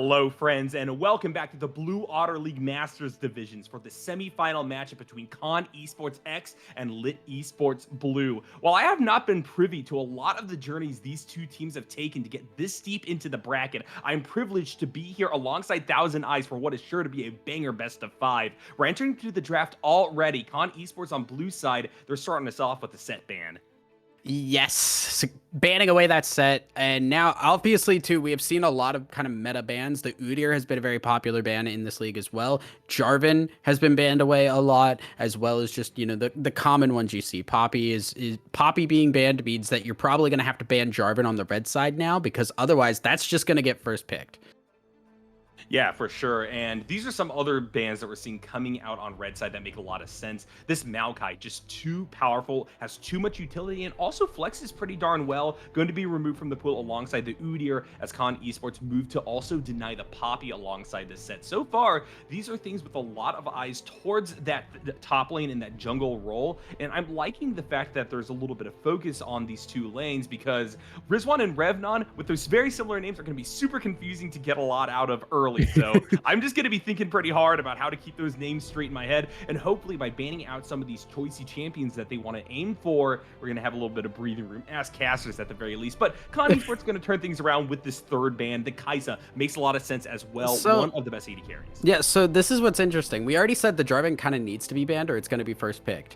Hello, friends, and welcome back to the Blue Otter League Masters divisions for the semifinal matchup between Con Esports X and Lit Esports Blue. While I have not been privy to a lot of the journeys these two teams have taken to get this deep into the bracket, I'm privileged to be here alongside Thousand Eyes for what is sure to be a banger best of five. We're entering into the draft already. Con Esports on Blue side, they're starting us off with the set ban. Yes, banning away that set, and now obviously too, we have seen a lot of kind of meta bans. The Udyr has been a very popular ban in this league as well. Jarvan has been banned away a lot, as well as just the common ones you see. Poppy is Poppy being banned means that you're probably going to have to ban Jarvan on the red side now, because otherwise that's just going to get first picked. Yeah, for sure. And these are some other bands that we're seeing coming out on red side that make a lot of sense. This Maokai, just too powerful, has too much utility, and also flexes pretty darn well. Going to be removed from the pool alongside the Udyr as Con Esports move to also deny the Poppy alongside this set. So far, these are things with a lot of eyes towards that top lane and that jungle role. And I'm liking the fact that there's a little bit of focus on these two lanes because Rizwan and Revnon, with those very similar names, are going to be super confusing to get a lot out of early. So I'm just going to be thinking pretty hard about how to keep those names straight in my head. And hopefully by banning out some of these choicey champions that they want to aim for, we're going to have a little bit of breathing room as casters at the very least. But Con Esports going to turn things around with this third ban. The Kaisa makes a lot of sense as well. One of the best AD carries. Yeah, so this is what's interesting. We already said the Jarvan kind of needs to be banned or it's going to be first picked.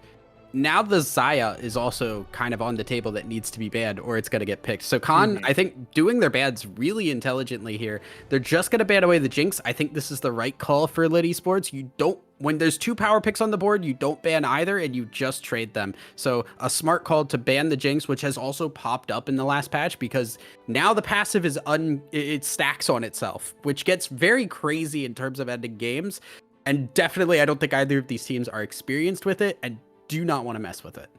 Now the Xayah is also kind of on the table that needs to be banned or it's going to get picked. So Con, I think, doing their bans really intelligently here. They're just going to ban away the Jinx. I think this is the right call for Lit Esports. You don't, when there's two power picks on the board, you don't ban either and you just trade them. So a smart call to ban the Jinx, which has also popped up in the last patch because now the passive is it stacks on itself, which gets very crazy in terms of ending games. And definitely, I don't think either of these teams are experienced with it and do not want to mess with it.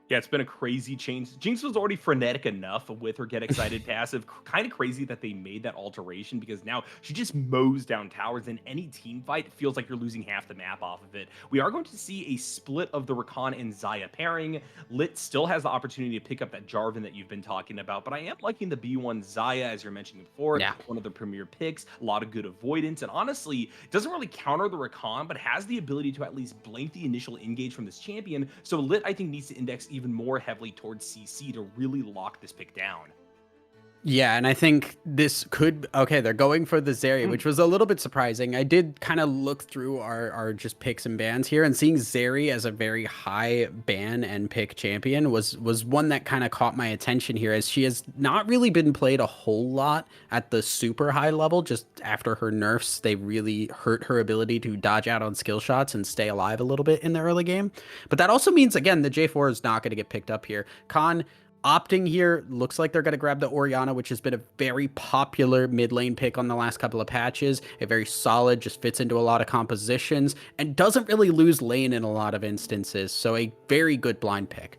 Yeah, it's been a crazy change. Jinx was already frenetic enough with her get excited passive. Kind of crazy that they made that alteration because now she just mows down towers. In any team fight, it feels like you're losing half the map off of it. We are going to see a split of the Rakan and Xayah pairing. Lit still has the opportunity to pick up that Jarvan that you've been talking about, but I am liking the B1 Xayah, as you're mentioning before. Yeah. One of the premier picks, a lot of good avoidance, and honestly, doesn't really counter the Rakan, but has the ability to at least blank the initial engage from this champion. So Lit, I think, needs to index even more heavily towards CC to really lock this pick down. Yeah, and I think this could, okay, they're going for the Zeri, which was a little bit surprising. I did kind of look through our just picks and bans here, and seeing Zeri as a very high ban and pick champion was one that kind of caught my attention here, as she has not really been played a whole lot at the super high level. Just after her nerfs, they really hurt her ability to dodge out on skill shots and stay alive a little bit in the early game. But that also means, again, the J4 is not going to get picked up here. Con opting here, looks like they're going to grab the Orianna, which has been a very popular mid lane pick on the last couple of patches. A very solid, just fits into a lot of compositions, and doesn't really lose lane in a lot of instances. So a very good blind pick.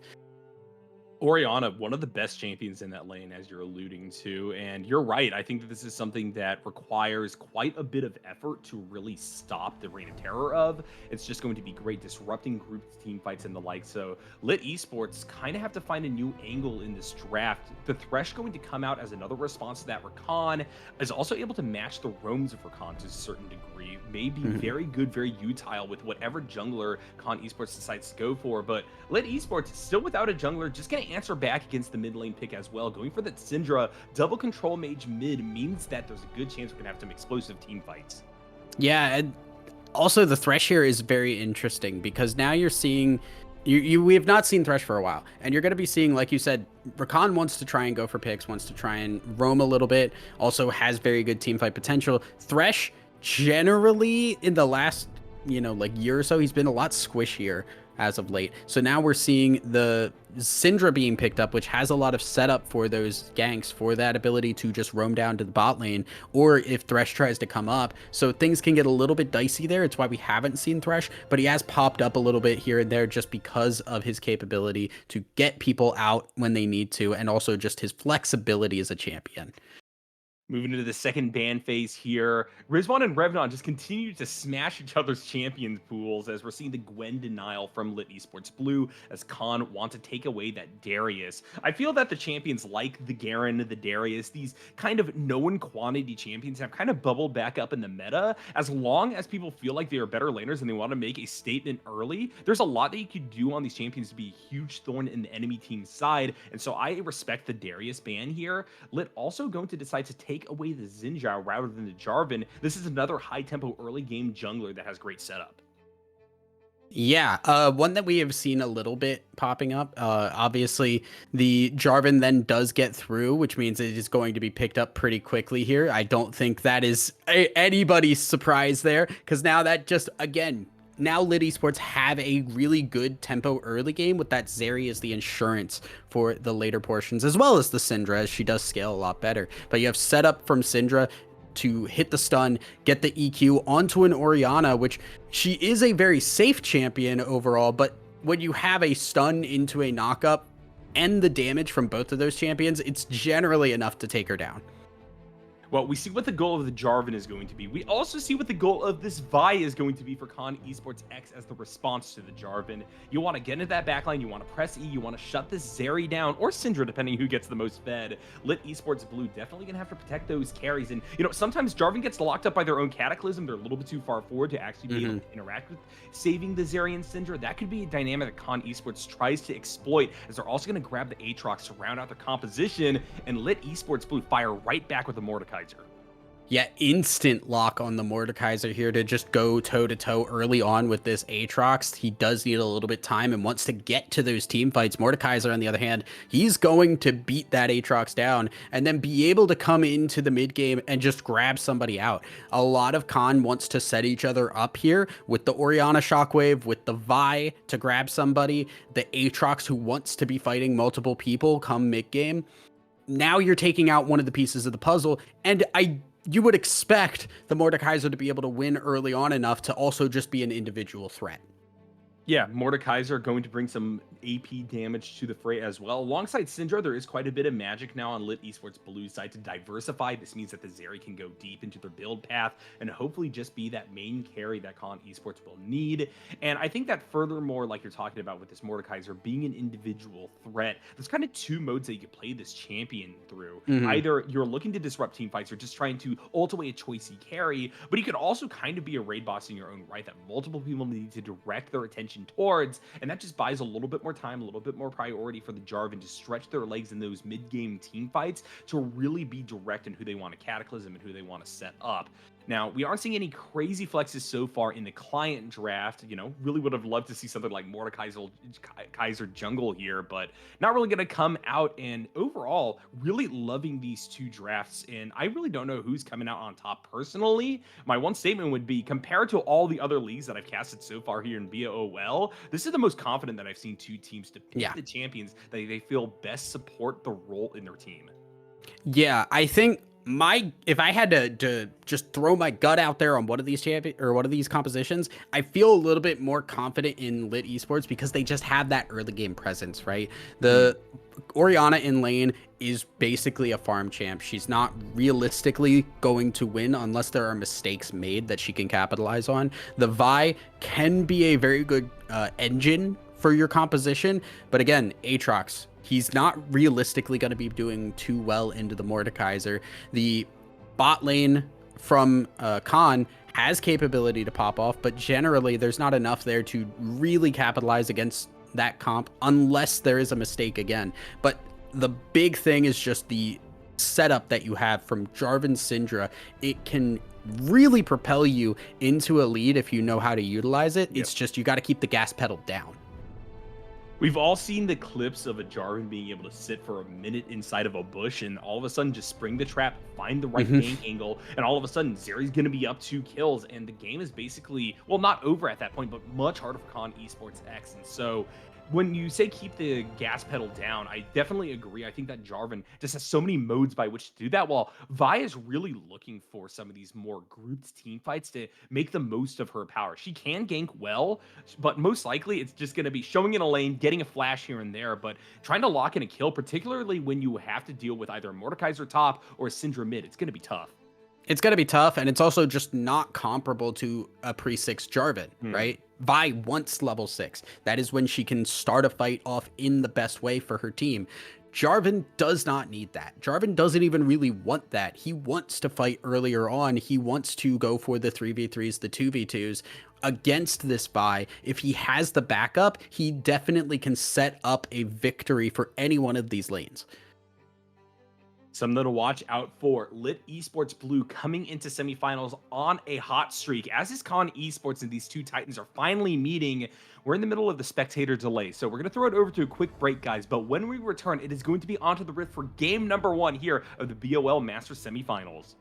Orianna, one of the best champions in that lane, as you're alluding to. And you're right. I think that this is something that requires quite a bit of effort to really stop the Reign of Terror of. It's just going to be great disrupting group team fights and the like. So Lit Esports kind of have to find a new angle in this draft. The Thresh going to come out as another response to that. Rakan is also able to match the roams of Rakan to a certain degree. May be very good, very utile with whatever jungler Con Esports decides to go for. But Lit Esports, still without a jungler, just going to answer back against the mid lane pick as well. Going for that Syndra double control mage mid means that there's a good chance we're gonna have some explosive team fights. Yeah, and also the Thresh here is very interesting because now you're seeing we have not seen Thresh for a while, and you're going to be seeing, like you said, Rakan wants to try and go for picks, wants to try and roam a little bit, also has very good team fight potential. Thresh generally in the last like year or so, he's been a lot squishier as of late. So now we're seeing the Syndra being picked up, which has a lot of setup for those ganks, for that ability to just roam down to the bot lane, or if Thresh tries to come up. So things can get a little bit dicey there. It's why we haven't seen Thresh, but he has popped up a little bit here and there just because of his capability to get people out when they need to, and also just his flexibility as a champion. Moving into the second ban phase here, Rizwan and Revnon just continue to smash each other's champions pools as we're seeing the Gwen denial from Lit Esports Blue as Khan want to take away that Darius. I feel that the champions like the Garen, the Darius, these kind of known quantity champions have kind of bubbled back up in the meta. As long as people feel like they are better laners and they want to make a statement early, there's a lot that you could do on these champions to be a huge thorn in the enemy team's side. And so I respect the Darius ban here. Lit also going to decide to take away the Xinjiao rather than the Jarvan. This is another high tempo early game jungler that has great setup. Yeah, one that we have seen a little bit popping up. Obviously, the Jarvan then does get through, which means it is going to be picked up pretty quickly here. I don't think that is anybody's surprise there, because now that just, again, now Lit Esports have a really good tempo early game with that Zeri as the insurance for the later portions, as well as the Syndra, as she does scale a lot better. But you have setup from Syndra to hit the stun, get the EQ onto an Orianna, which she is a very safe champion overall, but when you have a stun into a knockup and the damage from both of those champions, it's generally enough to take her down. Well, we see what the goal of the Jarvan is going to be. We also see what the goal of this Vi is going to be for Khan Esports X as the response to the Jarvan. You want to get into that backline, you want to press E, you want to shut this Zeri down, or Syndra, depending who gets the most fed. Lit Esports Blue definitely going to have to protect those carries. And, sometimes Jarvan gets locked up by their own Cataclysm. They're a little bit too far forward to actually be able to interact with saving the Zeri and Syndra. That could be a dynamic that Khan Esports tries to exploit, as they're also going to grab the Aatrox to round out their composition, and Lit Esports Blue fire right back with the Mordekaiser. Yeah, instant lock on the Mordekaiser here to just go toe-to-toe early on with this Aatrox. He does need a little bit time and wants to get to those team fights. Mordekaiser, on the other hand, he's going to beat that Aatrox down and then be able to come into the mid game and just grab somebody out. A lot of Khan wants to set each other up here with the Orianna Shockwave, with the Vi to grab somebody, the Aatrox who wants to be fighting multiple people come mid game. Now you're taking out one of the pieces of the puzzle, and you would expect the Mordekaiser to be able to win early on enough to also just be an individual threat. Yeah, Mordekaiser going to bring some AP damage to the fray as well. Alongside Syndra, there is quite a bit of magic now on Lit Esports Blue side to diversify. This means that the Zeri can go deep into their build path and hopefully just be that main carry that Khan Esports will need. And I think that furthermore, like you're talking about with this Mordekaiser being an individual threat, there's kind of two modes that you can play this champion through. Either you're looking to disrupt team fights or just trying to ult away a choicey carry, but you could also kind of be a raid boss in your own right that multiple people need to direct their attention towards, and that just buys a little bit more time, a little bit more priority for the Jarvan to stretch their legs in those mid-game team fights to really be direct in who they want to cataclysm and who they want to set up. Now, we aren't seeing any crazy flexes so far in the client draft. Really would have loved to see something like Mordekaiser Jungle here, but not really going to come out. And overall, really loving these two drafts. And I really don't know who's coming out on top personally. My one statement would be, compared to all the other leagues that I've casted so far here in BOL, this is the most confident that I've seen two teams to pick the champions that they feel best support the role in their team. Yeah, I think if I had to just throw my gut out there on one of these one of these compositions, I feel a little bit more confident in Lit Esports because they just have that early game presence, right? The Orianna in lane is basically a farm champ. She's not realistically going to win unless there are mistakes made that she can capitalize on. The Vi can be a very good engine for your composition, but again, Aatrox, he's not realistically going to be doing too well into the Mordekaiser. The bot lane from Khan has capability to pop off, but generally there's not enough there to really capitalize against that comp unless there is a mistake again. But the big thing is just the setup that you have from Jarvan Syndra. It can really propel you into a lead if you know how to utilize it. It's just you got to keep the gas pedal down. We've all seen the clips of a Jarvan being able to sit for a minute inside of a bush and all of a sudden just spring the trap, find the right gank angle, and all of a sudden Zeri's going to be up 2 kills, and the game is basically, well, not over at that point, but much harder for Khan Esports X. And so when you say keep the gas pedal down, I definitely agree. I think that Jarvan just has so many modes by which to do that, while Vi is really looking for some of these more grouped team fights to make the most of her power. She can gank well, but most likely it's just going to be showing in a lane, getting getting a flash here and there, but trying to lock in a kill, particularly when you have to deal with either a Mordekaiser top or a Syndra mid, it's going to be tough. It's going to be tough, and it's also just not comparable to a pre-6 Jarvan, Hmm. right? Vi once level 6. That is when she can start a fight off in the best way for her team. Jarvan does not need that. Jarvan doesn't even really want that. He wants to fight earlier on. He wants to go for the 3v3s, the 2v2s against this Vi. If he has the backup, he definitely can set up a victory for any one of these lanes. Something to watch out for. Lit Esports Blue coming into semifinals on a hot streak. As is Con Esports and these two Titans are finally meeting. We're in the middle of the spectator delay, so we're going to throw it over to a quick break, guys. But when we return, it is going to be onto the rift for game number 1 here of the BOL Masters semifinals.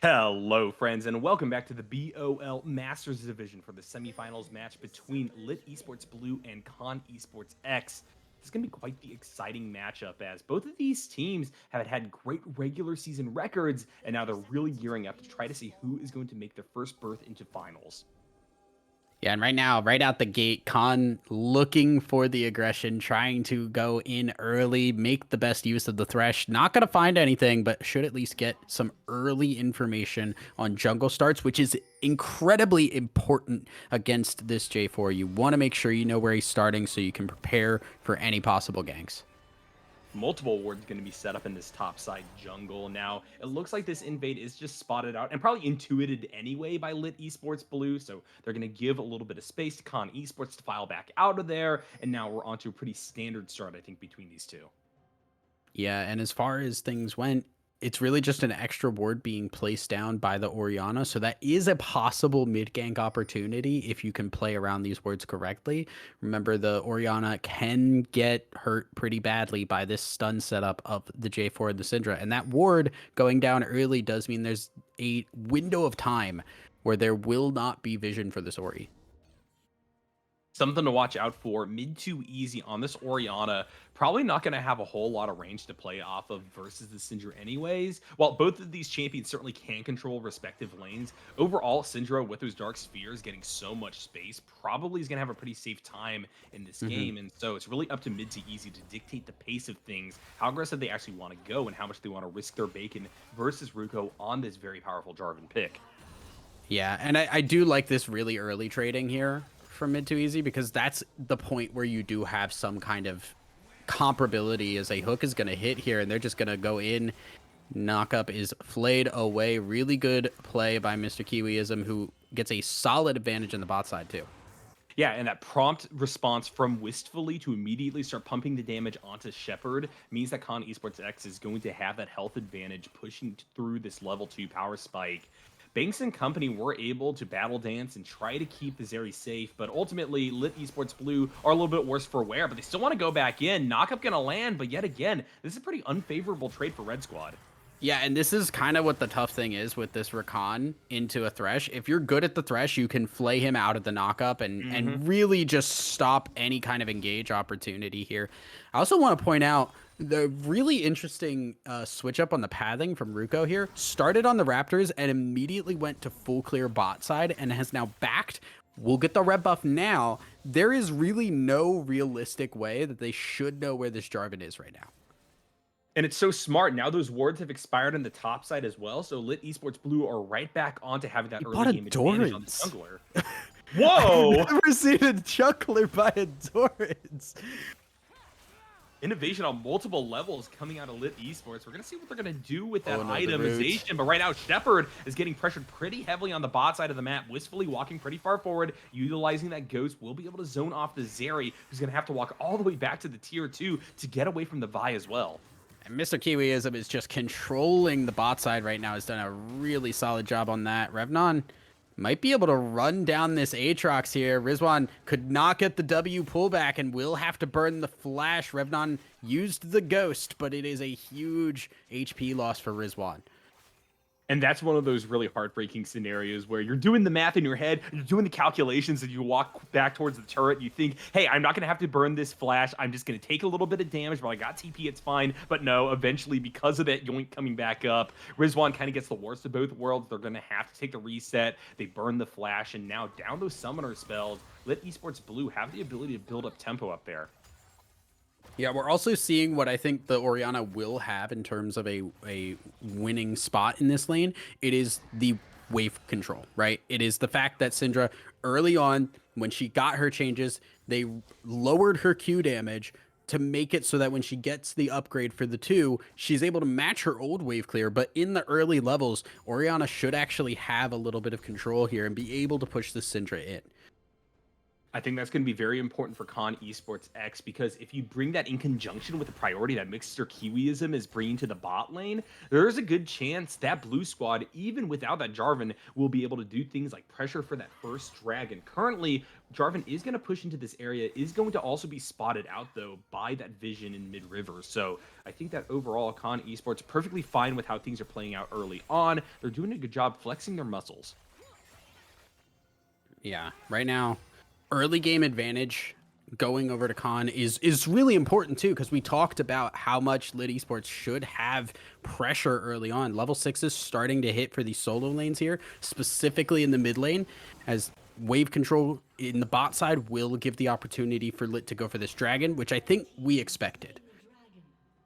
Hello, friends, and welcome back to the BOL Masters Division for the semifinals match between Lit Esports Blue and Con Esports X. This is going to be quite the exciting matchup as both of these teams have had great regular season records, and now they're really gearing up to try to see who is going to make their first berth into finals. Yeah, and right now, right out the gate, Khan looking for the aggression, trying to go in early, make the best use of the Thresh. Not going to find anything, but should at least get some early information on jungle starts, which is incredibly important against this J4. You want to make sure you know where he's starting so you can prepare for any possible ganks. Multiple wards going to be set up in this top side jungle. Now, it looks like this invade is just spotted out and probably intuited anyway by Lit Esports Blue. So they're going to give a little bit of space to Con Esports to file back out of there. And now we're onto a pretty standard start, I think, between these two. Yeah, and as far as things went, it's really just an extra ward being placed down by the Orianna. So that is a possible mid gank opportunity if you can play around these wards correctly. Remember, the Orianna can get hurt pretty badly by this stun setup of the J4 and the Syndra. And that ward going down early does mean there's a window of time where there will not be vision for this Ori. Something to watch out for. Mid to easy on this Orianna. Probably not going to have a whole lot of range to play off of versus the Syndra anyways. While both of these champions certainly can control respective lanes, overall, Syndra with those Dark Spheres getting so much space probably is going to have a pretty safe time in this game. And so it's really up to mid to easy to dictate the pace of things, how aggressive they actually want to go, and how much they want to risk their bacon versus Ruko on this very powerful Jarvan pick. Yeah, and I do like this really early trading here from mid to easy because that's the point where you do have some kind of comparability as a hook is going to hit here and they're just going to go in. Knockup is flayed away. Really good play by Mr. Kiwiism, who gets a solid advantage in the bot side too. Yeah, and that prompt response from Wistfully to immediately start pumping the damage onto Shepard means that Con Esports X is going to have that health advantage pushing through this level 2 power spike. Banks and company were able to battle dance and try to keep the Zeri safe, but ultimately Lit Esports Blue are a little bit worse for wear, but they still want to go back in. Knockup gonna land, but yet again, this is a pretty unfavorable trade for Red Squad. Yeah, and this is kind of what the tough thing is with this Rakan into a Thresh. If you're good at the Thresh, you can flay him out of the knockup and really just stop any kind of engage opportunity here. I also want to point out the really interesting switch up on the pathing from Ruko here. Started on the Raptors and immediately went to full clear bot side and has now backed. We'll get the red buff now. There is really no realistic way that they should know where this Jarvan is right now. And it's so smart. Now those wards have expired on the top side as well. So Lit Esports Blue are right back onto having that He bought early a game advantage on the Dorans. jungler. Whoa! I've never seen a juggler buy a Dorans. Innovation on multiple levels coming out of Lit Esports. We're going to see what they're going to do with that Oh, no, itemization. But right now, Shepard is getting pressured pretty heavily on the bot side of the map, wistfully walking pretty far forward, utilizing that Ghost. Will be able to zone off the Zeri, who's going to have to walk all the way back to the tier 2 to get away from the Vi as well. And Mr. Kiwiism is just controlling the bot side right now. Has done a really solid job on that. Revnon might be able to run down this Aatrox here. Rizwan could not get the W pullback and will have to burn the flash. Revnon used the ghost, but it is a huge HP loss for Rizwan. And that's one of those really heartbreaking scenarios where you're doing the math in your head, you're doing the calculations, and you walk back towards the turret. You think, hey, I'm not going to have to burn this flash. I'm just going to take a little bit of damage, but I got TP, it's fine. But no, eventually, because of that yoink coming back up, Rizwan kind of gets the worst of both worlds. They're going to have to take the reset. They burn the flash, and now down those summoner spells, Lit Esports Blue have the ability to build up tempo up there. Yeah, we're also seeing what I think the Orianna will have in terms of a winning spot in this lane. It is the wave control, right? It is the fact that Syndra, early on, when she got her changes, they lowered her Q damage to make it so that when she gets the upgrade for the 2, she's able to match her old wave clear. But in the early levels, Orianna should actually have a little bit of control here and be able to push the Syndra in. I think that's going to be very important for Con Esports X because if you bring that in conjunction with the priority that Mixer Kiwiism is bringing to the bot lane, there's a good chance that blue squad, even without that Jarvan, will be able to do things like pressure for that first dragon. Currently, Jarvan is going to push into this area, is going to also be spotted out though by that vision in mid river. So I think that overall, Con Esports perfectly fine with how things are playing out early on. They're doing a good job flexing their muscles. Yeah, right now, early game advantage going over to Con is really important too, because we talked about how much Lit Esports should have pressure early on. Level 6 is starting to hit for these solo lanes here, specifically in the mid lane, as wave control in the bot side will give the opportunity for Lit to go for this dragon, which I think we expected.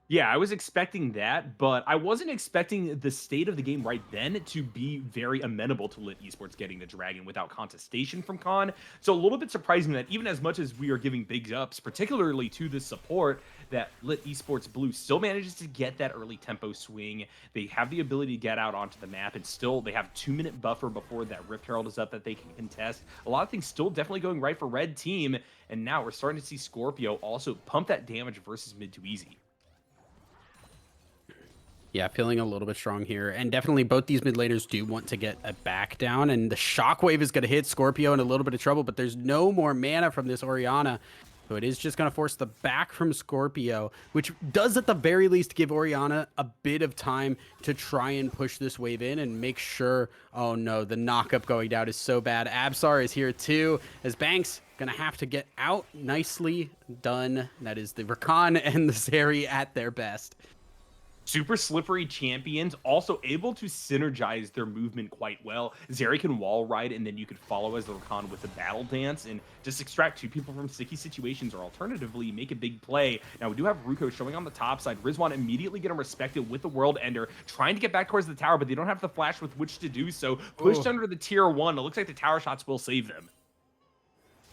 Yeah, I was expecting that, but I wasn't expecting the state of the game right then to be very amenable to Lit Esports getting the dragon without contestation from Con. So a little bit surprising that even as much as we are giving big ups, particularly to the support, that Lit Esports Blue still manages to get that early tempo swing. They have the ability to get out onto the map, and still they have 2 minute buffer before that Rift Herald is up that they can contest. A lot of things still definitely going right for Red Team, and now we're starting to see Scorpio also pump that damage versus mid to easy. Yeah, feeling a little bit strong here. And definitely both these mid laners do want to get a back down. And the shockwave is going to hit Scorpio in a little bit of trouble, but there's no more mana from this Orianna. So it is just going to force the back from Scorpio, which does at the very least give Orianna a bit of time to try and push this wave in and make sure. Oh no, the knockup going down is so bad. Absar is here too, as Banks going to have to get out. Nicely done. That is the Rakan and the Zeri at their best. Super slippery champions, also able to synergize their movement quite well. Zeri can wall ride, and then you could follow as the Rakan with the battle dance and just extract two people from sticky situations, or alternatively make a big play. Now we do have Ruko showing on the top side. Rizwan immediately getting respected with the World Ender, trying to get back towards the tower, but they don't have the flash with which to do so. Pushed Oh. under the tier 1. It looks like the tower shots will save them.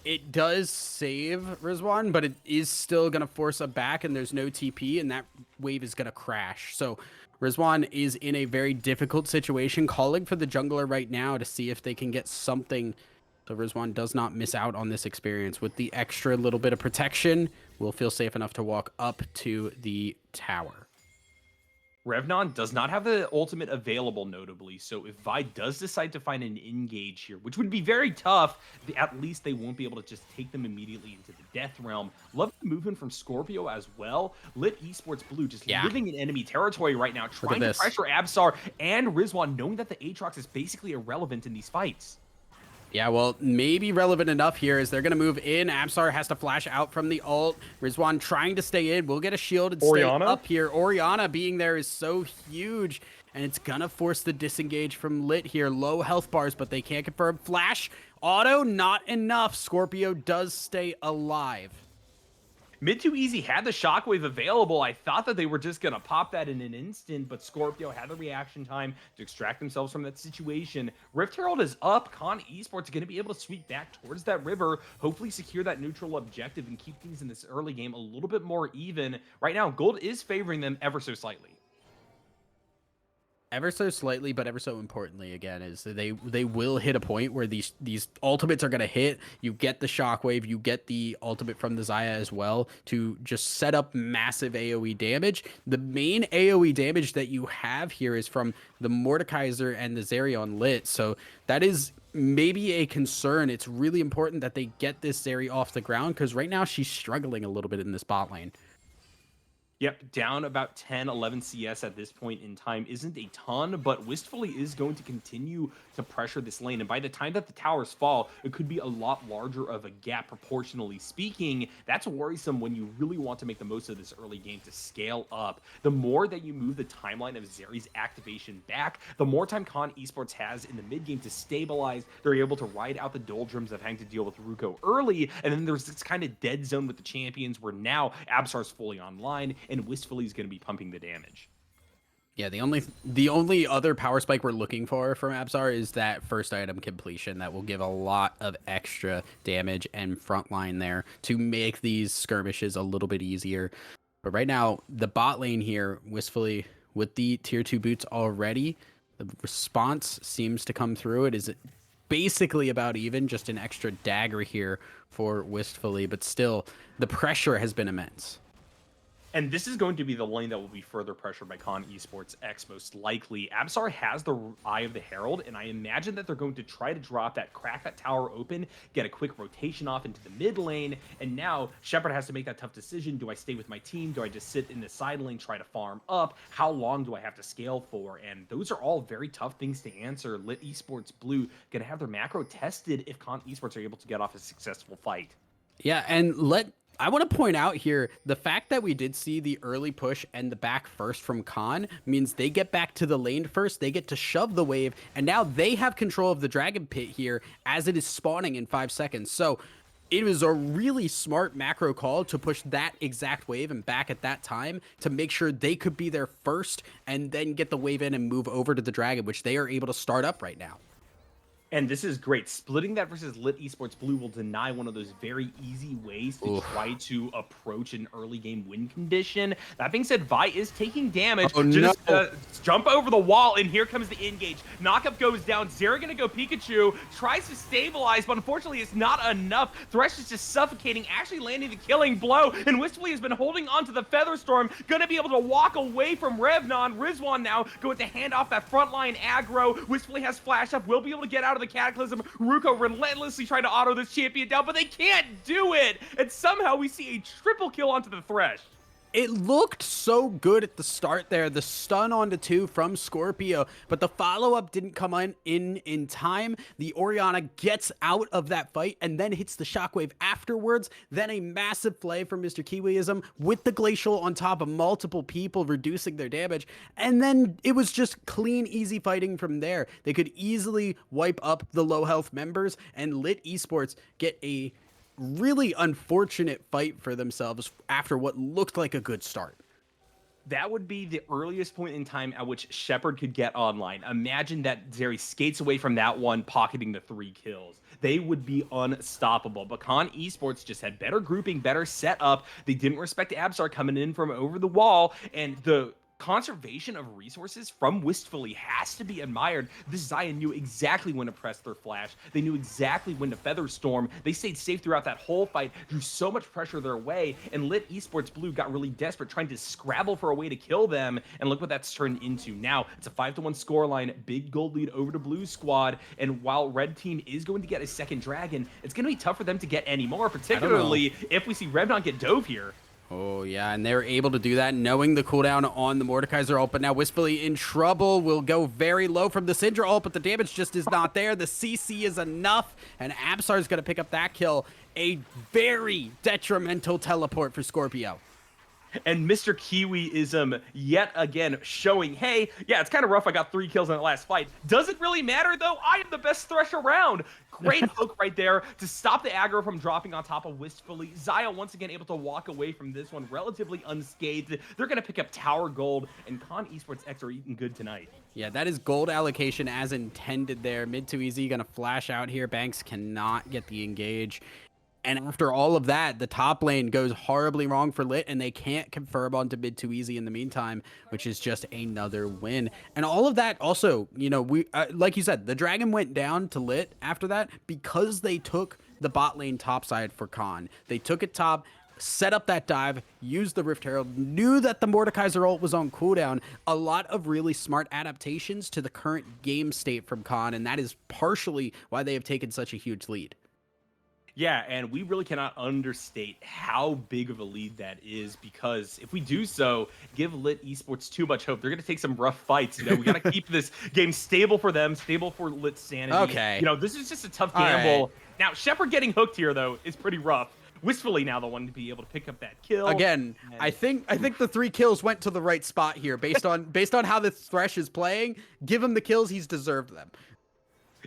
It does save Rizwan, but it is still going to force a back, and there's no TP, and that wave is going to crash. So Rizwan is in a very difficult situation, calling for the jungler right now to see if they can get something so Rizwan does not miss out on this experience. With the extra little bit of protection, we'll feel safe enough to walk up to the tower. Revnon does not have the ultimate available, notably. So if Vi does decide to find an engage here, which would be very tough, at least they won't be able to just take them immediately into the death realm. Love the movement from Scorpio as well. Lit Esports Blue just living in enemy territory right now, trying to pressure Absar and Rizwan, knowing that the Aatrox is basically irrelevant in these fights. Yeah, well, maybe relevant enough here is they're going to move in. Absar has to flash out from the ult. Rizwan trying to stay in. We'll get a shield and stay up here. Orianna being there is so huge, and it's going to force the disengage from Lit here. Low health bars, but they can't confirm. Flash, auto, not enough. Scorpio does stay alive. Mid to easy had the shockwave available. I thought that they were just going to pop that in an instant, but Scorpio had the reaction time to extract themselves from that situation. Rift Herald is up. Con Esports is going to be able to sweep back towards that river, hopefully secure that neutral objective and keep things in this early game a little bit more even. Right now, gold is favoring them ever so slightly. Ever so slightly, but ever so importantly, again, is they will hit a point where these ultimates are going to hit. You get the shockwave, you get the ultimate from the Xayah as well to just set up massive AoE damage. The main AoE damage that you have here is from the Mordekaiser and the Zeri on Lit, so that is maybe a concern. It's really important that they get this Zeri off the ground, because right now she's struggling a little bit in this bot lane. Yep, down about 10, 11 CS at this point in time isn't a ton, but Wistfully is going to continue to pressure this lane. And by the time that the towers fall, it could be a lot larger of a gap proportionally speaking. That's worrisome when you really want to make the most of this early game to scale up. The more that you move the timeline of Zeri's activation back, the more time Con Esports has in the mid game to stabilize. They're able to ride out the doldrums of having to deal with Ruko early, and then there's this kind of dead zone with the champions where now Absar's fully online, and Wistfully is going to be pumping the damage. Yeah, the only other power spike we're looking for from Absar is that first item completion that will give a lot of extra damage and frontline there to make these skirmishes a little bit easier. But right now, the bot lane here, Wistfully, with the tier 2 boots already, the response seems to come through. It is basically about even, just an extra dagger here for Wistfully, but still, the pressure has been immense. And this is going to be the lane that will be further pressured by Con Esports X most likely. Absar has the Eye of the Herald, and I imagine that they're going to try to drop that, crack that tower open, get a quick rotation off into the mid lane, and now Shepard has to make that tough decision. Do I stay with my team? Do I just sit in the side lane, try to farm up? How long do I have to scale for? And those are all very tough things to answer. Lit Esports Blue going to have their macro tested if Con Esports are able to get off a successful fight. Yeah, and I want to point out here the fact that we did see the early push and the back first from Khan means they get back to the lane first, they get to shove the wave, and now they have control of the Dragon Pit here as it is spawning in 5 seconds. So it was a really smart macro call to push that exact wave and back at that time to make sure they could be there first and then get the wave in and move over to the Dragon, which they are able to start up right now. And this is great. Splitting that versus Lit Esports Blue will deny one of those very easy ways to try to approach an early game win condition. That being said, Vi is taking damage. Oh, Just no. jump over the wall, and here comes the engage. Knockup goes down. Zera gonna go Pikachu. Tries to stabilize, but unfortunately it's not enough. Thresh is just suffocating, actually landing the killing blow. And Wistfully has been holding on to the Featherstorm. Gonna be able to walk away from Revnon. Rizwan now going to hand off that frontline aggro. Wistfully has flash up. Will be able to get out of the Cataclysm. Ruko relentlessly trying to auto this champion down, but they can't do it. And somehow we see a triple kill onto the Thresh. It looked so good at the start there, the stun onto 2 from Scorpio, but the follow-up didn't come in time. The Orianna gets out of that fight and then hits the shockwave afterwards. Then a massive play from Mr. Kiwiism with the Glacial on top of multiple people, reducing their damage. And then it was just clean, easy fighting from there. They could easily wipe up the low health members, and Lit Esports get a really unfortunate fight for themselves after what looked like a good start. That would be the earliest point in time at which Shepard could get online. Imagine that Zeri skates away from that one, pocketing the 3 kills. They would be unstoppable. But Con Esports just had better grouping, better setup. They didn't respect Absar coming in from over the wall, and the conservation of resources from Wistfully has to be admired. This Zion knew exactly when to press their flash. They knew exactly when to Featherstorm. They stayed safe throughout that whole fight, drew so much pressure their way, and Lit Esports Blue got really desperate, trying to scrabble for a way to kill them, and look what that's turned into. Now, it's a 5-1 scoreline, big gold lead over to Blue Squad, and while Red Team is going to get a second Dragon, it's going to be tough for them to get any more, particularly if we see Revnon get dove here. Oh, yeah, and they're able to do that, knowing the cooldown on the Mordekaiser ult, but now Wistfully in trouble, will go very low from the Syndra ult, but the damage just is not there. The CC is enough, and Absar is going to pick up that kill. A very detrimental teleport for Scorpio. And Mr. Kiwiism yet again showing, hey, yeah, it's kind of rough. I got 3 kills in the last fight. Does it really matter, though? I am the best Thresh around. Great hook right there to stop the aggro from dropping on top of Wistfully. Xayah once again able to walk away from this one relatively unscathed. They're going to pick up Tower Gold, and Con Esports X are eating good tonight. Yeah, that is gold allocation as intended there. Mid too easy, going to flash out here. Banks cannot get the engage. And after all of that, the top lane goes horribly wrong for Lit, and they can't confirm onto mid too easy in the meantime, which is just another win. And all of that also, you know, we like you said, the Dragon went down to Lit after that because they took the bot lane top side for Khan. They took it top, set up that dive, used the Rift Herald, knew that the Mordekaiser ult was on cooldown. A lot of really smart adaptations to the current game state from Khan, and that is partially why they have taken such a huge lead. Yeah, and we really cannot understate how big of a lead that is, because if we do so, give Lit Esports too much hope. They're going to take some rough fights. You know, we got to keep this game stable for them, stable for Lit's sanity. Okay. You know, this is just a tough gamble. Right. Now, Shepard getting hooked here, though, is pretty rough. Wistfully now the one to be able to pick up that kill. Again, and I think the 3 kills went to the right spot here based on how the Thresh is playing. Give him the kills, he's deserved them.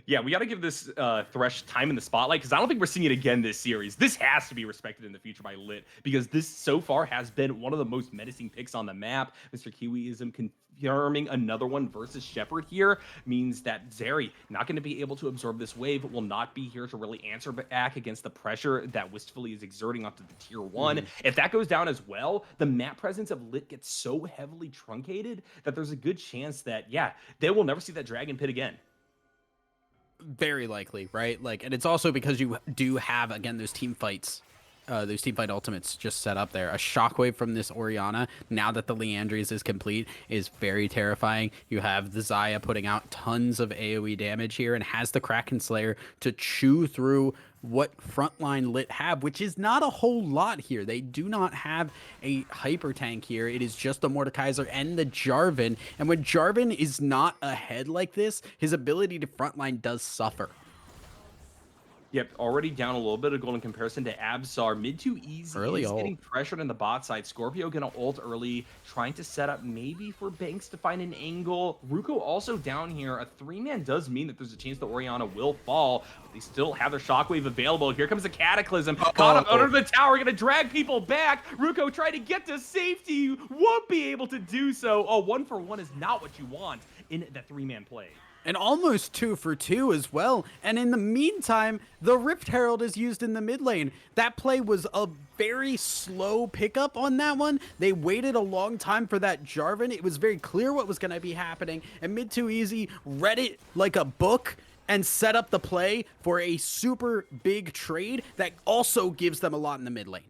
Yeah, we got to give this Thresh time in the spotlight, because I don't think we're seeing it again this series. This has to be respected in the future by Lit, because this so far has been one of the most menacing picks on the map. Mr. Kiwiism confirming another one versus Shepard here means that Zeri not going to be able to absorb this wave, will not be here to really answer back against the pressure that Wistfully is exerting onto the tier 1. If that goes down as well, the map presence of Lit gets so heavily truncated that there's a good chance that, yeah, they will never see that Dragon Pit again. Very likely, right? Like, and it's also because you do have, again, those team fight ultimates just set up there. A shockwave from this Orianna, now that the Leandries is complete, is very terrifying. You have the Xayah putting out tons of AoE damage here and has the Kraken Slayer to chew through what frontline Lit have, which is not a whole lot here. They do not have a hyper tank here. It is just the Mordekaiser and the Jarvan. And when Jarvan is not ahead like this, his ability to frontline does suffer. Yep, already down a little bit of gold in comparison to Absol. Mid too easy Early is ult. getting pressured on the bot side. Scorpio gonna ult early, trying to set up maybe for Banks to find an angle. Ruko also down here. A 3-man does mean that there's a chance that Orianna will fall, but they still have their shockwave available. Here comes the Cataclysm. Caught up under the tower, gonna drag people back. Ruko trying to get to safety, won't be able to do so. Oh, 1-for-1 is not what you want in that 3-man play. And almost 2-for-2 as well. And in the meantime, the Rift Herald is used in the mid lane. That play was a very slow pickup on that one. They waited a long time for that Jarvan. It was very clear what was going to be happening. And mid too easy read it like a book and set up the play for a super big trade that also gives them a lot in the mid lane.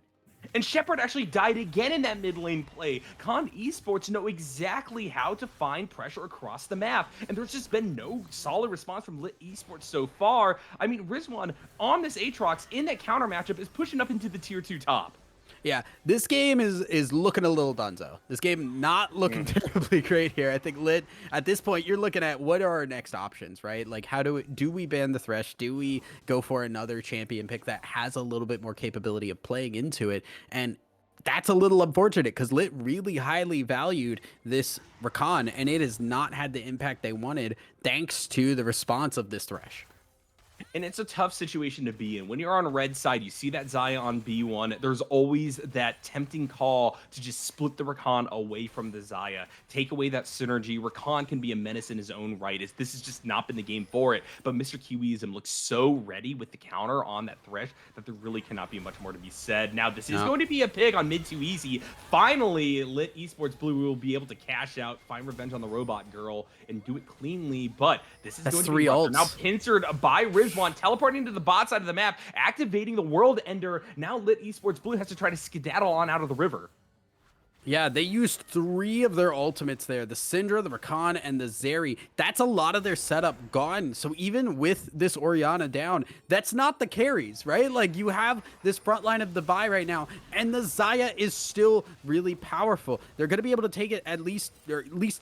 And Shepard actually died again in that mid lane play. Con Esports know exactly how to find pressure across the map, and there's just been no solid response from Lit Esports so far. I mean, Rizwan on this Aatrox in that counter matchup is pushing up into the tier 2 top. Yeah, this game is looking a little dunzo. This game not looking terribly great here. I think Lit, at this point, you're looking at what are our next options, right? Like, how do we ban the Thresh? Do we go for another champion pick that has a little bit more capability of playing into it? And that's a little unfortunate because Lit really highly valued this Rakan, and it has not had the impact they wanted thanks to the response of this Thresh. And it's a tough situation to be in. When you're on red side, you see that Xayah on B1, there's always that tempting call to just split the Rakan away from the Xayah. Take away that synergy. Rakan can be a menace in his own right. This has just not been the game for it. But Mr. Kiwiism looks so ready with the counter on that Thresh that there really cannot be much more to be said. Now, this is going to be a pig on mid too easy. Finally, Lit Esports Blue will be able to cash out, find revenge on the robot girl, and do it cleanly. But this is going to be rough. Now pincered by Rizwan, teleporting to the bot side of the map, activating the World Ender. Now Lit Esports Blue has to try to skedaddle on out of the river. Yeah, they used 3 of their ultimates there. The Syndra, the Rakan, and the Zeri. That's a lot of their setup gone. So even with this Orianna down, that's not the carries, right? Like, you have this front line of the Vi right now, and the Xayah is still really powerful. They're going to be able to take it at least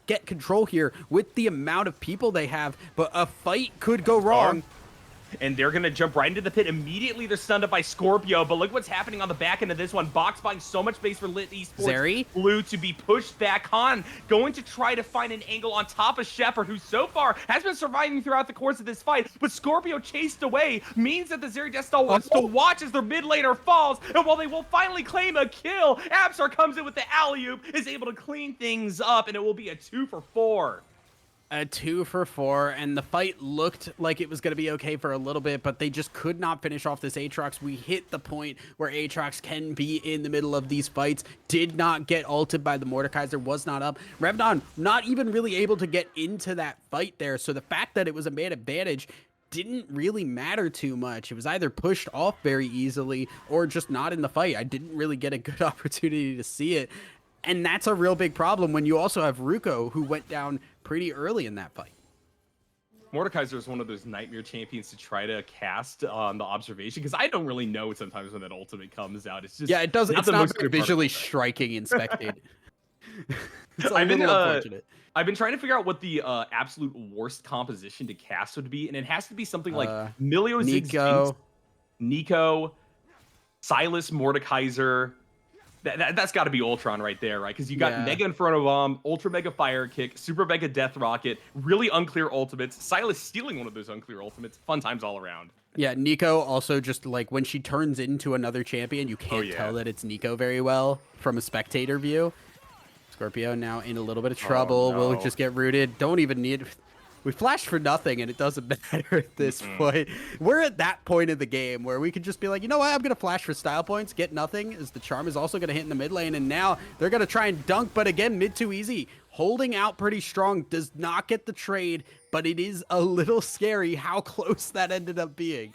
get control here with the amount of people they have, but a fight could go wrong. And they're going to jump right into the pit. Immediately, they're stunned up by Scorpio. But look what's happening on the back end of this one. Box buying so much space for Lit Esports Zeri? Blue to be pushed back. Han going to try to find an angle on top of Shepard, who so far has been surviving throughout the course of this fight. But Scorpio chased away means that the Zeri Death Star wants to watch as their mid laner falls. And while they will finally claim a kill, Absol comes in with the alley-oop, is able to clean things up, and it will be a 2-for-4. A 2-for-4, and the fight looked like it was going to be okay for a little bit, but they just could not finish off this Aatrox. We hit the point where Aatrox can be in the middle of these fights. Did not get ulted by the Mordekaiser, was not up. Revdon not even really able to get into that fight there, so the fact that it was a man advantage didn't really matter too much. It was either pushed off very easily or just not in the fight. I didn't really get a good opportunity to see it. And that's a real big problem when you also have Ruko, who went down pretty early in that fight. Mordekaiser is one of those nightmare champions to try to cast on the observation, because I don't really know sometimes when that ultimate comes out. It's just it's not very visually striking and spectated. It's a little unfortunate. I've been trying to figure out what the absolute worst composition to cast would be, and it has to be something like Milio, Nico, Silas, Mordekaiser. That's got to be Ultron right there, right? Because you got Mega Inferno Bomb, Ultra Mega Fire Kick, Super Mega Death Rocket, really unclear ultimates. Silas stealing one of those unclear ultimates. Fun times all around. Yeah, Nico also just, like, when she turns into another champion, you can't tell that it's Nico very well from a spectator view. Scorpio now in a little bit of trouble. We'll just get rooted. Don't even need... We flashed for nothing, and it doesn't matter at this point. We're at that point of the game where we could just be like, you know what? I'm going to flash for style points, get nothing, as the charm is also going to hit in the mid lane, and now they're going to try and dunk, but again, mid too easy. Holding out pretty strong, does not get the trade. but it is a little scary how close that ended up being.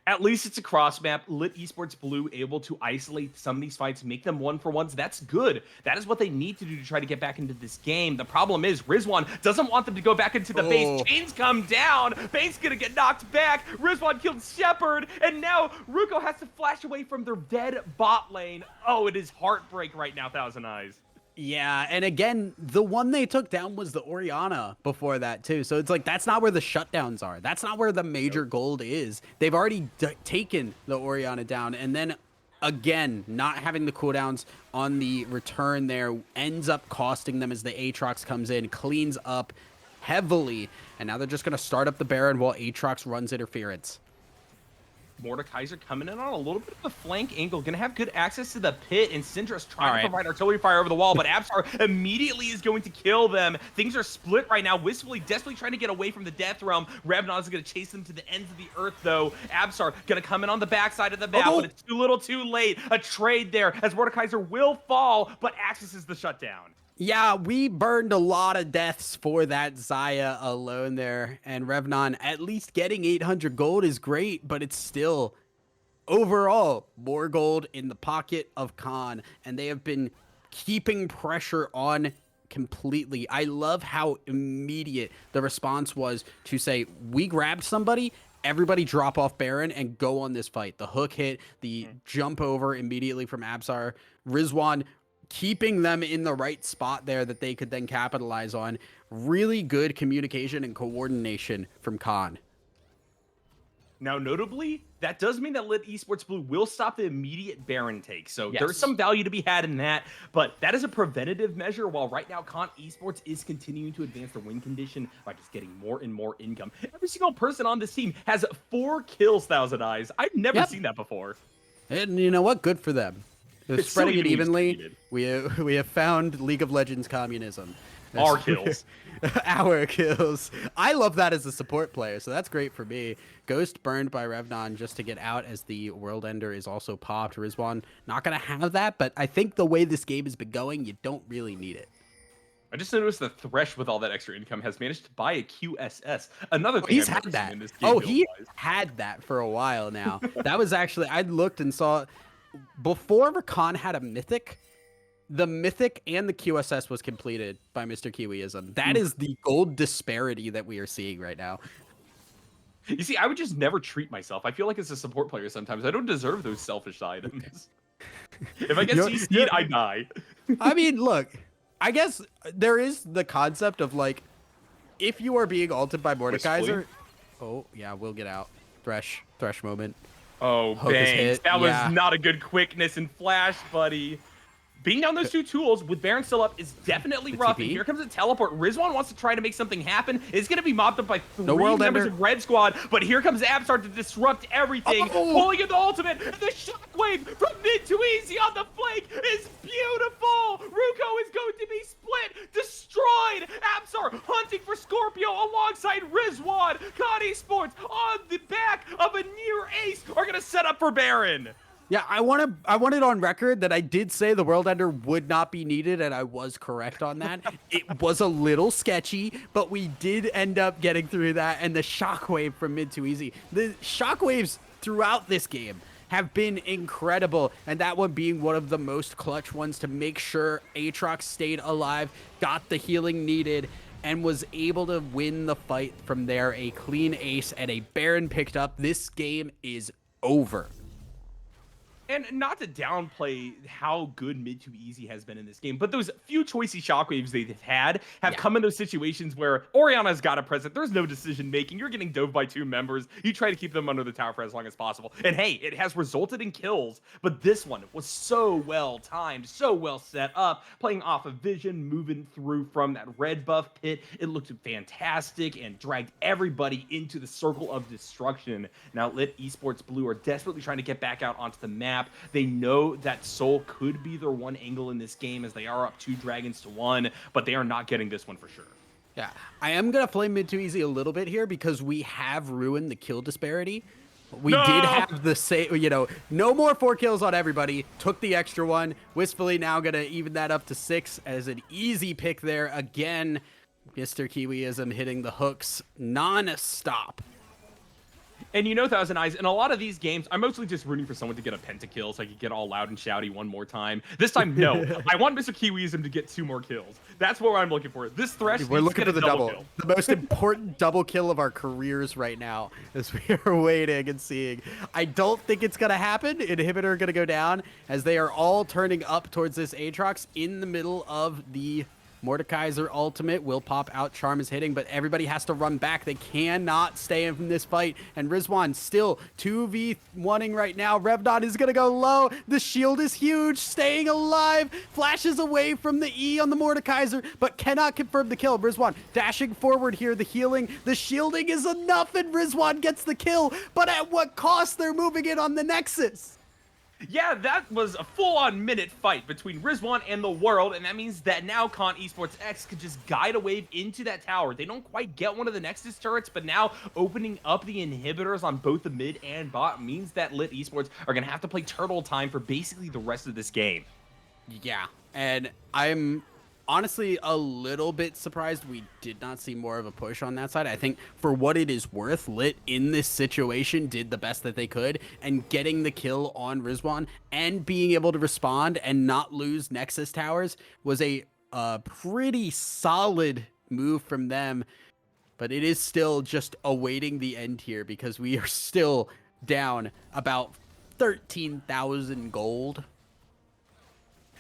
At least it's a cross map. Lit Esports Blue able to isolate some of these fights, make them 1-for-1s. That's good. That is what they need to do to try to get back into this game. The problem is Rizwan doesn't want them to go back into the base. Chains come down. Base gonna get knocked back. Rizwan killed Shepard, and now Ruko has to flash away from their dead bot lane. Oh, it is heartbreak right now, Thousand Eyes. Yeah, and again, the one they took down was the Orianna before that too. So it's like that's not where the shutdowns are. That's not where the major gold is. They've already taken the Orianna down, and then again, not having the cooldowns on the return there ends up costing them as the Aatrox comes in, cleans up heavily, and now they're just gonna start up the Baron while Aatrox runs interference. Mordekaiser coming in on a little bit of a flank angle, gonna have good access to the pit, and Syndra's trying to provide artillery fire over the wall, but Absar immediately is going to kill them. Things are split right now. Wistfully desperately trying to get away from the Death Realm. Revnaz is gonna chase them to the ends of the earth, though. Absar gonna come in on the backside of the map, but it's too little too late. A trade there, as Mordekaiser will fall, but accesses the shutdown. Yeah, we burned a lot of deaths for that Xayah alone there, and Revnon at least getting 800 gold is great, but it's still overall more gold in the pocket of Khan, and they have been keeping pressure on completely. I love how immediate the response was to say, we grabbed somebody, everybody drop off Baron and go on this fight. The hook hit, the jump over immediately from Absar, Rizwan keeping them in the right spot there that they could then capitalize on. Really good communication and coordination from Khan. Now, notably, that does mean that Lit Esports Blue will stop the immediate Baron take. So there's some value to be had in that, but that is a preventative measure, while right now Khan Esports is continuing to advance their win condition by just getting more and more income. Every single person on this team has 4 kills, Thousand Eyes. I've never seen that before. And you know what? Good for them. They're spreading it evenly. We have found League of Legends communism. Our kills. Our kills. I love that as a support player, so that's great for me. Ghost burned by Revnon just to get out as the World Ender is also popped. Rizwan not going to have that, but I think the way this game has been going, you don't really need it. I just noticed the Thresh with all that extra income has managed to buy a QSS. Another thing he's had that. In this game he had that for a while now. That was actually, I looked and saw before Rakan had a mythic, the mythic and the QSS was completed by Mr. Kiwiism. That is the gold disparity that we are seeing right now. You see, I would just never treat myself. I feel like as a support player sometimes, I don't deserve those selfish items. If I get CC'd, I die. I mean, look, I guess there is the concept of like, if you are being ulted by Mordekaiser. Oh, yeah, we'll get out. Thresh moment. Oh, bangs. That was not a good quickness and flash, buddy. Being down those 2 tools with Baron still up is definitely rough. And here comes a teleport. Rizwan wants to try to make something happen. It's going to be mobbed up by 3 members of Red Squad. But here comes Absar to disrupt everything. Pulling in the ultimate. And the shockwave from mid to easy on the flank is beautiful. Ruko is going to be split, destroyed. Absar hunting for Scorpio alongside Rizwan. Khan Esports on the back of a near ace are going to set up for Baron. Yeah, I want it on record that I did say the World Ender would not be needed, and I was correct on that. It was a little sketchy, but we did end up getting through that, and the shockwave from mid to easy. The shockwaves throughout this game have been incredible, and that one being one of the most clutch ones to make sure Aatrox stayed alive, got the healing needed, and was able to win the fight from there. A clean ace and a Baron picked up. This game is over. And not to downplay how good mid to easy has been in this game, but those few choicey shockwaves they've had have come in those situations where Orianna's got a present. There's no decision making. You're getting dove by 2 members. You try to keep them under the tower for as long as possible. And hey, it has resulted in kills, but this one was so well timed, so well set up, playing off of vision, moving through from that red buff pit. It looked fantastic and dragged everybody into the circle of destruction. Now, Lit Esports Blue are desperately trying to get back out onto the map. They know that Soul could be their one angle in this game as they are up 2 dragons to 1, but they are not getting this one for sure. Yeah, I am going to flame mid to easy a little bit here because we have ruined the kill disparity. We did have the same, no more 4 kills on everybody. Took the extra one. Wistfully now going to even that up to 6 as an easy pick there. Again, Mr. Kiwiism hitting the hooks non-stop. And you know, Thousand Eyes, in a lot of these games, I'm mostly just rooting for someone to get a pentakill so I can get all loud and shouty one more time. This time, no. I want Mr. Kiwiism to get 2 more kills. That's what I'm looking for. This Thresh We're needs looking to for get the a double. kill. The most important double kill of our careers right now as we are waiting and seeing. I don't think it's going to happen. Inhibitor going to go down as they are all turning up towards this Aatrox in the middle of the Mordekaiser ultimate will pop out. Charm is hitting, but everybody has to run back. They cannot stay in this fight. And Rizwan still 2v1ing right now. Revdon is going to go low. The shield is huge. Staying alive. Flashes away from the E on the Mordekaiser, but cannot confirm the kill. Rizwan dashing forward here. The healing, the shielding is enough, and Rizwan gets the kill. But at what cost? They're moving in on the Nexus. Yeah, that was a full-on minute fight between Rizwan and the world, and that means that now Con Esports X could just guide a wave into that tower. They don't quite get one of the Nexus turrets, but now opening up the inhibitors on both the mid and bot means that Lit Esports are going to have to play turtle time for basically the rest of this game. Yeah, and I'm honestly a little bit surprised we did not see more of a push on that side. I think for what it is worth, Lit in this situation did the best that they could, and getting the kill on Rizwan and being able to respond and not lose Nexus towers was a pretty solid move from them. But it is still just awaiting the end here because we are still down about 13,000 gold.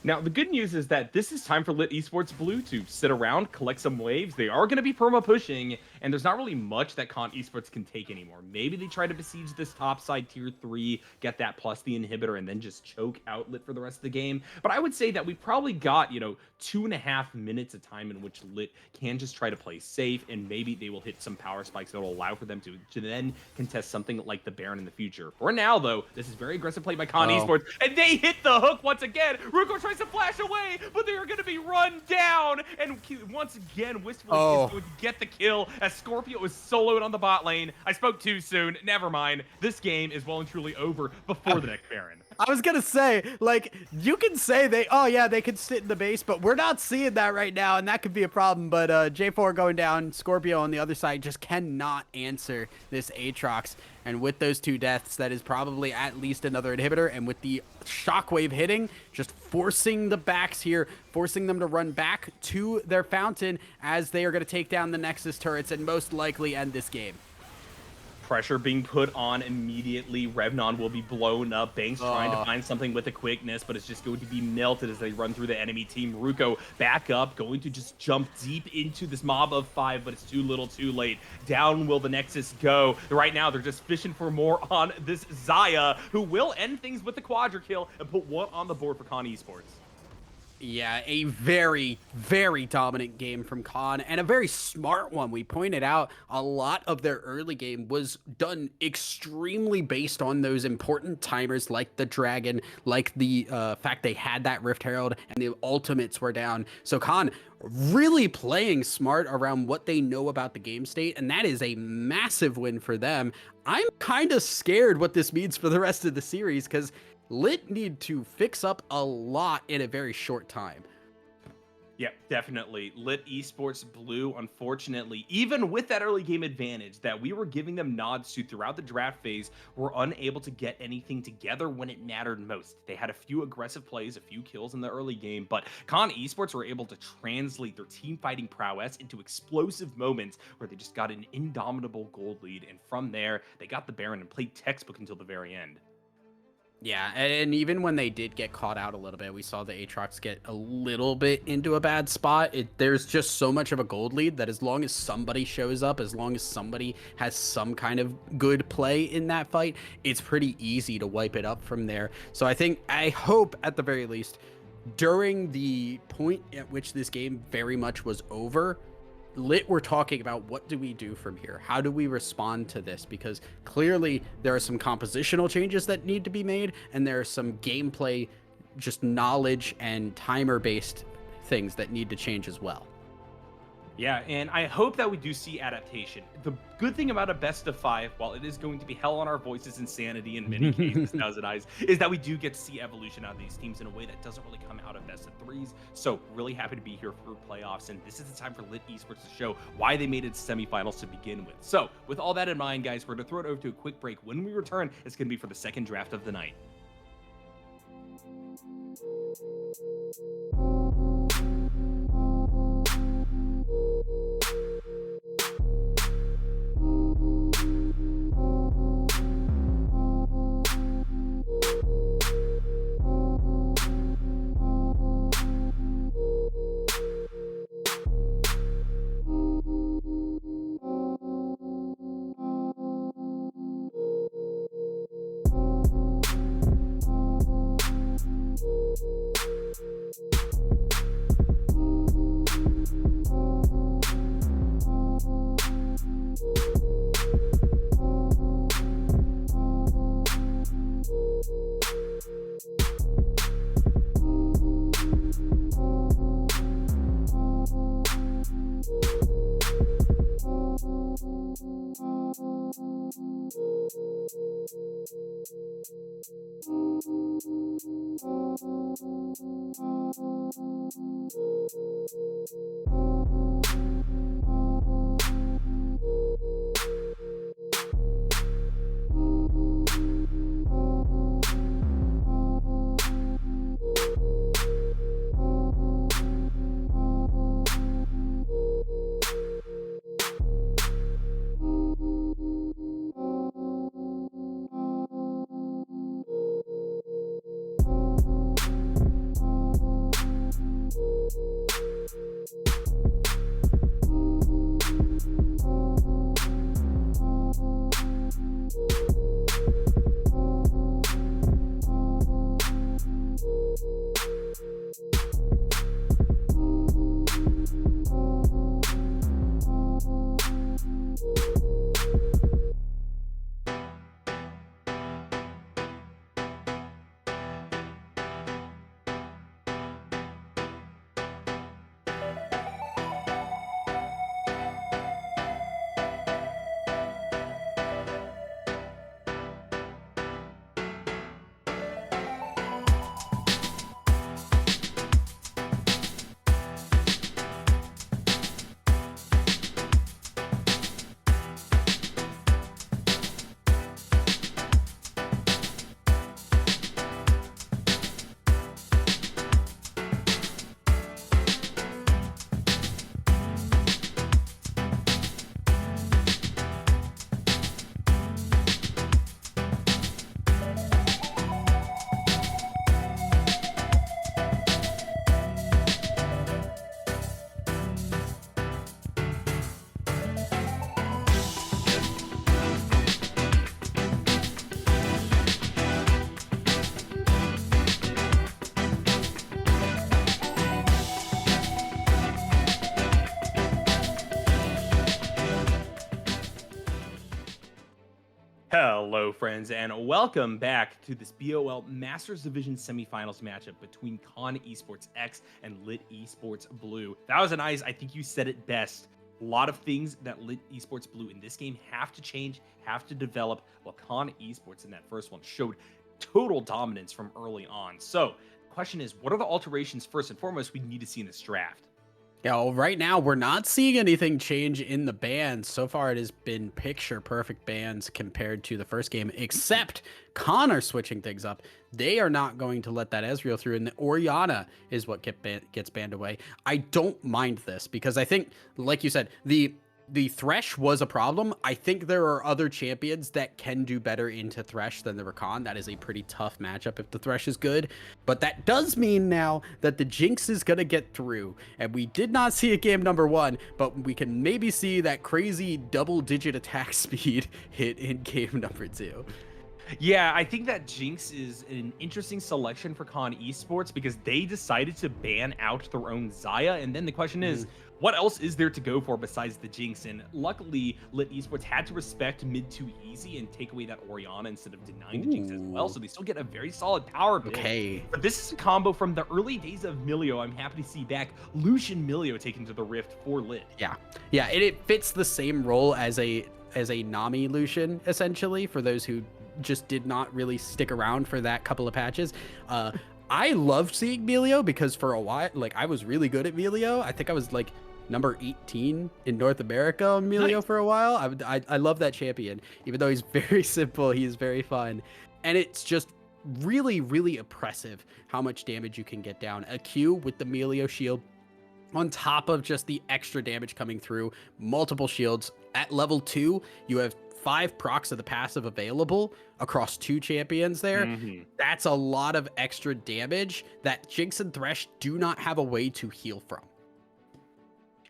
Now, the good news is that this is time for Lit Esports Blue to sit around, collect some waves. They are going to be perma-pushing, and there's not really much that Con Esports can take anymore. Maybe they try to besiege this top side tier 3, get that plus the inhibitor, and then just choke out Lit for the rest of the game. But I would say that we probably got, 2.5 minutes of time in which Lit can just try to play safe, and maybe they will hit some power spikes that will allow for them to then contest something like the Baron in the future. For now, though, this is very aggressive play by Con Esports, and they hit the hook once again. Ruko tries to flash away, but they are going to be run down. And once again, Whisper is going to get the kill as Scorpio is soloed on the bot lane. I spoke too soon. Never mind. This game is well and truly over before the next Baron. I was gonna say, like, you can say they could sit in the base, but we're not seeing that right now, and that could be a problem. But J4 going down, Scorpio on the other side just cannot answer this Aatrox. And with those 2 deaths, that is probably at least another inhibitor. And with the shockwave hitting, just forcing the backs here, forcing them to run back to their fountain as they are going to take down the Nexus turrets and most likely end this game. Pressure being put on immediately. Revnon will be blown up. Banks trying to find something with the quickness, but it's just going to be melted as they run through the enemy team. Ruko back up, going to just jump deep into this mob of 5, but it's too little too late. Down will the Nexus go. Right now, they're just fishing for more on this Xayah, who will end things with the quadra kill and put 1 on the board for Con Esports. Yeah, a very, very dominant game from Con, and a very smart one. We pointed out a lot of their early game was done extremely based on those important timers like the Dragon, like the fact they had that Rift Herald, and the ultimates were down. So Con really playing smart around what they know about the game state, and that is a massive win for them. I'm kind of scared what this means for the rest of the series, because Lit need to fix up a lot in a very short time. Yeah, definitely. Lit Esports Blue, unfortunately, even with that early game advantage that we were giving them nods to throughout the draft phase, were unable to get anything together when it mattered most. They had a few aggressive plays, a few kills in the early game, but Con Esports were able to translate their team fighting prowess into explosive moments where they just got an indomitable gold lead, and from there, they got the Baron and played textbook until the very end. Yeah, and even when they did get caught out a little bit, we saw the Aatrox get a little bit into a bad spot. There's just so much of a gold lead that as long as somebody shows up, as long as somebody has some kind of good play in that fight, it's pretty easy to wipe it up from there. So I hope at the very least, during the point at which this game very much was over, Lit were talking about what do we do from here? How do we respond to this? Because clearly there are some compositional changes that need to be made, and there are some gameplay, just knowledge and timer based things that need to change as well. Yeah, and I hope that we do see adaptation. The good thing about a best of five, while it is going to be hell on our voices and sanity in many cases, Thousand Eyes, is that we do get to see evolution out of these teams in a way that doesn't really come out of best of threes. So really happy to be here for playoffs, and this is the time for Lit Esports to show why they made it to semifinals to begin with. So with all that in mind, guys, we're going to throw it over to a quick break. When we return, it's going to be for the second draft of the night. Hello, friends, and welcome back to this BOL Masters Division semifinals matchup between Con Esports X and Lit Esports Blue. Thousand Eyes, I think you said it best. A lot of things that Lit Esports Blue in this game have to change, have to develop, while Con Esports in that first one showed total dominance from early on. So, the question is, what are the alterations first and foremost we need to see in this draft? Yeah, well, right now we're not seeing anything change in the bands. So far, it has been picture perfect bands compared to the first game, except Connor switching things up. They are not going to let that Ezreal through, and the Oriana is what gets banned away. I don't mind this because I think, like you said, the Thresh was a problem. I think there are other champions that can do better into Thresh than the Rakan. That is a pretty tough matchup if the Thresh is good. But that does mean now that the Jinx is going to get through. And we did not see it game number one, but we can maybe see that crazy double-digit attack speed hit in game number two. Yeah, I think that Jinx is an interesting selection for Con Esports because they decided to ban out their own Xayah. And then the question is, What else is there to go for besides the Jinx? And luckily, Lit Esports had to respect mid too easy and take away that Orianna instead of denying the Jinx as well. Ooh, So they still get a very solid power pick. okay. But this is a combo from the early days of Milio. I'm happy to see back Lucian Milio taken to the Rift for Lit. Yeah. Yeah, and it fits the same role as a Nami Lucian, essentially, for those who just did not really stick around for that couple of patches. I loved seeing Melio because for a while, like I was really good at Melio. I think I was like number 18 in North America on Melio Nice. for a while. I love that champion, even though he's very simple, he's very fun. And it's just really, really oppressive how much damage you can get down. A Q with the Melio shield on top of just the extra damage coming through, multiple shields. At level 2, you have 5 procs of the passive available across 2 champions there. Mhm. That's a lot of extra damage that Jinx and Thresh do not have a way to heal from.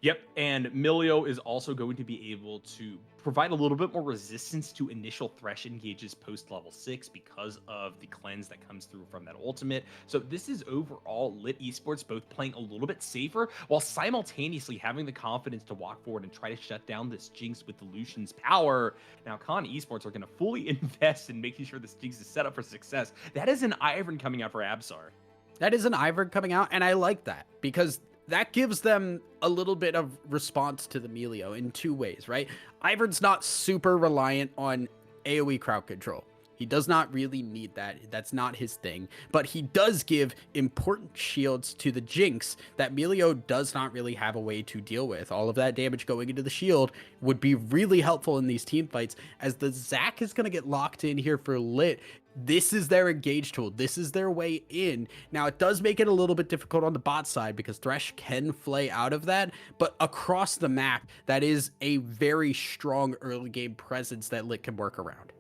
Yep, and Milio is also going to be able to provide a little bit more resistance to initial Thresh engages post level 6 because of the cleanse that comes through from that ultimate. So this is overall Lit Esports both playing a little bit safer while simultaneously having the confidence to walk forward and try to shut down this Jinx with the Lucian's power. Now, Con Esports are going to fully invest in making sure this Jinx is set up for success. That is an Ivern coming out for Absol. That is an Ivern coming out, and I like that because that gives them a little bit of response to the Melio in 2 ways, right? Ivern's not super reliant on AoE crowd control. He does not really need that. That's not his thing. But he does give important shields to the Jinx that Melio does not really have a way to deal with. All of that damage going into the shield would be really helpful in these team fights, as the Zac is going to get locked in here for Lit. This is their engage tool. This is their way in. Now, it does make it a little bit difficult on the bot side because Thresh can flay out of that, but across the map, that is a very strong early game presence that Lit can work around.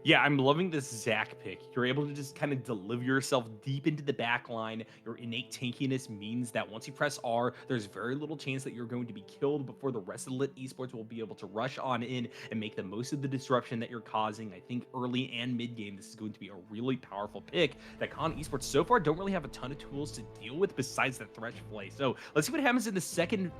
Yeah, I'm loving this Zac pick. You're able to just kind of deliver yourself deep into the back line. Your innate tankiness means that once you press R, there's very little chance that you're going to be killed before the rest of the Lit Esports will be able to rush on in and make the most of the disruption that you're causing. I think early and mid game, this is going to be a really powerful pick that Con Esports so far don't really have a ton of tools to deal with besides the Thresh play. So let's see what happens in the second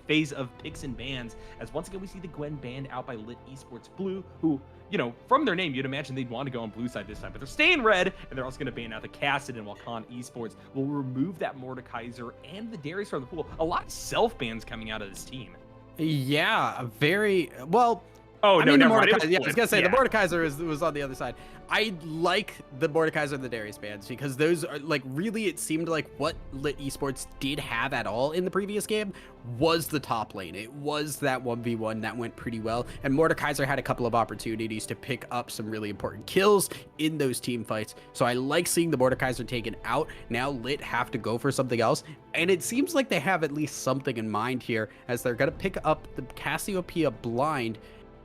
phase of picks and bans, as once again we see the Gwen banned out by Lit Esports Blue, who, you know, from their name, you'd imagine they'd want to go on blue side this time, but they're staying red, and they're also going to ban out the Kassadin, while Con Esports will remove that Mordekaiser and the Darius from the pool. A lot of self-bans coming out of this team. Yeah, very well. Oh, I no, mean, the never mind. It Mordekaiser. Yeah, I was gonna say yeah. the Mordekaiser was on the other side. I like the Mordekaiser and the Darius bans because those are like really. It seemed like what Lit Esports did have at all in the previous game was the top lane. It was that 1v1 that went pretty well, and Mordekaiser had a couple of opportunities to pick up some really important kills in those team fights. So I like seeing the Mordekaiser taken out. Now Lit have to go for something else, and it seems like they have at least something in mind here, as they're gonna pick up the Cassiopeia blind.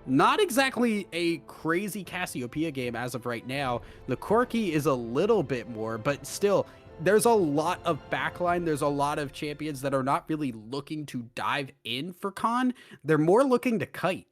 Not exactly a crazy Cassiopeia game as of right now. The Corki is a little bit more, but still, there's a lot of backline. There's a lot of champions that are not really looking to dive in for Con. They're more looking to kite.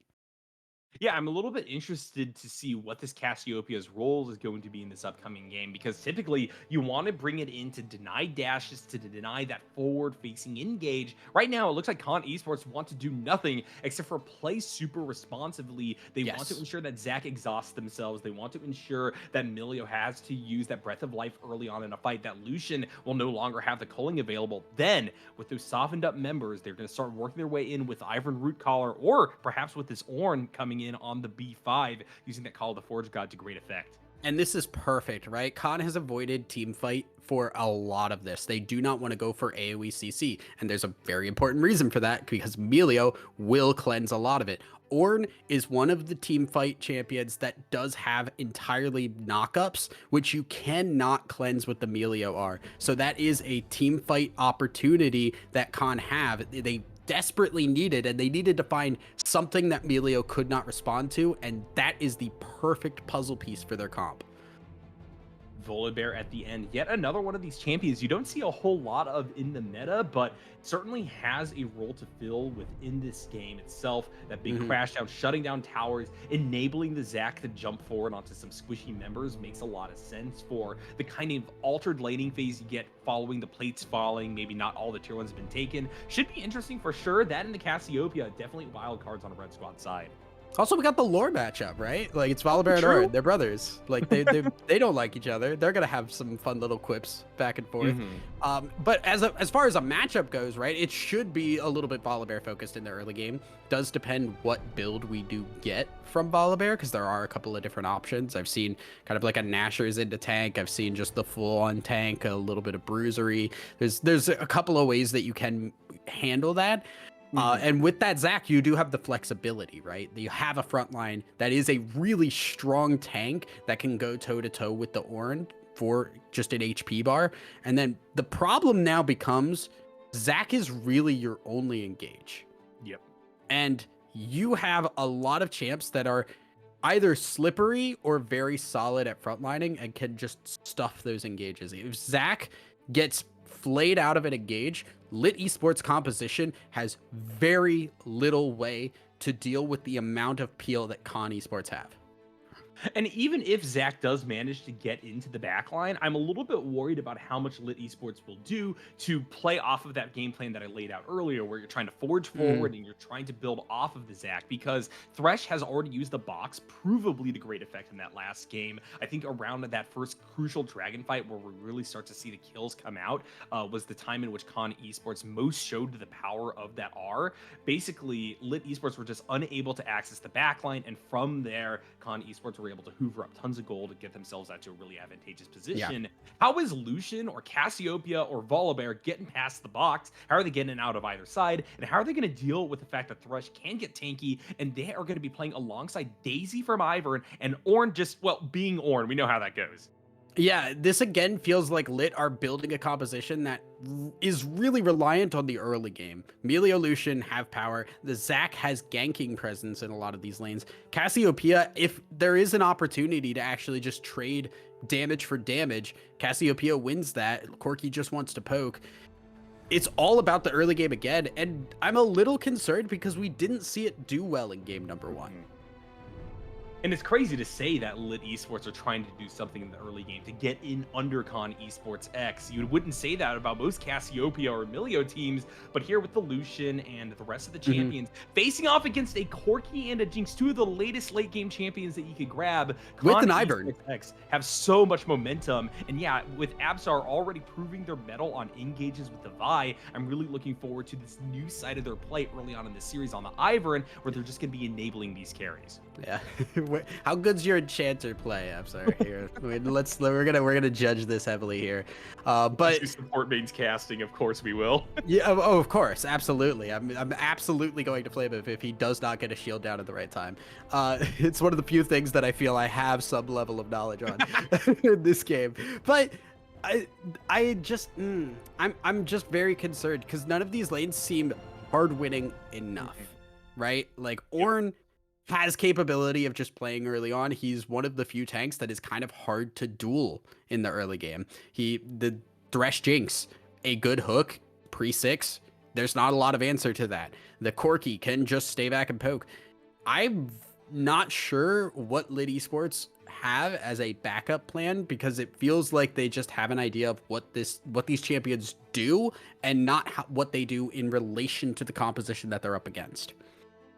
Yeah, I'm a little bit interested to see what this Cassiopeia's role is going to be in this upcoming game, because typically you want to bring it in to deny dashes, to deny that forward-facing engage. Right now, it looks like Con Esports want to do nothing except for play super responsively. They want to Yes. ensure that Zac exhausts themselves. They want to ensure that Milio has to use that Breath of Life early on in a fight, that Lucian will no longer have the culling available. Then, with those softened up members, they're going to start working their way in with Ivern Root Collar, or perhaps with this Ornn coming in on the B5, using that Call of the Forge God to great effect. And this is perfect, right? Khan has avoided team fight for a lot of this. They do not want to go for AoE CC, and there's a very important reason for that, because Melio will cleanse a lot of it. Ornn is one of the team fight champions that does have entirely knockups, which you cannot cleanse with the Melio R. So that is a team fight opportunity that Khan have. They desperately needed, and they needed to find something that Melio could not respond to, and that is the perfect puzzle piece for their comp. Volibear at the end. Yet another one of these champions you don't see a whole lot of in the meta, but certainly has a role to fill within this game itself. That big Mhm. crash down, shutting down towers, enabling the Zac to jump forward onto some squishy members makes a lot of sense for the kind of altered laning phase you get following the plates falling. Maybe not all the tier ones have been taken. Should be interesting for sure. That and the Cassiopeia, definitely wild cards on a red squad side. Also, we got the lore matchup, right? Like it's Volibear and True. Orin, they're brothers. Like they don't like each other. They're gonna have some fun little quips back and forth. Hmm. But as far as a matchup goes, right, it should be a little bit Volibear focused in the early game. Does depend what build we do get from Volibear, because there are a couple of different options. I've seen kind of like a Nashor's into tank. I've seen just the full on tank, a little bit of bruisery. There's a couple of ways that you can handle that. Hmm. And with that, Zach, you do have the flexibility, right? You have a front line that is a really strong tank that can go toe to toe with the Orin for just an HP bar. And then the problem now becomes Zach is really your only engage. Yep. And you have a lot of champs that are either slippery or very solid at frontlining and can just stuff those engages. If Zach gets flayed out of an engage, Lit Esports composition has very little way to deal with the amount of peel that Con Esports have. And even if Zach does manage to get into the back line, I'm a little bit worried about how much Lit Esports will do to play off of that game plan that I laid out earlier, where you're trying to forge Mm, forward and you're trying to build off of the Zach, because Thresh has already used the box provably to great effect in that last game. I think around that first crucial dragon fight where we really start to see the kills come out was the time in which Con Esports most showed the power of that R. Basically, Lit Esports were just unable to access the backline, and from there, Con Esports were able to hoover up tons of gold and get themselves out to a really advantageous yeah. position. How is Lucian or Cassiopeia or Volibear getting past the box? How are they getting out of either side? And how are they going to deal with the fact that Thresh can get tanky and they are going to be playing alongside Daisy from Ivern and Ornn just, well, being Ornn? We know how that goes. Yeah, this again feels like Lit are building a composition that is really reliant on the early game. Melio Lucian have power. The Zac has ganking presence in a lot of these lanes. Cassiopeia, if there is an opportunity to actually just trade damage for damage, Cassiopeia wins that. Corki just wants to poke. It's all about the early game again, and I'm a little concerned because we didn't see it do well in game number one. Mhm. And it's crazy to say that Lit Esports are trying to do something in the early game to get in Undercon Esports X. You wouldn't say that about most Cassiopeia or Emilio teams, but here with the Lucian and the rest of the Mhm. champions facing off against a Corki and a Jinx, two of the latest late game champions that you could grab, With Con an Ivern. Esports X have so much momentum. And yeah, with Absar already proving their mettle on engages with the Vi, I'm really looking forward to this new side of their play early on in the series on the Ivern, where they're just going to be enabling these carries. Yeah. How good's your enchanter play? I'm sorry. Here, we're gonna judge this heavily here. But Do support mains casting, of course we will. yeah, oh, of course, absolutely. I'm absolutely going to flame him if he does not get a shield down at the right time. It's one of the few things that I feel I have some level of knowledge on in this game. But I just I'm just very concerned because none of these lanes seem hard winning enough, right? Like Yep. Ornn has capability of just playing early on. He's one of the few tanks that is kind of hard to duel in the early game. The Thresh Jinx, a good hook, pre-6. There's not a lot of answer to that. The Corki can just stay back and poke. I'm not sure what Lit Esports have as a backup plan because it feels like they just have an idea of what these champions do and not what they do in relation to the composition that they're up against.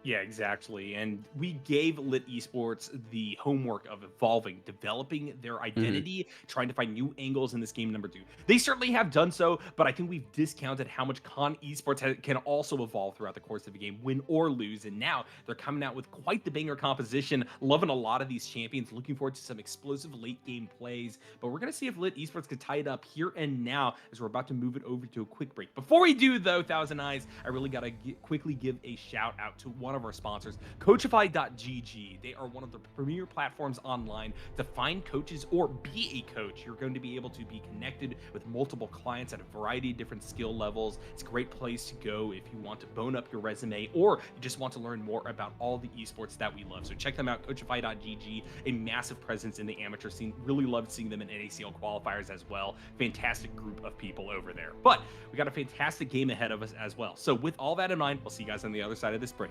Yeah, exactly. And we gave Lit Esports the homework of evolving, developing their Mhm. identity, trying to find new angles in this game number 2. They certainly have done so, but I think we've discounted how much Con Esports can also evolve throughout the course of a game, win or lose. And now they're coming out with quite the banger composition, loving a lot of these champions, looking forward to some explosive late game plays. But we're going to see if Lit Esports can tie it up here and now as we're about to move it over to a quick break. Before we do, though, Thousand Eyes, I really got to quickly give a shout out to one one of our sponsors, Coachify.gg. They are one of the premier platforms online to find coaches or be a coach. You're going to be able to be connected with multiple clients at a variety of different skill levels. It's a great place to go if you want to bone up your resume or you just want to learn more about all the esports that we love. So check them out, Coachify.gg, a massive presence in the amateur scene. Really loved seeing them in NACL qualifiers as well. Fantastic group of people over there. But we got a fantastic game ahead of us as well. So with all that in mind, we'll see you guys on the other side of this break.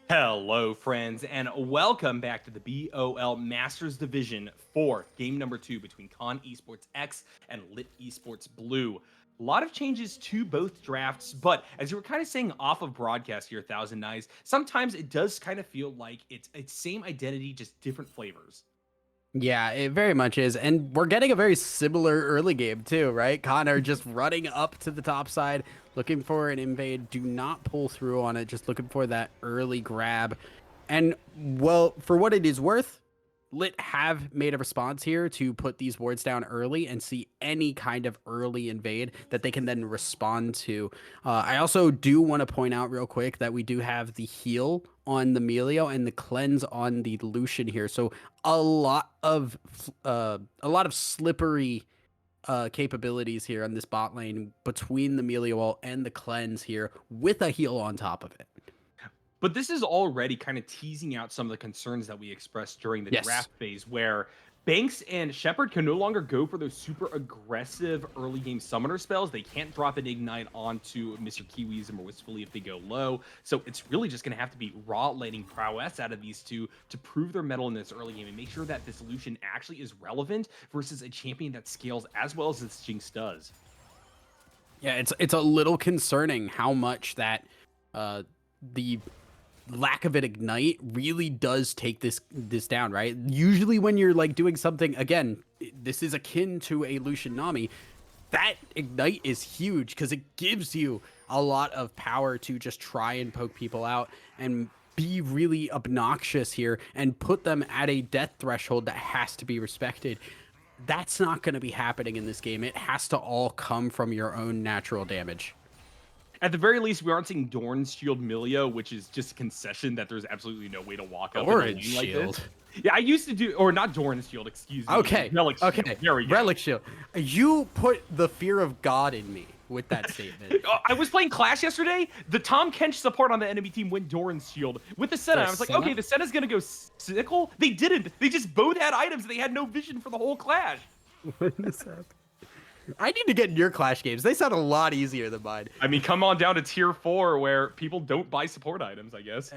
Hello, friends, and welcome back to the BOL Masters Division 4, game number 2 between Con Esports X and Lit Esports Blue. A lot of changes to both drafts, but as you were kind of saying off of broadcast here, Thousand Knives, sometimes it does kind of feel like it's same identity, just different flavors. Yeah, it very much is. And we're getting a very similar early game too, right? Connor just running up to the top side, looking for an invade. Do not pull through on it, just looking for that early grab. And well, for what it is worth, Lit have made a response here to put these wards down early and see any kind of early invade that they can then respond to. I also do want to point out real quick that we do have the heal on the Melio and the cleanse on the Lucian here. So a lot of slippery capabilities here on this bot lane between the Melio wall and the cleanse here with a heal on top of it. But this is already kind of teasing out some of the concerns that we expressed during the draft phase, where Banks and Shepard can no longer go for those super aggressive early game summoner spells. They can't drop an ignite onto Mr. Kiwism or Wistfully if they go low. So it's really just going to have to be raw laning prowess out of these two to prove their mettle in this early game and make sure that this Lucian actually is relevant versus a champion that scales as well as this Jinx does. Yeah, it's a little concerning how much that the lack of an ignite really does take this down, right? Usually when you're like doing something, again, this is akin to a Lucian Nami, that ignite is huge because it gives you a lot of power to just try and poke people out and be really obnoxious here and put them at a death threshold that has to be respected. That's not going to be happening in this game. It has to all come from your own natural damage. At the very least, we aren't seeing Dorn's Shield Milio, which is just a concession that there's absolutely no way to walk up in a Orange lane like this. shield. Yeah, I used to do, or not Dorn's Shield, excuse me. Okay. Relic Shield. Okay. There we go. Relic shield. You put the fear of God in me with that statement. I was playing Clash yesterday. The Tom Kench support on the enemy team went Doran's Shield with the Senna. I was like, Senna? okay, the Senna's gonna go Sickle. They didn't. They just both had items. They had no vision for the whole Clash. When this happened. I need to get in your Clash games. They sound a lot easier than mine. I mean, come on down to tier 4 where people don't buy support items, I guess.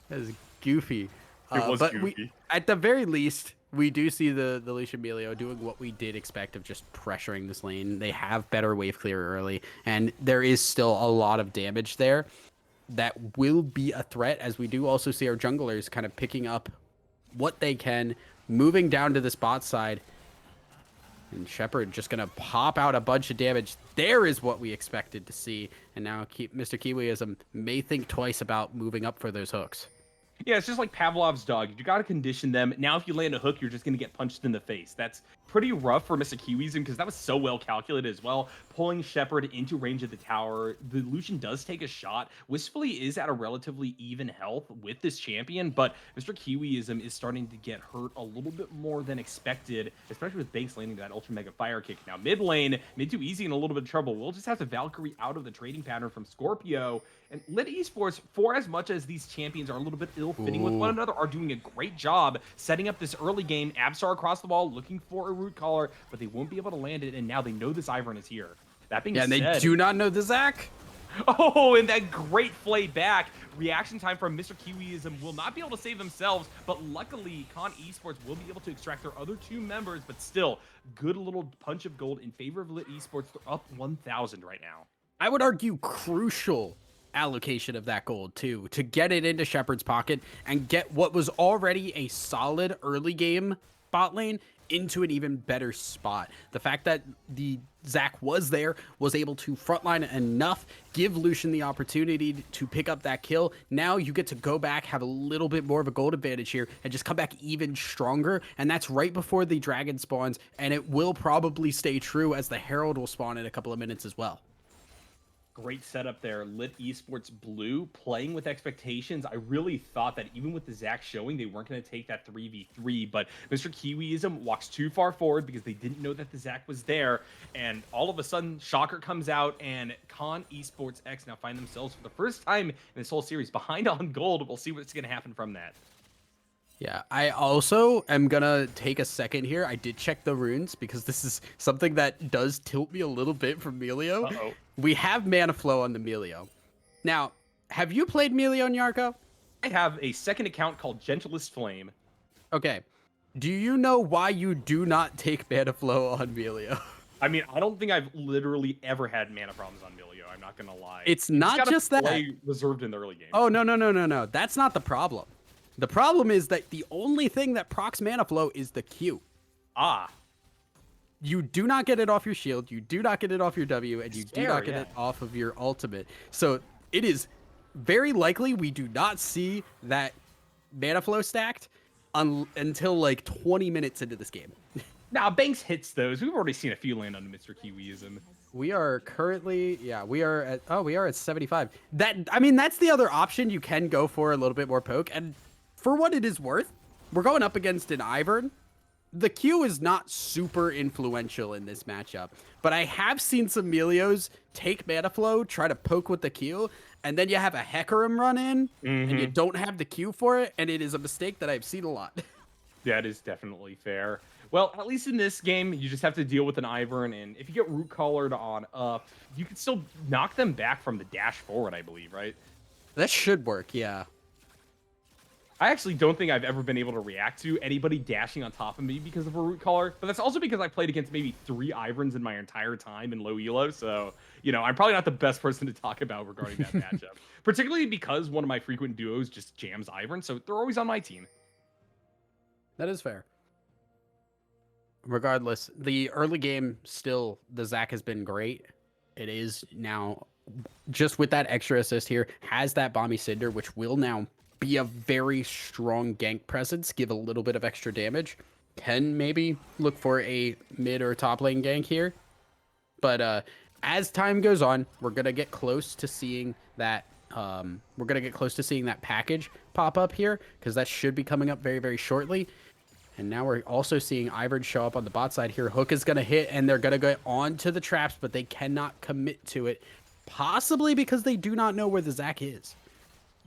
That is goofy. It was but goofy. At the very least, we do see the Lucian Melio doing what we did expect of just pressuring this lane. They have better wave clear early, and there is still a lot of damage there that will be a threat, as we do also see our junglers kind of picking up what they can, moving down to this bot side. And Shepard just going to pop out a bunch of damage. There is what we expected to see. And now Mr. Kiwiism may think twice about moving up for those hooks. Yeah, it's just like Pavlov's dog. You got to condition them. Now, if you land a hook, you're just going to get punched in the face. That's pretty rough for Mr. Kiwiism because that was so well calculated as well. Pulling Shepard into range of the tower. The Lucian does take a shot. Wistfully is at a relatively even health with this champion, but Mr. Kiwiism is starting to get hurt a little bit more than expected, especially with Banks landing that Ultra Mega Fire Kick. Now, mid lane, mid to easy and a little bit of trouble. We'll just have to Valkyrie out of the trading pattern from Scorpio. And Lit Esports, for as much as these champions are a little bit ill-fitting with one another, are doing a great job setting up this early game. Absar across the wall, looking for a root collar, but they won't be able to land it, and now they know this Ivern is here. That being said... and they do not know the Zach. Oh, and that great play back. Reaction time from Mr. Kiwiism will not be able to save themselves, but luckily, Con Esports will be able to extract their other 2 members, but still, good little punch of gold in favor of Lit Esports. They're up 1,000 right now. I would argue crucial allocation of that gold too, to get it into Shepard's pocket and get what was already a solid early game bot lane into an even better spot. The fact that the Zach was there, was able to frontline enough, give Lucian the opportunity to pick up that kill. Now you get to go back, have a little bit more of a gold advantage here, and just come back even stronger. And that's right before the dragon spawns, and it will probably stay true as the Herald will spawn in a couple of minutes as well. Great setup there. Lit Esports Blue playing with expectations. I really thought that even with the Zach showing, they weren't going to take that 3v3, but Mr. Kiwiism walks too far forward because they didn't know that the Zach was there, and all of a sudden, Shocker comes out, and Con Esports X now find themselves for the first time in this whole series behind on gold. We'll see what's going to happen from that. Yeah, I also am gonna take a second here. I did check the runes because this is something that does tilt me a little bit from Melio. Uh-oh. We have mana flow on the Melio. Now, have you played Melio, Nyarko? I have a second account called Gentlest Flame. Okay. Do you know why you do not take mana flow on Melio? I mean, I don't think I've literally ever had mana problems on Melio. I'm not gonna lie. It's not just that. Reserved in the early game. Oh, no. That's not the problem. The problem is that the only thing that procs mana flow is the Q. Ah. You do not get it off your shield, you do not get it off your W, and you do not get it off of your ultimate. So it is very likely we do not see that mana flow stacked until like 20 minutes into this game. Now, Banks hits those. We've already seen a few land on Mr. Kiwiism. We are currently, we are at 75. I mean, that's the other option. You can go for a little bit more poke, and for what it is worth, we're going up against an Ivern. The Q is not super influential in this matchup, but I have seen some Melios take mana flow, try to poke with the Q, and then you have a Hecarim run in, and you don't have the Q for it, and it is a mistake that I've seen a lot. That is definitely fair. Well, at least in this game, you just have to deal with an Ivern, and if you get root collared on up, you can still knock them back from the dash forward, I believe, right? That should work, yeah. I actually don't think I've ever been able to react to anybody dashing on top of me because of a root collar, but that's also because I played against maybe 3 Iverns in my entire time in low elo, so, you know, I'm probably not the best person to talk about regarding that matchup. Particularly because one of my frequent duos just jams Ivern, so they're always on my team. That is fair. regardless, the early game still, the Zac has been great. It is now just with that extra assist here, has that Bomby Cinder, which will now be a very strong gank presence, give a little bit of extra damage. Can maybe look for a mid or top lane gank here. But as time goes on, we're gonna get close to seeing that. We're gonna get close to seeing that package pop up here because that should be coming up very, very shortly. And now we're also seeing Ivern show up on the bot side here. Hook is going to hit, and they're going to go on to the traps, but they cannot commit to it. Possibly because they do not know where the Zac is.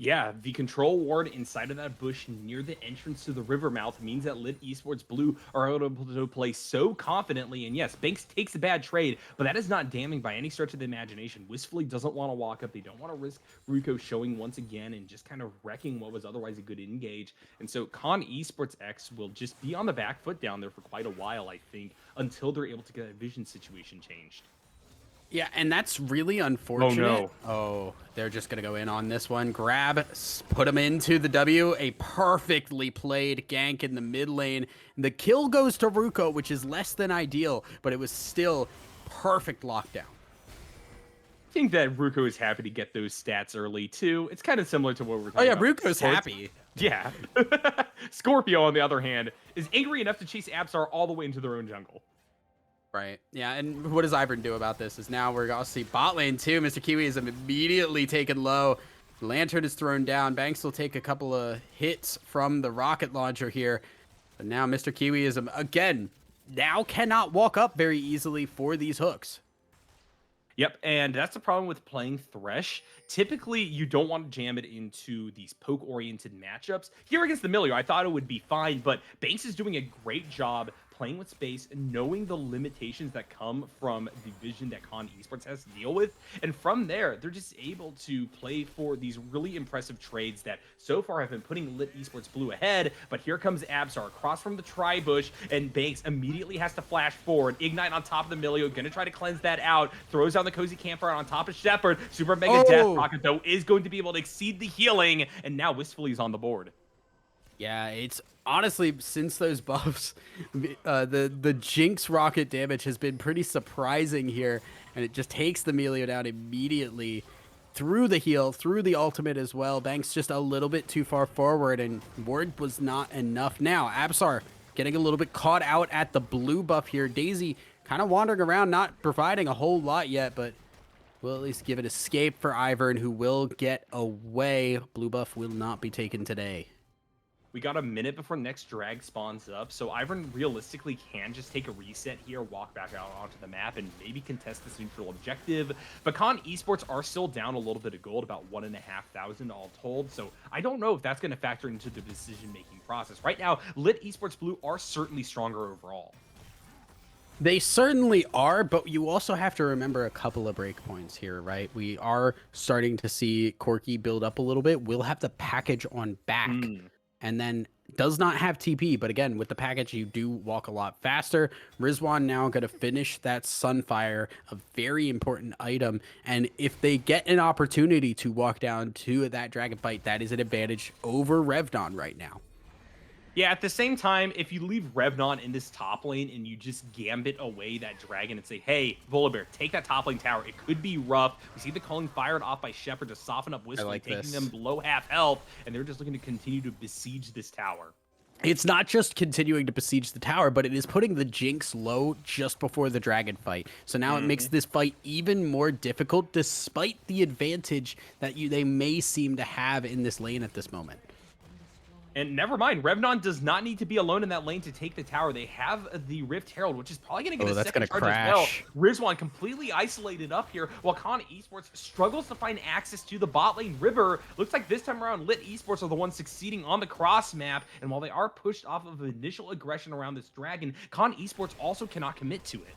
Yeah, the control ward inside of that bush near the entrance to the river mouth means that Lit Esports Blue are able to play so confidently. And yes, Banks takes a bad trade, but that is not damning by any stretch of the imagination. Wistfully doesn't want to walk up. They don't want to risk Ruko showing once again and just kind of wrecking what was otherwise a good engage. And so Con Esports X will just be on the back foot down there for quite a while, I think, until they're able to get a vision situation changed. Yeah, and that's really Oh unfortunate. no. Oh, they're just going to go in on this one. Grab, put him into the W. A perfectly played gank in the mid lane. The kill goes to Ruko, which is less than ideal, but it was still perfect lockdown. I think that Ruko is happy to get those stats early too. It's kind of similar to what we're Oh talking yeah, about. Ruko's happy. Yeah. Scorpio, on the other hand, is angry enough to chase Absar all the way into their own jungle. Right. Yeah, and what does Ivern do about this? Is now we're going to see bot lane too. Mr. Kiwi is immediately taken low. Lantern is thrown down. Banks will take a couple of hits from the rocket launcher here. But now Mr. Kiwi is, again, now cannot walk up very easily for these hooks. Yep, and that's the problem with playing Thresh. Typically, you don't want to jam it into these poke-oriented matchups. Here against the Milio, I thought it would be fine, but Banks is doing a great job playing with space and knowing the limitations that come from the vision that Con Esports has to deal with. And from there, they're just able to play for these really impressive trades that so far have been putting Lit Esports Blue ahead. But here comes Absar across from the Tri-Bush, and Banks immediately has to flash forward. Ignite on top of the Milio, gonna try to cleanse that out. Throws down the Cozy Campfire on top of Shepard. Super Mega Death Rocket, though, is going to be able to exceed the healing. And now Wistfully is on the board. Yeah, it's honestly, since those buffs, the Jinx rocket damage has been pretty surprising here, and it just takes the Melio down immediately through the heal, through the ultimate as well. Banks just a little bit too far forward, and ward was not enough. Now, Absar getting a little bit caught out at the blue buff here. Daisy kind of wandering around, not providing a whole lot yet, but we'll at least give it escape for Ivern, who will get away. Blue buff will not be taken today. We got a minute before next drag spawns up, so Ivern realistically can just take a reset here, walk back out onto the map, and maybe contest this neutral objective. But Con Esports are still down a little bit of gold, about 1,500 all told, so I don't know if that's going to factor into the decision-making process. Right now, Lit Esports Blue are certainly stronger overall. They certainly are, but you also have to remember a couple of breakpoints here, right? We are starting to see Corki build up a little bit. We'll have the package on back. And then does not have TP, but again, with the package, you do walk a lot faster. Rizwan now going to finish that Sunfire, a very important item. And if they get an opportunity to walk down to that Dragon Fight, that is an advantage over Revnon right now. Yeah, at the same time, if you leave Revnon in this top lane and you just gambit away that dragon and say, hey, Volibear, take that top lane tower, it could be rough. We see the calling fired off by Shepard to soften up Wistfully, taking them below half health, and they're just looking to continue to besiege this tower. It's not just continuing to besiege the tower, but it is putting the Jinx low just before the dragon fight. So now it makes this fight even more difficult, despite the advantage that they may seem to have in this lane at this moment. And never mind, Revnon does not need to be alone in that lane to take the tower. They have the Rift Herald, which is probably going to get a second charge as well. Rizwan completely isolated up here, while Con Esports struggles to find access to the bot lane river. Looks like this time around, Lit Esports are the ones succeeding on the cross map. And while they are pushed off of initial aggression around this dragon, Con Esports also cannot commit to it.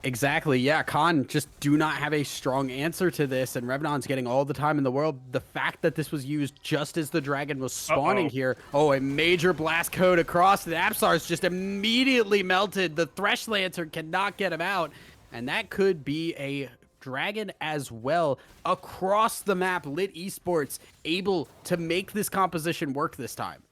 Exactly, yeah, Khan just do not have a strong answer to this, and Revnon's getting all the time in the world. The fact that this was used just as the dragon was spawning here, a major blast code across, the Absar's just immediately melted. The Thresh Lantern cannot get him out, and that could be a dragon as well across the map. Lit Esports able to make this composition work this time.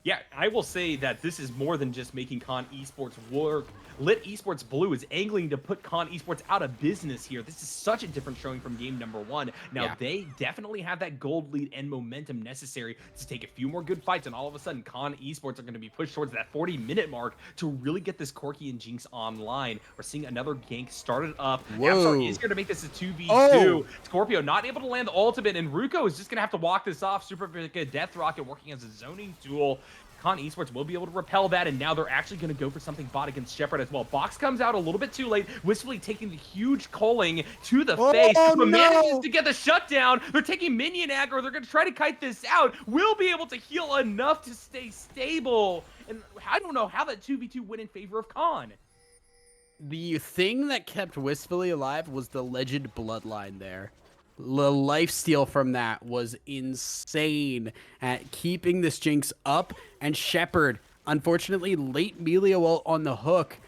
Yeah, I will say that this is more than just making Con Esports work. Lit Esports Blue is angling to put Con Esports out of business here. This is such a different showing from game number one. Now, Yeah. they definitely have that gold lead and momentum necessary to take a few more good fights, and all of a sudden, Con Esports are going to be pushed towards that 40-minute mark to really get this Corki and Jinx online. We're seeing another gank started up. Absolar is Whoa. here to make this a 2v2. Oh, Scorpio not able to land the ultimate, and Ruko is just going to have to walk this off. Super Vika Death Rocket working as a zoning tool. Con Esports will be able to repel that, and now they're actually going to go for something bot against Shepard as well. Box comes out a little bit too late, wistfully taking the huge culling to the face, oh but manages no. to get the shutdown. They're taking minion aggro. They're going to try to kite this out. Will be able to heal enough to stay stable, and I don't know how that 2v2 went in favor of Con. The thing that kept Wistfully alive was the legend bloodline there. The lifesteal from that was insane at keeping this Jinx up, and Shepard, unfortunately, late melee while on the hook,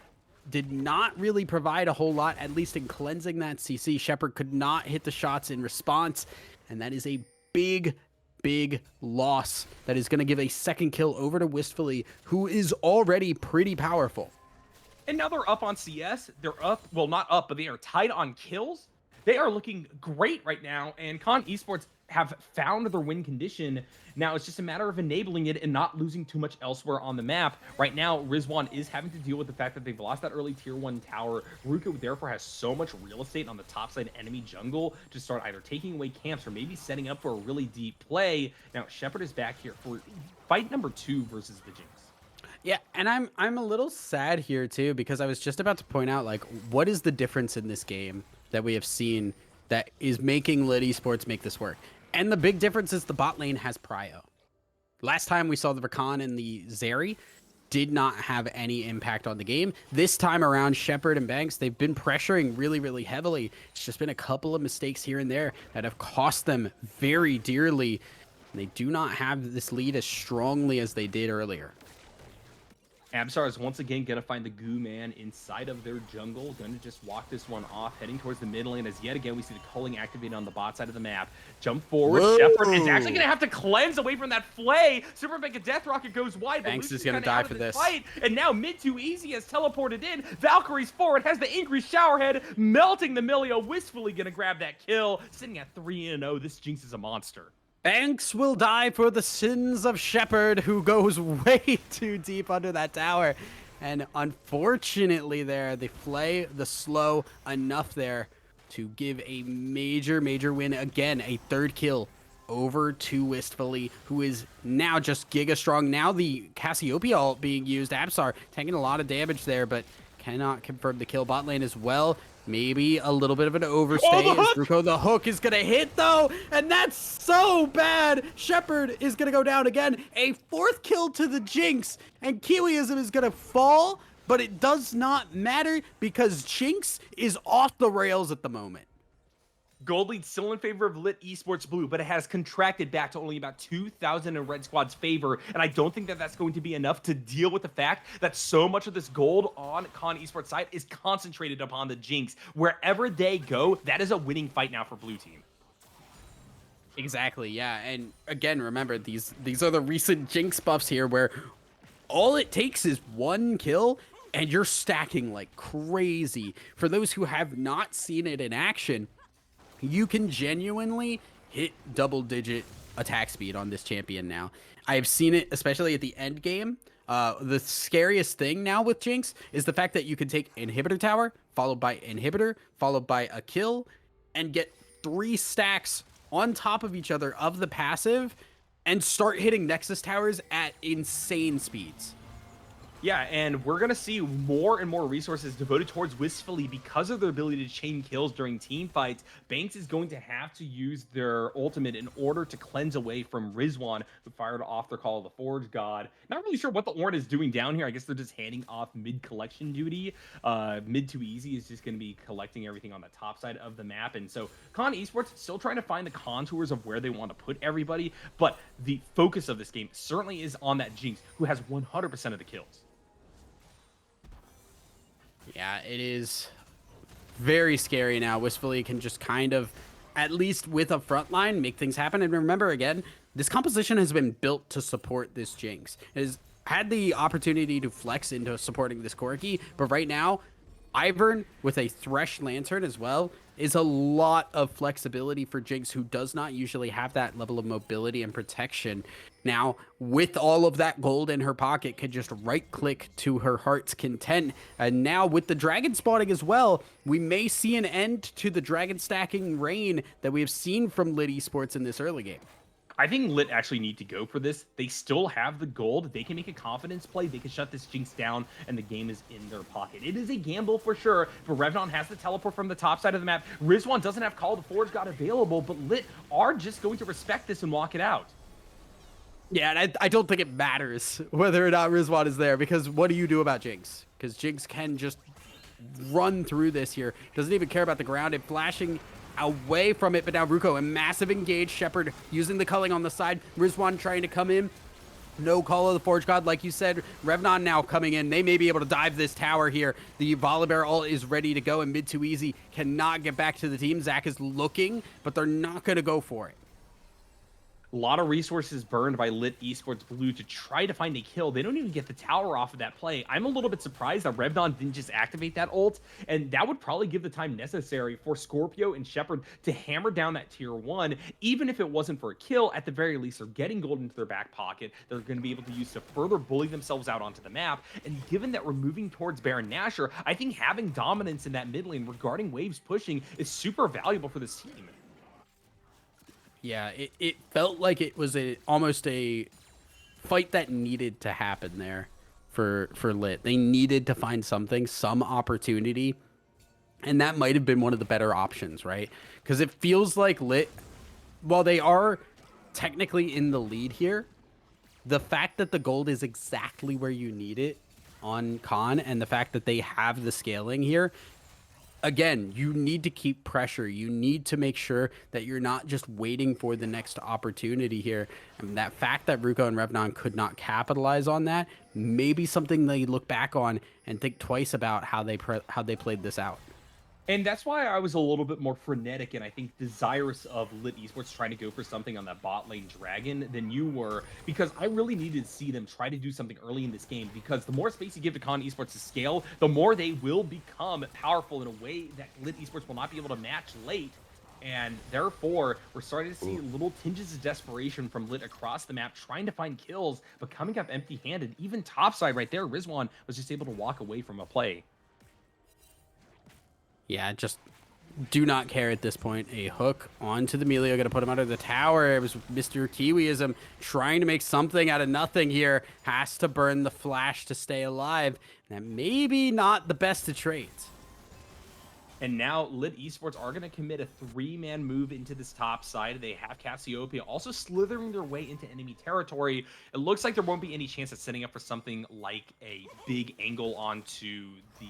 did not really provide a whole lot, at least in cleansing that CC. Shepard could not hit the shots in response, and that is a big, big loss that is going to give a second kill over to Wistfully, who is already pretty powerful. And now they're up on CS. They're up, well, not up, but they are tied on kills. They are looking great right now, and Con Esports have found their win condition. Now it's just a matter of enabling it and not losing too much elsewhere on the map. Right now, Rizwan is having to deal with the fact that they've lost that early tier 1 tower. Ruko therefore has so much real estate on the top side enemy jungle to start either taking away camps or maybe setting up for a really deep play. Now, Shepard is back here for fight number 2 versus the Jinx. Yeah, and I'm a little sad here too, because I was just about to point out, like, what is the difference in this game that we have seen that is making Lit Esports make this work? And the big difference is the bot lane has Prio. Last time we saw the Rakan and the Zeri did not have any impact on the game. This time around, Shepard and Banks, they've been pressuring really, really heavily. It's just been a couple of mistakes here and there that have cost them very dearly. They do not have this lead as strongly as they did earlier. Absar is once again going to find the Goo Man inside of their jungle. Going to just walk this one off, heading towards the mid lane as yet again we see the culling activated on the bot side of the map. Jump forward. Whoa. Shepard is actually going to have to cleanse away from that flay. Super Mega Death Rocket goes wide. Banks but is going to die for this. Fight. And now mid too easy has teleported in. Valkyrie's forward, has the increased showerhead, melting the Milio. Wistfully going to grab that kill. Sitting at 3-0. This Jinx is a monster. Banks will die for the sins of Shepard, who goes way too deep under that tower. And unfortunately there, they play the slow enough there to give a major, major win. Again, a third kill over to Wistfully, who is now just giga strong. Now the Cassiopeia ult being used. Absar taking a lot of damage there, but cannot confirm the kill. Bot lane as well. Maybe a little bit of an overstay. Oh, The hook is going to hit, though, and that's so bad. Shepard is going to go down again. A fourth kill to the Jinx, and Kiwiism is going to fall, but it does not matter because Jinx is off the rails at the moment. Gold lead still in favor of Lit Esports Blue, but it has contracted back to only about 2,000 in Red Squad's favor, and I don't think that that's going to be enough to deal with the fact that so much of this gold on Con Esports side is concentrated upon the Jinx. Wherever they go, that is a winning fight now for Blue Team. Exactly, yeah, and again, remember, these are the recent Jinx buffs here where all it takes is one kill, and you're stacking like crazy. For those who have not seen it in action, you can genuinely hit double-digit attack speed on this champion now. I have seen it, especially at the end game. The scariest thing now with Jinx is the fact that you can take Inhibitor Tower, followed by Inhibitor, followed by a kill, and get 3 stacks on top of each other of the passive, and start hitting Nexus Towers at insane speeds. Yeah, and we're going to see more and more resources devoted towards Wistfully because of their ability to chain kills during team fights. Banks is going to have to use their ultimate in order to cleanse away from Rizwan, who fired off their Call of the Forge God. Not really sure what the Ornn is doing down here. I guess they're just handing off mid-collection duty. Mid too easy is just going to be collecting everything on the top side of the map. And so Con Esports still trying to find the contours of where they want to put everybody, but the focus of this game certainly is on that Jinx, who has 100% of the kills. Yeah, it is very scary now. Wistfully can just kind of, at least with a front line, make things happen. And remember, again, this composition has been built to support this Jinx. It has had the opportunity to flex into supporting this Corki, but right now, Ivern with a Thresh Lantern as well is a lot of flexibility for Jinx, who does not usually have that level of mobility and protection. Now, with all of that gold in her pocket, can just right click to her heart's content. And now, with the dragon spawning as well, we may see an end to the dragon stacking reign that we have seen from Lit Esports in this early game. I think Lit actually need to go for this. They still have the gold. They can make a confidence play. They can shut this Jinx down, and the game is in their pocket. It is a gamble for sure, but Revnon has the teleport from the top side of the map. Rizwan doesn't have Call to Forge God available, but Lit are just going to respect this and walk it out. Yeah, and I don't think it matters whether or not Rizwan is there, because what do you do about Jinx? Because Jinx can just run through this here. Doesn't even care about the ground and flashing away from it, but now Ruko, a massive engage. Shepard using the culling on the side. Rizwan trying to come in. No Call of the Forge God, like you said. Revnon now coming in. They may be able to dive this tower here. The Volibear ult is ready to go, and mid too easy cannot get back to the team. Zach is looking, but they're not going to go for it. A lot of resources burned by Lit Esports Blue to try to find a kill. They don't even get the tower off of that play. I'm a little bit surprised that Revnon didn't just activate that ult, and that would probably give the time necessary for Scorpio and Shepard to hammer down that tier 1. Even if it wasn't for a kill, at the very least, they're getting gold into their back pocket. They're going to be able to use to further bully themselves out onto the map. And given that we're moving towards Baron Nashor, I think having dominance in that mid lane regarding waves pushing is super valuable for this team. Yeah, it felt like it was almost a fight that needed to happen there for Lit. They needed to find something, some opportunity, and that might have been one of the better options, right? Because it feels like Lit, while they are technically in the lead here, the fact that the gold is exactly where you need it on Khan, and the fact that they have the scaling here, again, you need to keep pressure. You need to make sure that you're not just waiting for the next opportunity here. And that fact that Ruko and Revnon could not capitalize on that, maybe something they look back on and think twice about how they played this out. And that's why I was a little bit more frenetic and I think desirous of Lit Esports trying to go for something on that bot lane dragon than you were, because I really needed to see them try to do something early in this game, because the more space you give to Con Esports to scale, the more they will become powerful in a way that Lit Esports will not be able to match late. And therefore, we're starting to see little tinges of desperation from Lit across the map, trying to find kills, but coming up empty-handed. Even topside right there, Rizwan was just able to walk away from a play. Yeah, just do not care at this point. A hook onto the Melio, gonna put him under the tower. It was Mr. Kiwiism trying to make something out of nothing here. Has to burn the flash to stay alive. That maybe not the best of trades. And now Lit Esports are going to commit a 3-man move into this top side. They have Cassiopeia also slithering their way into enemy territory. It looks like there won't be any chance of setting up for something like a big angle onto the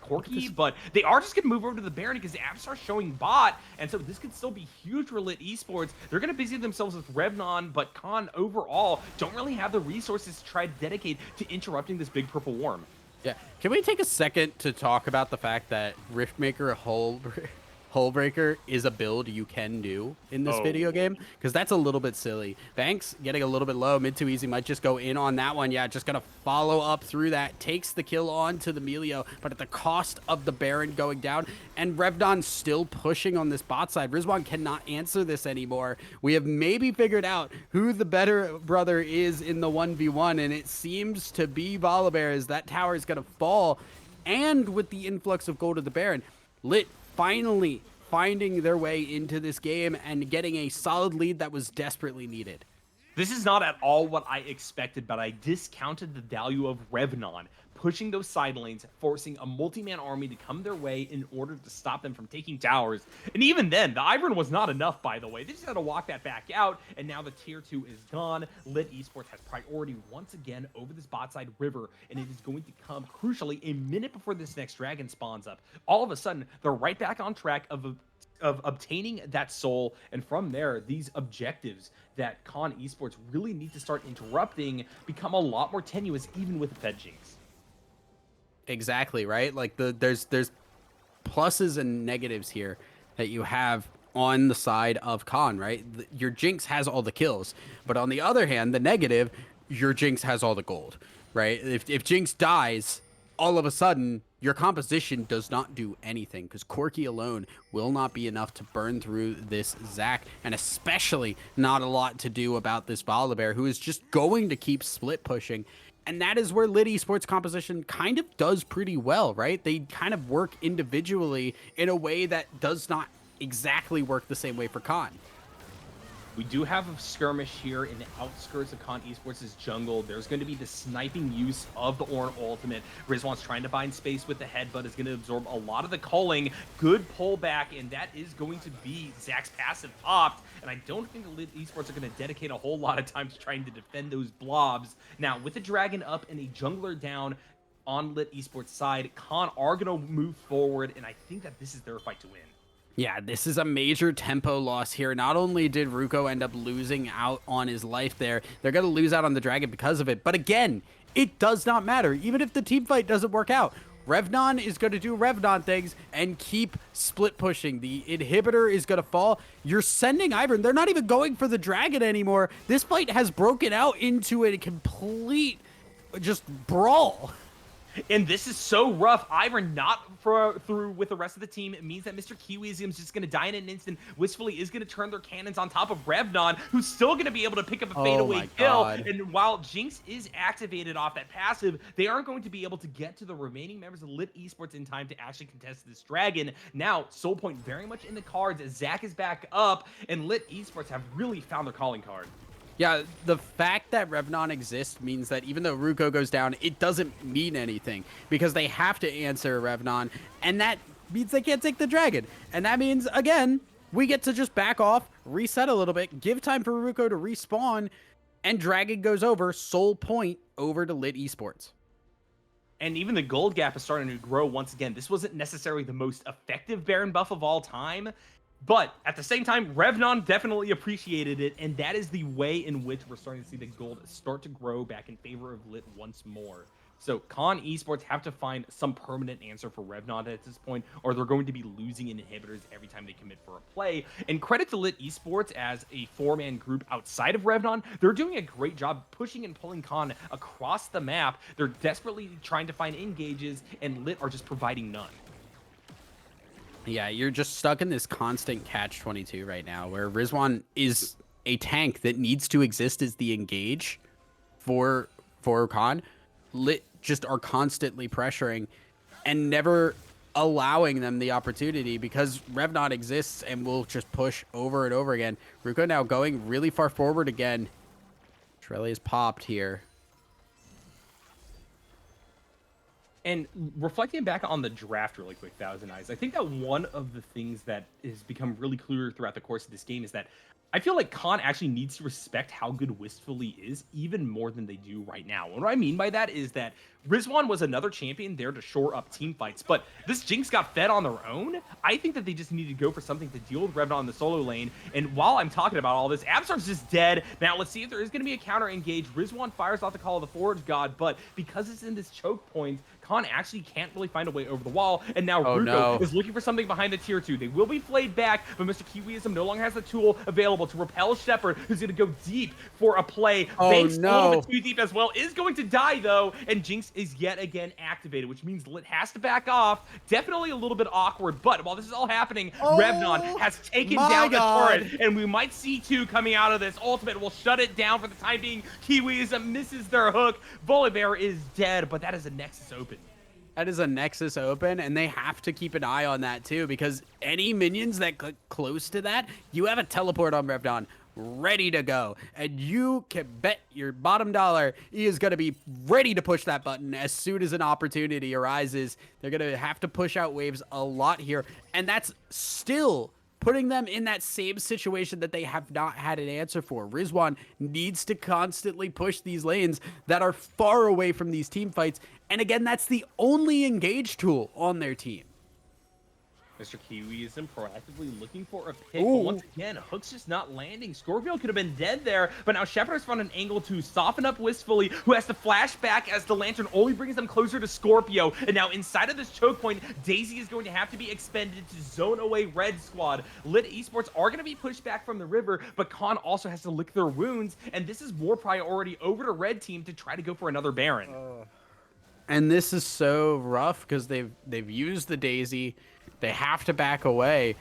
Corki, but they are just going to move over to the Baron because the apps are showing bot, and so this could still be huge for Lit Esports. They're going to busy themselves with Revnon, but Khan overall don't really have the resources to try to dedicate to interrupting this big purple worm. Yeah. Can we take a second to talk about the fact that Riftmaker Hullbreaker is a build you can do in this video game? Because that's a little bit silly. Banks getting a little bit low. Mid too easy might just go in on that one. Yeah, just going to follow up through that. Takes the kill on to the Melio, but at the cost of the Baron going down. And Revdon still pushing on this bot side. Rizwan cannot answer this anymore. We have maybe figured out who the better brother is in the 1v1, and it seems to be Volibear, as that tower is going to fall. And with the influx of gold to the Baron, Lit finally finding their way into this game and getting a solid lead that was desperately needed. This is not at all what I expected, but I discounted the value of Revnon pushing those side lanes, forcing a multi-man army to come their way in order to stop them from taking towers. And even then, the Ivern was not enough, by the way. They just had to walk that back out, and now the tier 2 is gone. Lit Esports has priority once again over this bot side river, and it is going to come, crucially, a minute before this next dragon spawns up. All of a sudden, they're right back on track of obtaining that soul, and from there, these objectives that Con Esports really need to start interrupting become a lot more tenuous, even with the Fed Jinx. Exactly, right? Like there's pluses and negatives here that you have on the side of Khan, right? Your Jinx has all the kills, but on the other hand, the negative, your Jinx has all the gold, right? If Jinx dies, all of a sudden your composition does not do anything because Corki alone will not be enough to burn through this Zac, and especially not a lot to do about this Volibear, who is just going to keep split pushing. And that is where Lit Esports composition kind of does pretty well, right? They kind of work individually in a way that does not exactly work the same way for Khan. We do have a skirmish here in the outskirts of Con Esports' jungle. There's going to be the sniping use of the Ornn ultimate. Rizwan's trying to find space with the headbutt, is going to absorb a lot of the culling. Good pullback, and that is going to be Zac's passive popped. And I don't think the Lit Esports are going to dedicate a whole lot of time to trying to defend those blobs. Now, with the dragon up and a jungler down on Lit Esports' side, Con are going to move forward, and I think that this is their fight to win. Yeah, this is a major tempo loss here. Not only did Ruko end up losing out on his life there, they're going to lose out on the dragon because of it. But again, it does not matter. Even if the team fight doesn't work out, Revnon is going to do Revnon things and keep split pushing. The inhibitor is going to fall. You're sending Ivern. They're not even going for the dragon anymore. This fight has broken out into a complete just brawl. And this is so rough. Ivern not through with the rest of the team. It means that Mr. Kiwiism is just going to die in an instant. Wistfully is going to turn their cannons on top of Revnon, who's still going to be able to pick up a fadeaway kill. And while Jinx is activated off that passive, they aren't going to be able to get to the remaining members of Lit Esports in time to actually contest this dragon. Now, Soul Point very much in the cards as Zac is back up, and Lit Esports have really found their calling card. Yeah, the fact that Revnon exists means that even though Ruko goes down, it doesn't mean anything because they have to answer Revnon, and that means they can't take the dragon. And that means, again, we get to just back off, reset a little bit, give time for Ruko to respawn, and dragon goes over, Soul Point over to Lit Esports. And even the gold gap is starting to grow once again. This wasn't necessarily the most effective Baron buff of all time, but at the same time, Revnon definitely appreciated it, and that is the way in which we're starting to see the gold start to grow back in favor of Lit once more. So Con Esports have to find some permanent answer for Revnon at this point, or they're going to be losing inhibitors every time they commit for a play. And credit to Lit Esports as a four-man group outside of Revnon. They're doing a great job pushing and pulling Con across the map. They're desperately trying to find engages, and Lit are just providing none. Yeah, you're just stuck in this constant catch-22 right now, where Rizwan is a tank that needs to exist as the engage for Khan. Lit just are constantly pressuring and never allowing them the opportunity because Revnon exists and will just push over and over again. Ruko now going really far forward again. Trelly is popped here. And reflecting back on the draft really quick, Thousand Eyes, I think that one of the things that has become really clear throughout the course of this game is that I feel like Khan actually needs to respect how good Wistfully is even more than they do right now. And what I mean by that is that Rizwan was another champion there to shore up team fights, but this Jinx got fed on their own. I think that they just need to go for something to deal with Revnon in the solo lane. And while I'm talking about all this, Absar's just dead. Now let's see if there is going to be a counter engage. Rizwan fires off the Call of the Forge God, but because it's in this choke point, Khan actually can't really find a way over the wall. And now Ruko is looking for something behind the tier 2. They will be flayed back, but Mr. Kiwiism no longer has the tool available to repel Shepard, who's going to go deep for a play. Banks a little bit too deep as well, is going to die though, and Jinx is yet again activated, which means Lit has to back off. Definitely a little bit awkward, but while this is all happening, Revnon has taken down the turret, and we might see two coming out of this. Ultimate will shut it down for the time being. Kiwiism misses their hook. Volibear is dead, but that is a Nexus open. That is a Nexus open, and they have to keep an eye on that too, because any minions that click close to that, you have a teleport on Revnon ready to go, and you can bet your bottom dollar he is going to be ready to push that button as soon as an opportunity arises. They're going to have to push out waves a lot here, and that's still putting them in that same situation that they have not had an answer for. Rizwan needs to constantly push these lanes that are far away from these team fights, and again, that's the only engage tool on their team. Mr. Kiwi isn't proactively looking for a pick, but once Ooh. again, Hook's just not landing. Scorpio could have been dead there, but now Shepard has found an angle to soften up Wistfully, who has to flash back as the Lantern only brings them closer to Scorpio. And now inside of this choke point, Daisy is going to have to be expended to zone away Red Squad. Lit Esports are going to be pushed back from the river, but Khan also has to lick their wounds, and this is more priority over to Red Team to try to go for another Baron. And this is so rough because they've used the Daisy. They have to back away.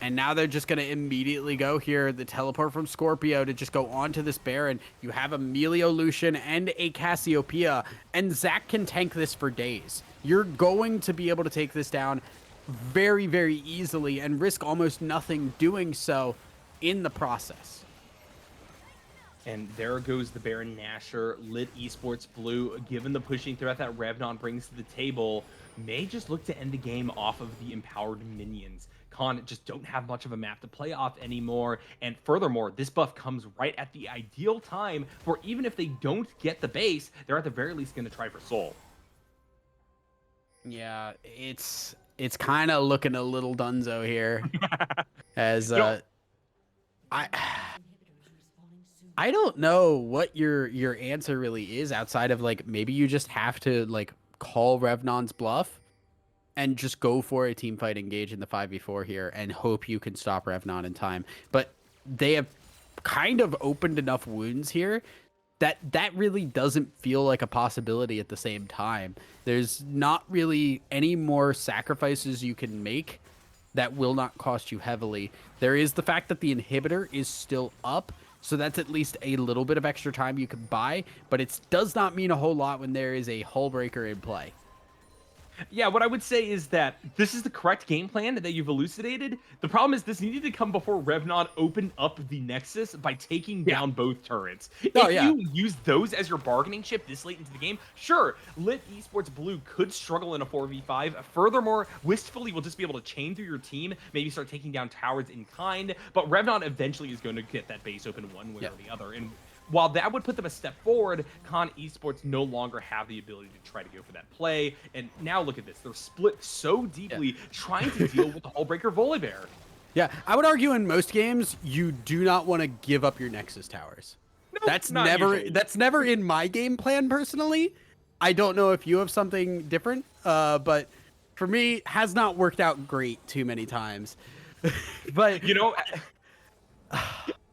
And now they're just going to immediately go here. The teleport from Scorpio to just go onto this Baron. You have a Melio Lucian and a Cassiopeia. And Zach can tank this for days. You're going to be able to take this down very, very easily and risk almost nothing doing so in the process. And there goes the Baron Nashor. Lit Esports Blue, given the pushing threat that Revnon brings to the table, may just look to end the game off of the empowered minions. Khan just don't have much of a map to play off anymore. And furthermore, this buff comes right at the ideal time for even if they don't get the base, they're at the very least going to try for Soul. Yeah, it's kind of looking a little dunzo here. As I don't know what your answer really is outside of like maybe you just have to like call Revnon's bluff and just go for a team fight engage in the 5v4 here and hope you can stop Revnon in time. But they have kind of opened enough wounds here that really doesn't feel like a possibility at the same time. There's not really any more sacrifices you can make that will not cost you heavily. There is the fact that the inhibitor is still up, so that's at least a little bit of extra time you can buy, but it does not mean a whole lot when there is a hull breaker in play. Yeah, what I would say is that this is the correct game plan that you've elucidated. The problem is this needed to come before Revnon opened up the Nexus by taking down both turrets. Oh, If yeah. you use those as your bargaining chip this late into the game, sure, Lit Esports Blue could struggle in a 4v5. Furthermore, Wistfully will just be able to chain through your team, maybe start taking down towers in kind, but Revnon eventually is going to get that base open one way or the other. And while that would put them a step forward, Khan Esports no longer have the ability to try to go for that play. And now look at this. They're split so deeply trying to deal with the Hullbreaker Volibear. Yeah, I would argue in most games, you do not want to give up your Nexus towers. Nope, That's not never usually. that's never in my game plan personally. I don't know if you have something different, but for me, has not worked out great too many times. But You know,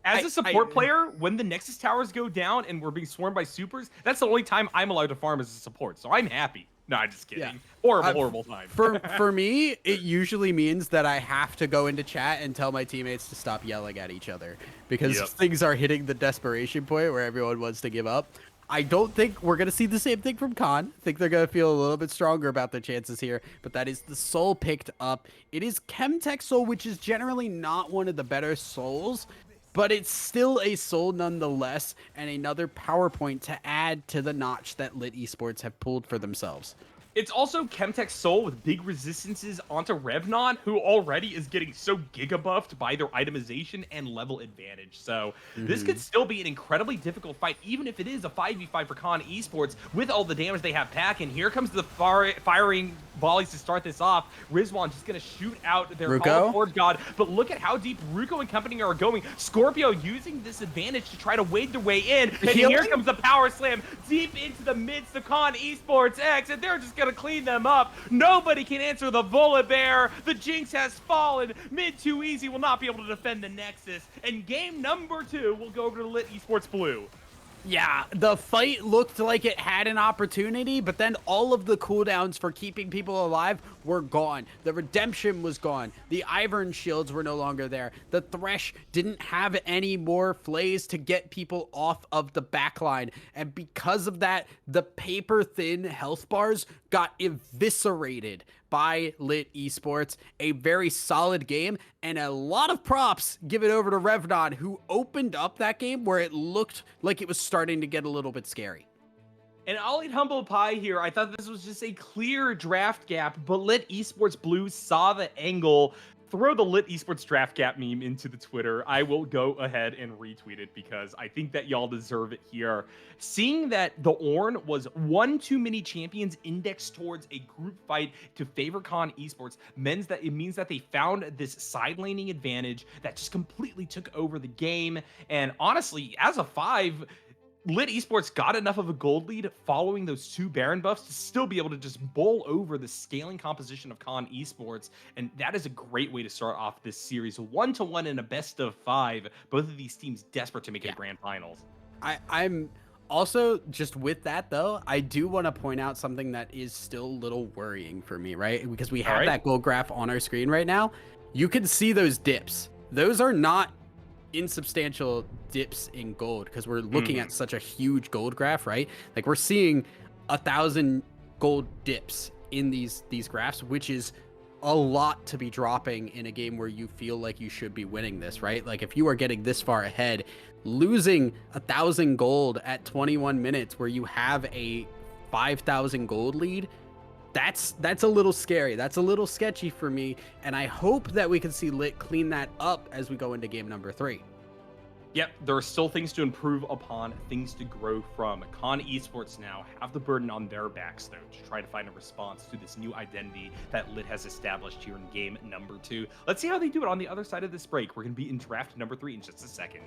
as a support player, when the Nexus towers go down and we're being swarmed by supers, that's the only time I'm allowed to farm as a support. So I'm happy. No, I'm just kidding. Yeah. Horrible time. for me, it usually means that I have to go into chat and tell my teammates to stop yelling at each other because things are hitting the desperation point where everyone wants to give up. I don't think we're going to see the same thing from Khan. I think they're going to feel a little bit stronger about their chances here, but that is the soul picked up. It is Chemtech Soul, which is generally not one of the better souls, but it's still a soul nonetheless, and another PowerPoint to add to the notch that Lit Esports have pulled for themselves. It's also Chemtech Soul with big resistances onto Revnon, who already is getting so giga-buffed by their itemization and level advantage. So this could still be an incredibly difficult fight, even if it is a 5v5 for Khan Esports with all the damage they have back. And here comes the firing volleys to start this off. Rizwan just going to shoot out their Call of Horde God. But look at how deep Ruko and company are going. Scorpio using this advantage to try to wade their way in. And here comes the power slam deep into the midst of Khan Esports X. And they're just going to clean them up. Nobody can answer the Volibear. The Jinx has fallen. Mid too easy will not be able to defend the Nexus. And game number 2 will go over to Lit Esports Blue. Yeah, the fight looked like it had an opportunity, but then all of the cooldowns for keeping people alive were gone. The redemption was gone. The Ivern shields were no longer there. The Thresh didn't have any more flays to get people off of the backline. And because of that, the paper-thin health bars got eviscerated by Lit Esports. A very solid game, and a lot of props given over to Revnon, who opened up that game where it looked like it was starting to get a little bit scary. And I'll eat humble pie here. I thought this was just a clear draft gap, but Lit Esports Blue saw the angle. throw the Lit Esports Draft Gap meme into the Twitter. I will go ahead and retweet it because I think that y'all deserve it here. Seeing that the Ornn was one too many champions indexed towards a group fight to favor Con Esports means that they found this side laning advantage that just completely took over the game. And honestly, as a 5, Lit Esports got enough of a gold lead following those 2 Baron buffs to still be able to just bowl over the scaling composition of Con Esports. And that is a great way to start off this series. 1-1 in a best of 5. Both of these teams desperate to make it Yeah. to grand finals. I'm also just with that though, I do want to point out something that is still a little worrying for me, right? Because we All have right. that gold graph on our screen right now. You can see those dips. Those are not insubstantial dips in gold because we're looking at such a huge gold graph, right? Like we're seeing 1,000 gold dips in these graphs, which is a lot to be dropping in a game where you feel like you should be winning this, right? Like if you are getting this far ahead, losing 1,000 gold at 21 minutes where you have a 5,000 gold lead, that's a little scary. That's a little sketchy for me, and I hope that we can see Lit clean that up as we go into game number 3. Yep, there are still things to improve upon, things to grow from. Con Esports now have the burden on their backs, though, to try to find a response to this new identity that Lit has established here in game number 2. Let's see how they do it on the other side of this break. We're going to be in draft number 3 in just a second.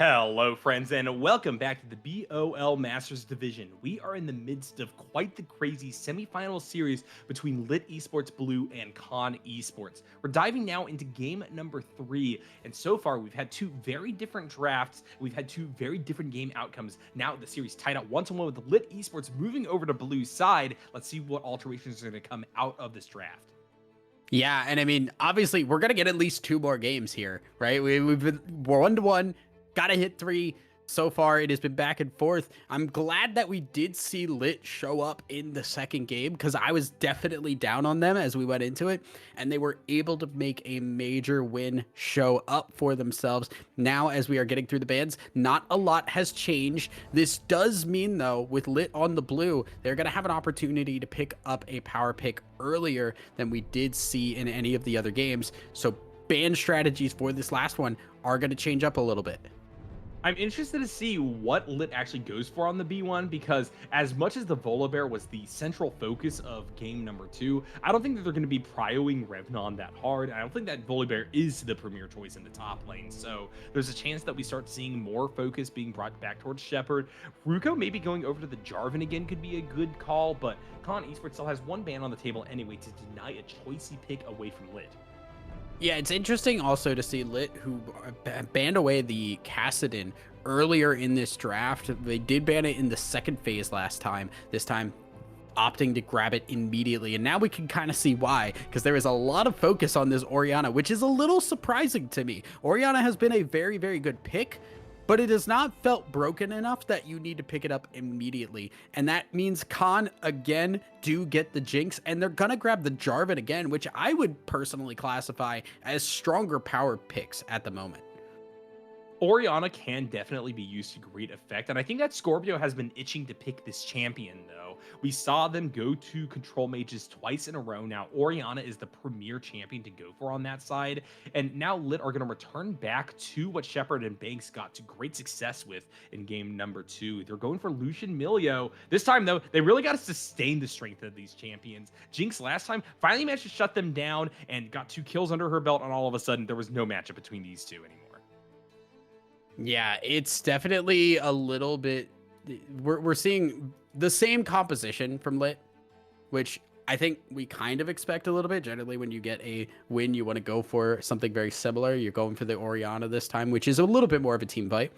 Hello, friends, and welcome back to the BOL Masters Division. We are in the midst of quite the crazy semifinal series between Lit Esports Blue and Con Esports. We're diving now into game number 3, and so far we've had two very different drafts. We've had two very different game outcomes. Now the series tied up 1-1 with Lit Esports moving over to Blue's side. Let's see what alterations are going to come out of this draft. Yeah, and I mean, obviously, we're gonna get at least two more games here, right? We're 1-1, gotta hit three. So far, it has been back and forth. I'm glad that we did see Lit show up in the second game because I was definitely down on them as we went into it, and they were able to make a major win show up for themselves. Now, as we are getting through the bans, not a lot has changed. This does mean, though, with Lit on the blue, they're going to have an opportunity to pick up a power pick earlier than we did see in any of the other games. So ban strategies for this last one are going to change up a little bit. I'm interested to see what Lit actually goes for on the B1 because as much as the Volibear was the central focus of game number 2, I don't think that they're going to be prioing Revnon that hard. I don't think that Volibear is the premier choice in the top lane. So there's a chance that we start seeing more focus being brought back towards Shepard. Ruko maybe going over to the Jarvan again could be a good call, but Con Esports still has one ban on the table anyway to deny a choicey pick away from Lit. Yeah, it's interesting also to see Lit, who banned away the Kassadin earlier in this draft. They did ban it in the second phase last time. This time, opting to grab it immediately. And now we can kind of see why, because there is a lot of focus on this Orianna, which is a little surprising to me. Orianna has been a very, very good pick, but it has not felt broken enough that you need to pick it up immediately. And that means Khan, again, do get the Jinx, and they're going to grab the Jarvan again, which I would personally classify as stronger power picks at the moment. Orianna can definitely be used to great effect, and I think that Scorpio has been itching to pick this champion, though. We saw them go to control mages twice in a row. Now, Orianna is the premier champion to go for on that side, and now Lit are going to return back to what Shepard and Banks got to great success with in game number 2. They're going for Lucian Milio. This time, though, they really got to sustain the strength of these champions. Jinx last time finally managed to shut them down and got 2 kills under her belt, and all of a sudden, there was no matchup between these two anymore. Yeah, it's definitely a little bit. We're seeing the same composition from Lit, which I think we kind of expect a little bit. Generally, when you get a win, you want to go for something very similar. You're going for the Orianna this time, which is a little bit more of a team fight.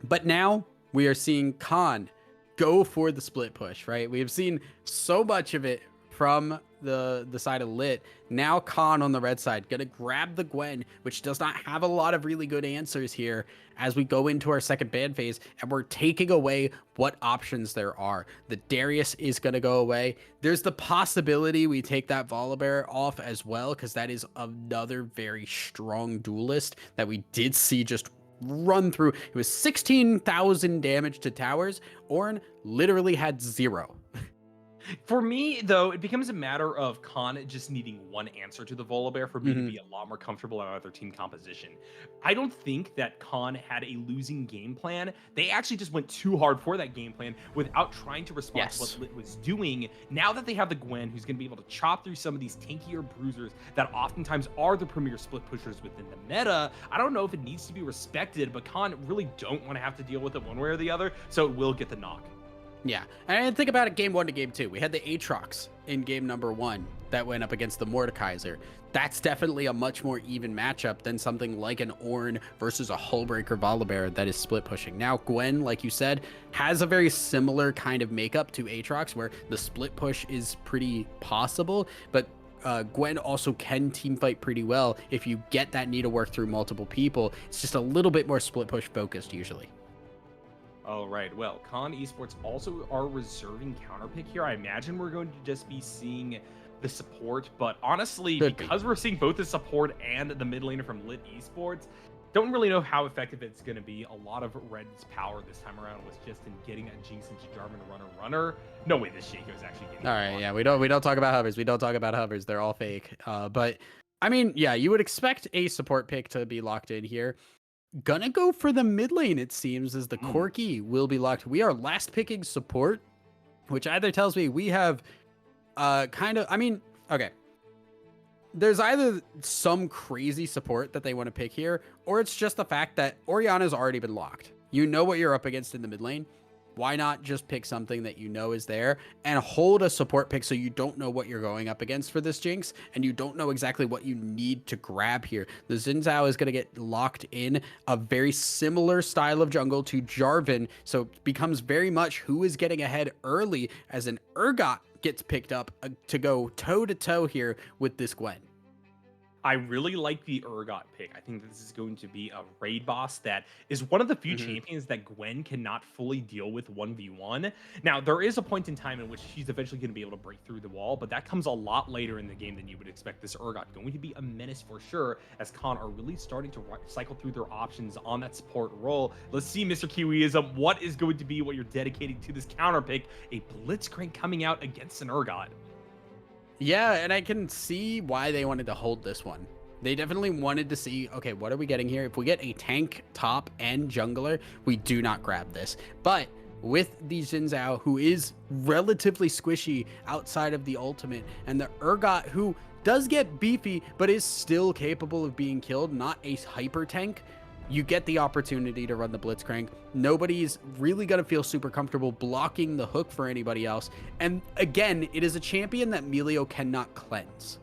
But now we are seeing Khan go for the split push, right? We have seen so much of it from the side of Lit. Now Khan on the red side gonna grab the Gwen, which does not have a lot of really good answers here as we go into our second ban phase, and we're taking away what options there are. The Darius is gonna go away. There's the possibility we take that Volibear off as well, because that is another very strong duelist that we did see just run through. It was 16,000 damage to towers. Ornn literally had 0. For me, though, it becomes a matter of Khan just needing one answer to the Volibear for me to be a lot more comfortable about their team composition. I don't think that Khan had a losing game plan. They actually just went too hard for that game plan without trying to respond to what Lit was doing. Now that they have the Gwen, who's going to be able to chop through some of these tankier bruisers that oftentimes are the premier split pushers within the meta, I don't know if it needs to be respected, but Khan really don't want to have to deal with it one way or the other, so it will get the knock. Yeah, and think about it game 1 to game 2. We had the Aatrox in game number 1 that went up against the Mordekaiser. That's definitely a much more even matchup than something like an Ornn versus a Hullbreaker Volibear that is split pushing. Now, Gwen, like you said, has a very similar kind of makeup to Aatrox, where the split push is pretty possible, but Gwen also can team fight pretty well if you get that need to work through multiple people. It's just a little bit more split push focused usually. All right. Well, Con Esports also are reserving counterpick here. I imagine we're going to just be seeing the support, but honestly, because we're seeing both the support and the mid laner from Lit Esports, don't really know how effective it's going to be. A lot of Red's power this time around was just in getting a Jinx into Jarvan runner. No way this Shaco is actually getting. All right, yeah, we don't talk about hovers. We don't talk about hovers. They're all fake. But I mean, yeah, you would expect a support pick to be locked in here. Gonna go for the mid lane, it seems, as the Corki will be locked. We are last picking support, which either tells me we have kind of, I mean, okay. there's either some crazy support that they want to pick here, or it's just the fact that Orianna's already been locked. You know what you're up against in the mid lane. Why not just pick something that you know is there and hold a support pick so you don't know what you're going up against for this Jinx and you don't know exactly what you need to grab here. The Xin Zhao is going to get locked in a very similar style of jungle to Jarvan, so it becomes very much who is getting ahead early as an Urgot gets picked up to go toe to toe here with this Gwen. I really like the Urgot pick. I think this is going to be a raid boss that is one of the few champions that Gwen cannot fully deal with 1v1. Now, there is a point in time in which she's eventually going to be able to break through the wall, but that comes a lot later in the game than you would expect. This Urgot going to be a menace for sure, as Khan are really starting to cycle through their options on that support role. Let's see, Mr. Kiwiism, what is going to be what you're dedicating to this counter pick? A Blitzcrank coming out against an Urgot. Yeah, and I can see why they wanted to hold this one. They definitely wanted to see, okay, what are we getting here? If we get a tank, top, and jungler, we do not grab this. But with the Xin Zhao, who is relatively squishy outside of the ultimate, and the Urgot, who does get beefy, but is still capable of being killed, not a hyper tank, you get the opportunity to run the Blitzcrank. Nobody's really going to feel super comfortable blocking the hook for anybody else. And again, it is a champion that Melio cannot cleanse.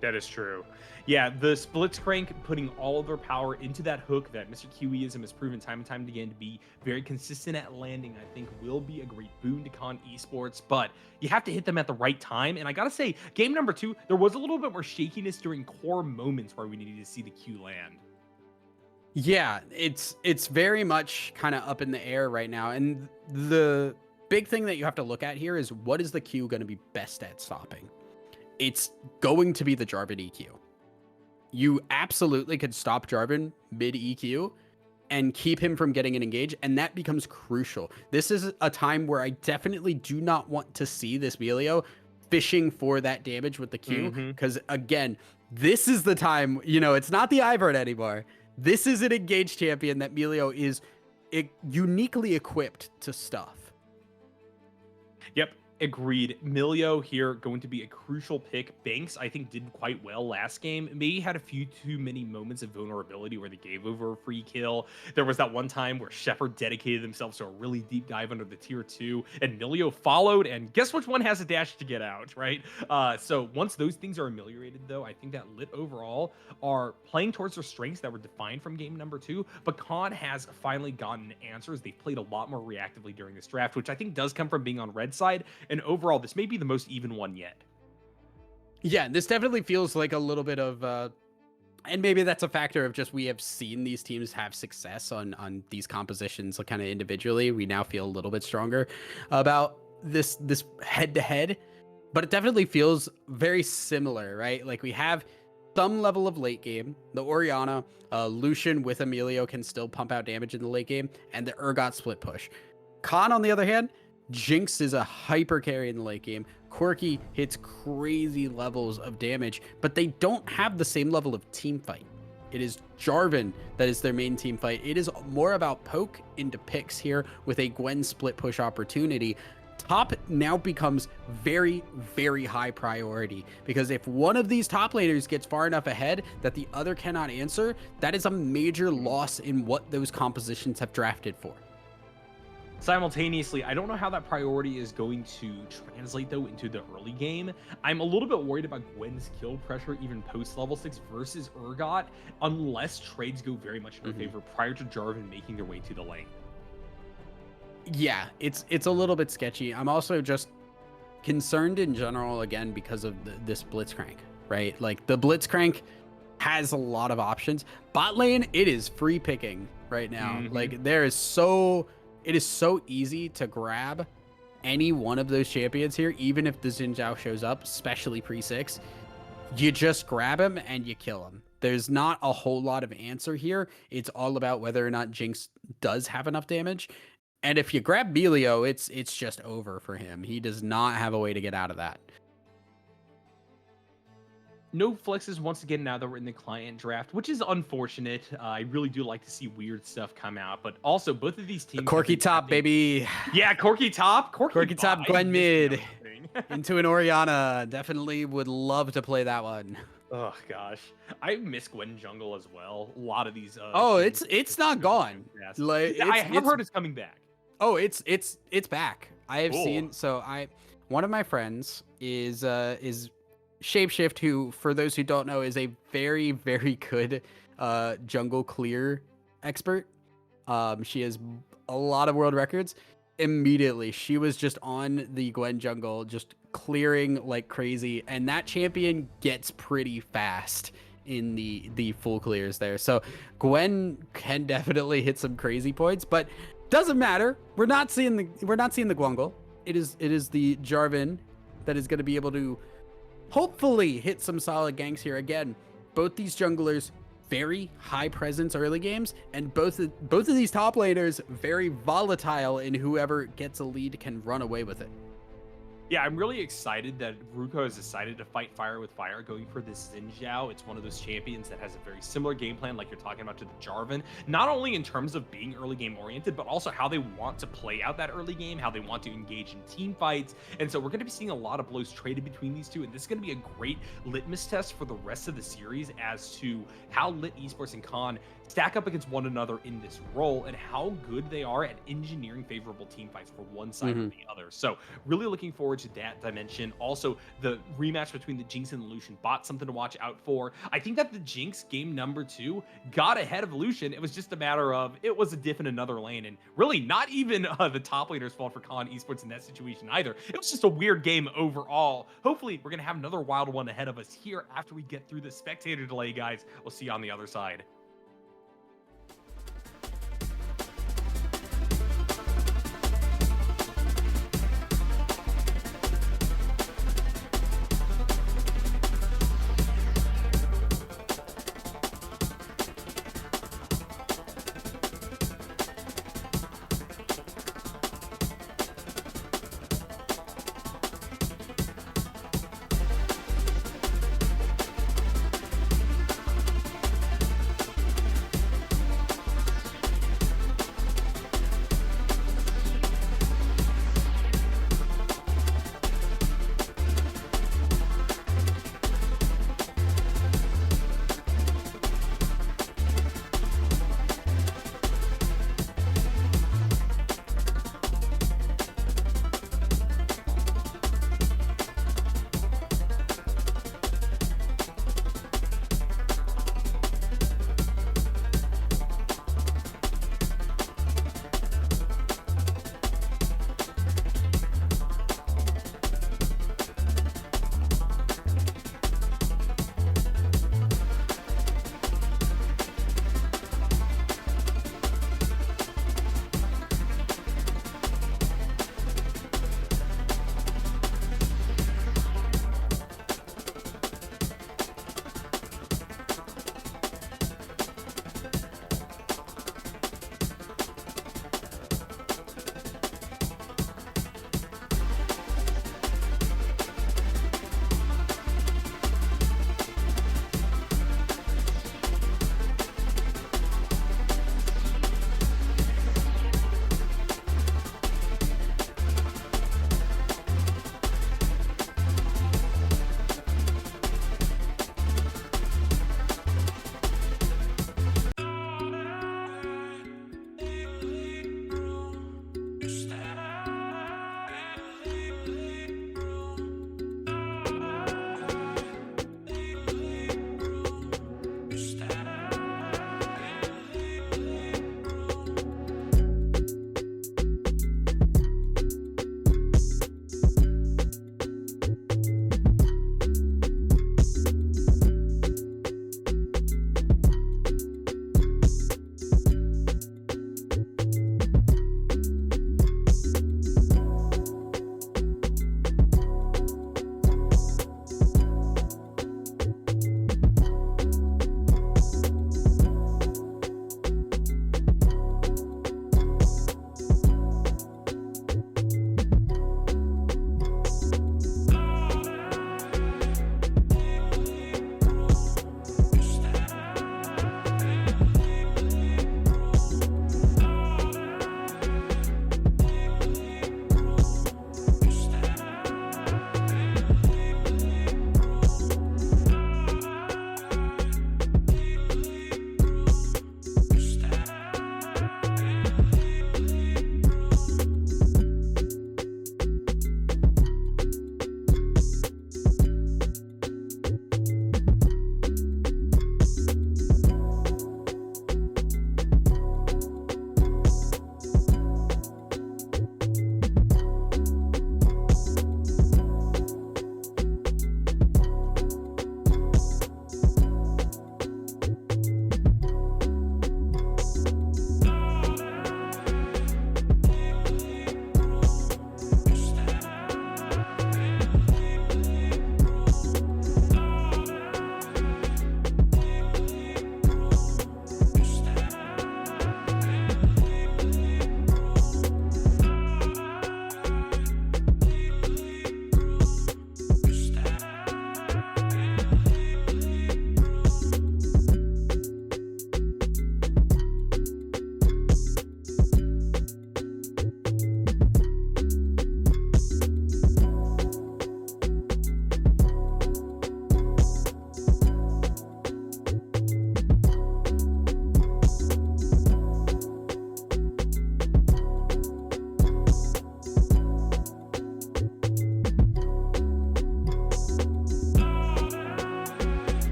That is true. Yeah, the Blitzcrank putting all of their power into that hook that Mr. Kiwiism has proven time and time again to be very consistent at landing, I think will be a great boon to Con Esports, but you have to hit them at the right time. And I gotta say, game number 2, there was a little bit more shakiness during core moments where we needed to see the Q land. Yeah, it's very much kind of up in the air right now. And the big thing that you have to look at here is what is the Q going to be best at stopping? It's going to be the Jarvan EQ. You absolutely could stop Jarvan mid EQ and keep him from getting an engage, and that becomes crucial. This is a time where I definitely do not want to see this Melio fishing for that damage with the Q, because again, this is the time, it's not the Ivern anymore. This is an engaged champion that Melio is uniquely equipped to stuff. Yep. Agreed. Melio here going to be a crucial pick. Banks, I think, did quite well last game. Maybe had a few too many moments of vulnerability where they gave over a free kill. There was that one time where Shepard dedicated themselves to a really deep dive under the tier 2, and Melio followed, and guess which one has a dash to get out, right? So once those things are ameliorated, though, I think that Lit overall are playing towards their strengths that were defined from game number 2, but Khan has finally gotten answers. They've played a lot more reactively during this draft, which I think does come from being on red side. And overall, this may be the most even one yet. Yeah, this definitely feels like a little bit of, and maybe that's a factor of just we have seen these teams have success on these compositions kind of individually. We now feel a little bit stronger about this head-to-head, but it definitely feels very similar, right? Like we have some level of late game. The Orianna, Lucian with Emilio can still pump out damage in the late game, and the Urgot split push. Khan, on the other hand, Jinx is a hyper carry in the late game. Corki hits crazy levels of damage, but they don't have the same level of team fight. It is Jarvan that is their main team fight. It is more about poke into picks here with a Gwen split push opportunity. Top now becomes very, very high priority, because if one of these top laners gets far enough ahead that the other cannot answer, that is a major loss in what those compositions have drafted for. Simultaneously, I don't know how that priority is going to translate, though, into the early game. I'm a little bit worried about Gwen's kill pressure, even post level 6 versus Urgot, unless trades go very much in her favor prior to Jarvan making their way to the lane. Yeah, it's a little bit sketchy. I'm also just concerned in general, again, because of this Blitzcrank, right? Like, the Blitzcrank has a lot of options. Bot lane, it is free picking right now. Like, it is so easy to grab any one of those champions here, even if the Xin Zhao shows up, especially pre-6. You just grab him and you kill him. There's not a whole lot of answer here. It's all about whether or not Jinx does have enough damage. And if you grab Melio, it's just over for him. He does not have a way to get out of that. No flexes once again now that we're in the client draft, which is unfortunate. I really do like to see weird stuff come out, but also both of these teams. Corki top, baby. Yeah, Corki top. Corki top, Gwen mid into an Orianna. Definitely would love to play that one. Oh gosh, I miss Gwen Jungle as well. A lot of these Oh, games it's just not really gone. fantastic. Like Yeah, I have it's heard it's coming back. oh, it's back. I have Cool. seen one of my friends is Shapeshift, who for those who don't know is a very very good jungle clear expert. She has a lot of world records. Immediately, she was just on the Gwen jungle, just clearing like crazy, and that champion gets pretty fast in the full clears there. So Gwen can definitely hit some crazy points, but doesn't matter. We're not seeing the Gwongle. It is the Jarvan that is going to be able to hopefully hit some solid ganks here. Again, both these junglers very high presence early games, and both of these top laners very volatile, in whoever gets a lead can run away with it. Yeah, I'm really excited that Ruko has decided to fight fire with fire, going for this Xin Zhao. It's one of those champions that has a very similar game plan, like you're talking about to the Jarvan, not only in terms of being early game oriented, but also how they want to play out that early game, how they want to engage in team fights. And so we're going to be seeing a lot of blows traded between these two, and this is going to be a great litmus test for the rest of the series as to how Lit Esports and Khan stack up against one another in this role and how good they are at engineering favorable team fights for one side or the other. So really looking forward to that dimension. Also, the rematch between the Jinx and the Lucian bot, something to watch out for. I think that the Jinx game number 2 got ahead of Lucian. It was just a matter of it was a diff in another lane, and really not even the top laner's fault for Khan Esports in that situation either. It was just a weird game overall. Hopefully, we're gonna have another wild one ahead of us here after we get through the spectator delay, guys. We'll see you on the other side.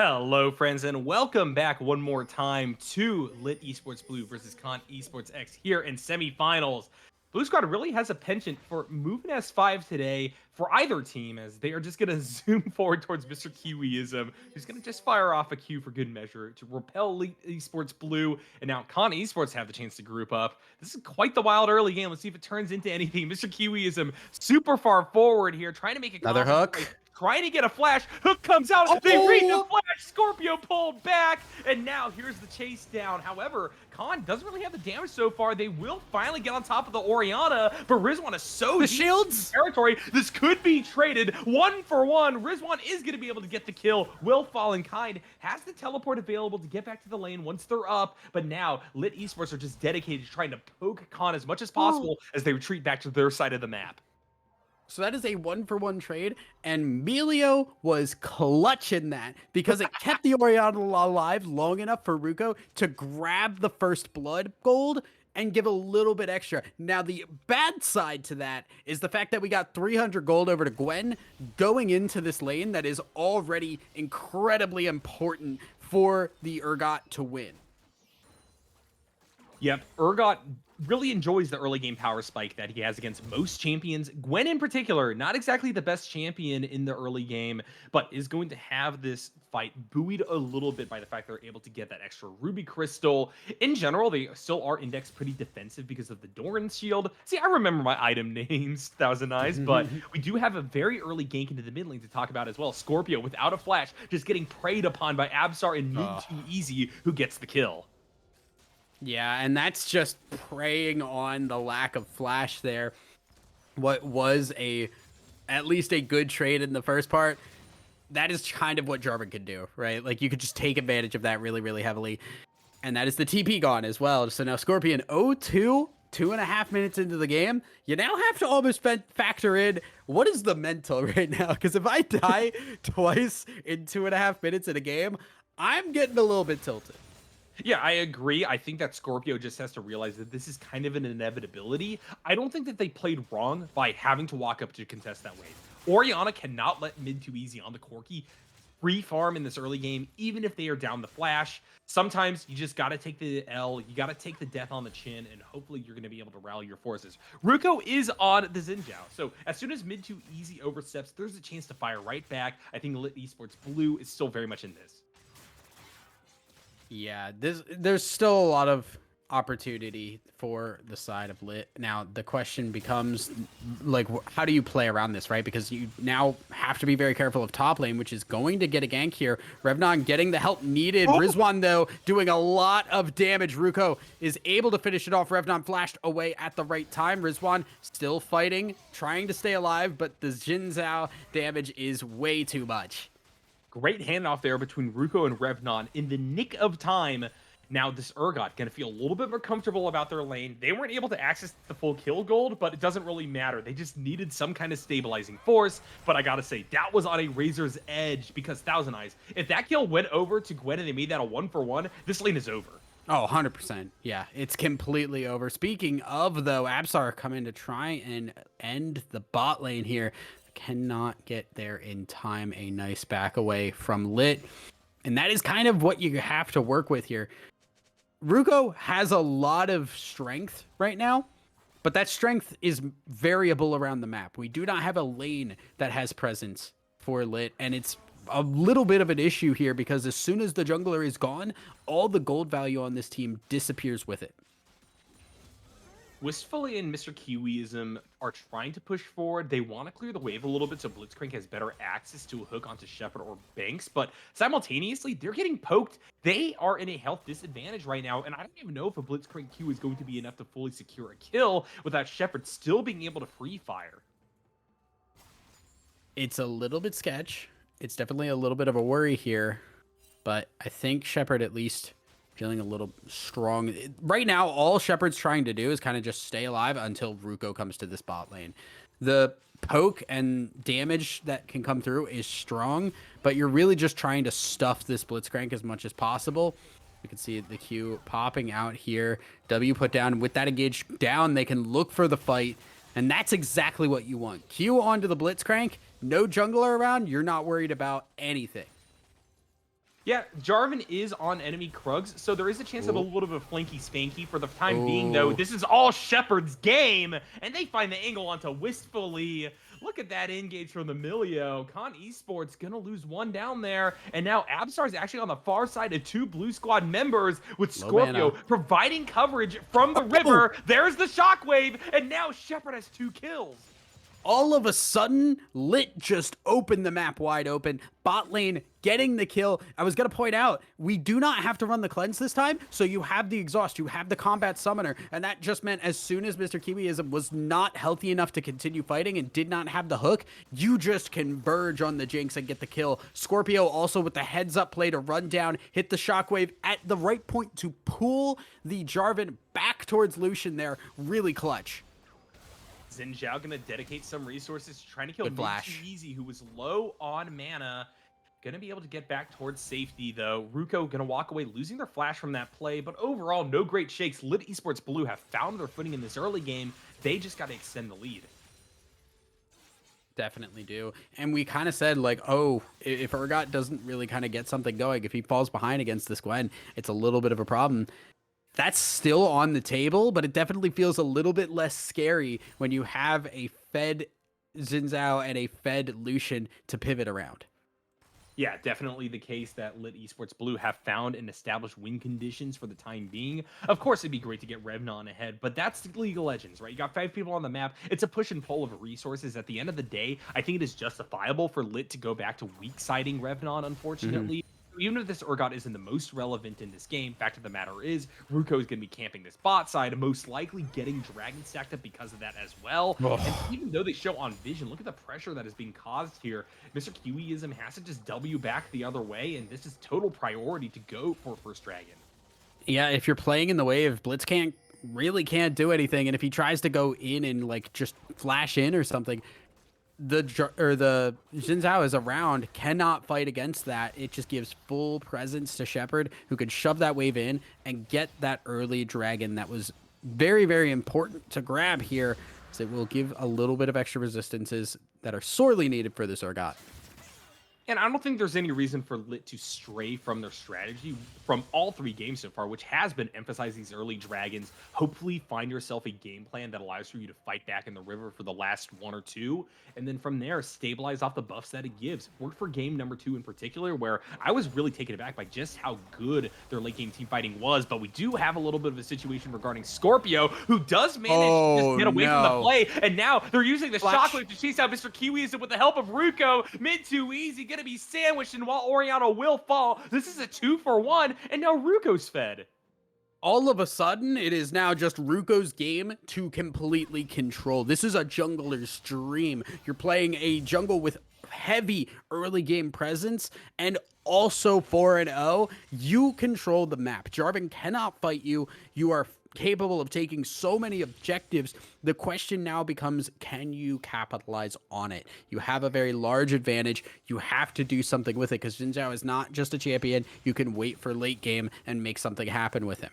Hello, friends, and welcome back one more time to Lit Esports Blue versus Con Esports X here in semifinals. Blue Squad really has a penchant for moving S5 today for either team, as they are just going to zoom forward towards Mr. Kiwiism, who's going to just fire off a Q for good measure to repel Lit Esports Blue, and now Con Esports have the chance to group up. This is quite the wild early game. Let's see if it turns into anything. Mr. Kiwiism super far forward here, trying to make a Another confident play, hook. trying to get a flash. Hook comes out. They read the flash. Scorpio pulled back. And now here's the chase down. However, Khan doesn't really have the damage so far. They will finally get on top of the Orianna. But Rizwan is so The deep shields. in territory. This could be traded 1-for-1. Rizwan is going to be able to get the kill. Will Fallen Kind has the teleport available to get back to the lane once they're up. But now Lit Esports are just dedicated to trying to poke Khan as much as possible as they retreat back to their side of the map. So that is a 1-for-1 trade, and Melio was clutch in that because it kept the Orianna alive long enough for Ruko to grab the first blood gold and give a little bit extra. Now, the bad side to that is the fact that we got 300 gold over to Gwen going into this lane that is already incredibly important for the Urgot to win. Yep, Urgot really enjoys the early game power spike that he has against most champions. Gwen in particular, not exactly the best champion in the early game, but is going to have this fight buoyed a little bit by the fact they're able to get that extra ruby crystal. In general, they still are indexed pretty defensive because of the Doran's shield. See, I remember my item names, that was nice, but we do have a very early gank into the mid lane to talk about as well. Scorpio, without a flash, just getting preyed upon by Absar and mid too easy, who gets the kill. Yeah, and that's just preying on the lack of flash there. What was at least a good trade in the first part, that is kind of what Jarvan could do, right? Like, you could just take advantage of that really, really heavily. And that is the TP gone as well. So now Scorpion 0-2, 2.5 minutes into the game. You now have to almost factor in, what is the mental right now? Because if I die twice in 2.5 minutes in a game, I'm getting a little bit tilted. Yeah, I agree. I think that Scorpio just has to realize that this is kind of an inevitability. I don't think that they played wrong by having to walk up to contest that wave. Orianna cannot let mid too easy on the Corki free farm in this early game, even if they are down the flash. Sometimes you just got to take the L, you got to take the death on the chin, and hopefully you're going to be able to rally your forces. Ruko is on the Xin Zhao, so as soon as mid too easy oversteps, there's a chance to fire right back. I think Lit Esports Blue is still very much in this. Yeah, there's still a lot of opportunity for the side of Lit. Now, the question becomes, like, how do you play around this, right? Because you now have to be very careful of top lane, which is going to get a gank here. Revnon getting the help needed. Rizwan, though, doing a lot of damage. Ruko is able to finish it off. Revnon flashed away at the right time. Rizwan still fighting, trying to stay alive, but the Xin Zhao damage is way too much. Great handoff there between Ruko and Revnon in the nick of time. Now this Urgot going to feel a little bit more comfortable about their lane. They weren't able to access the full kill gold, but it doesn't really matter. They just needed some kind of stabilizing force. But I got to say, that was on a razor's edge because Thousand Eyes, if that kill went over to Gwen and they made that a 1-for-1, this lane is over. Oh, 100%. Yeah, it's completely over. Speaking of, though, Absar coming to try and end the bot lane here. Cannot get there in time. A nice back away from Lit. And that is kind of what you have to work with here. Ruko has a lot of strength right now, but that strength is variable around the map. We do not have a lane that has presence for Lit, and it's a little bit of an issue here because as soon as the jungler is gone, all the gold value on this team disappears with it. Wistfully and Mr. Kiwiism are trying to push forward. They want to clear the wave a little bit so Blitzcrank has better access to a hook onto Shepard or Banks, but simultaneously, they're getting poked. They are in a health disadvantage right now, and I don't even know if a Blitzcrank Q is going to be enough to fully secure a kill without Shepard still being able to free fire. It's a little bit sketch. It's definitely a little bit of a worry here, but I think Shepard at least feeling a little strong. Right now, all Shepard's trying to do is kind of just stay alive until Ruko comes to this bot lane. The poke and damage that can come through is strong, but you're really just trying to stuff this Blitzcrank as much as possible. You can see the Q popping out here. W put down. With that engage down, they can look for the fight, and that's exactly what you want. Q onto the Blitzcrank, no jungler around, you're not worried about anything. Yeah, Jarvan is on enemy Krugs, so there is a chance of a Ooh. little bit of flanky spanky. For the time being, though, Oh, this is all Shepard's game, and they find the angle onto Wistfully. Look at that engage from the Milio. Con Esports gonna lose one down there, and now Absar is actually on the far side of two Blue Squad members with low Scorpio mana. providing coverage from the Oh, river. There's the Shockwave, and now Shepard has 2 kills. all of a sudden, Lit just opened the map wide open. Bot lane getting the kill. I was going to point out, we do not have to run the cleanse this time. So you have the exhaust, you have the combat summoner. And that just meant as soon as Mr. Kiwiism was not healthy enough to continue fighting and did not have the hook, you just converge on the Jinx and get the kill. Scorpio also with the heads up play to run down, hit the shockwave at the right point to pull the Jarvan back towards Lucian there. Really clutch. Xin Zhao gonna dedicate some resources to trying to kill Good flash. Easy, who was low on mana. Gonna be able to get back towards safety, though. Ruko gonna walk away, losing their flash from that play, but overall, no great shakes. Lit Esports Blue have found their footing in this early game. They just gotta extend the lead. Definitely do. And we kind of said, like, oh, if Urgot doesn't really kind of get something going, if he falls behind against this Gwen, it's a little bit of a problem. That's still on the table, but it definitely feels a little bit less scary when you have a fed Xin Zhao and a fed Lucian to pivot around. Yeah, definitely the case that Lit Esports Blue have found and established win conditions for the time being. Of course, it'd be great to get Revnon ahead, but that's League of Legends, right? You got 5 people on the map. It's a push and pull of resources. At the end of the day, I think it is justifiable for Lit to go back to weak siding Revnon, unfortunately. Even if this Urgot isn't the most relevant in this game, fact of the matter is, Ruko is going to be camping this bot side, most likely getting Dragon stacked up because of that as well. Ugh. And even though they show on Vision, look at the pressure that is being caused here. Mr. Kiwiism has to just W back the other way, and this is total priority to go for First Dragon. Yeah, if you're playing in the wave, Blitz really can't do anything. And if he tries to go in and like just flash in or something, the Xin Zhao is around, cannot fight against that. It just gives full presence to Shepard, who can shove that wave in and get that early dragon that was very, very important to grab here. So it will give a little bit of extra resistances that are sorely needed for this Urgot. And I don't think there's any reason for Lit to stray from their strategy from all 3 games so far, which has been emphasize these early dragons. Hopefully find yourself a game plan that allows for you to fight back in the river for the last 1 or 2. And then from there, stabilize off the buffs that it gives. Worked for game number 2 in particular, where I was really taken aback by just how good their late game team fighting was. But we do have a little bit of a situation regarding Scorpio, who does manage to just get away from the play. And now they're using the shockwave to chase out Mr. Kiwiism with the help of Ruko. Mid too easy, gonna be sandwiched, and while Oriana will fall, this is a 2-for-1, and now Ruko's fed. All of a sudden, it is now just Ruko's game to completely control. This is a jungler's dream. You're playing a jungle with heavy early game presence and also 4-0. You control the map. Jarvan cannot fight you. You are capable of taking so many objectives. The question now becomes, can you capitalize on it? You have a very large advantage. You have to do something with it because Xin Zhao is not just a champion. You can wait for late game and make something happen with him.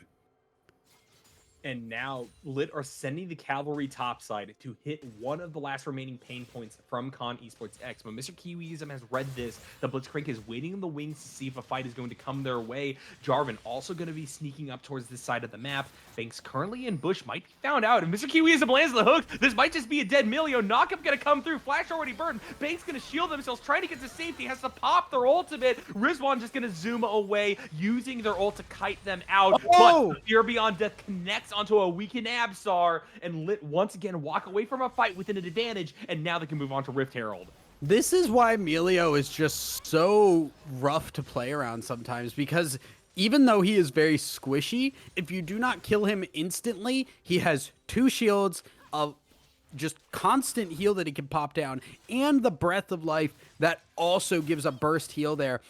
And now Lit are sending the cavalry topside to hit one of the last remaining pain points from Con Esports X. But Mr. Kiwiism has read this. The Blitzcrank is waiting in the wings to see if a fight is going to come their way. Jarvan also going to be sneaking up towards this side of the map. Banks currently in bush, might be found out. If Mr. Kiwiism lands the hook, this might just be a dead Milio. Knockup going to come through. Flash already burned. Banks going to shield themselves, trying to get to safety. Has to pop their ultimate. Rizwan just going to zoom away, using their ult to kite them out. Oh! But Fear Beyond Death connects onto a weakened Absar, and Lit once again walk away from a fight with an advantage, and now they can move on to Rift Herald. This is why Milio is just so rough to play around sometimes, because even though he is very squishy, if you do not kill him instantly, he has 2 shields, of just constant heal that he can pop down, and the Breath of Life that also gives a burst heal there.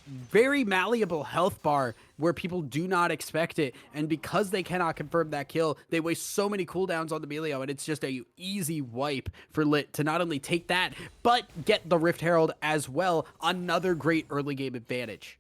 Very malleable health bar where people do not expect it, and because they cannot confirm that kill, they waste so many cooldowns on the Milio, and it's just a easy wipe for Lit to not only take that but get the Rift Herald as well. Another great early game advantage.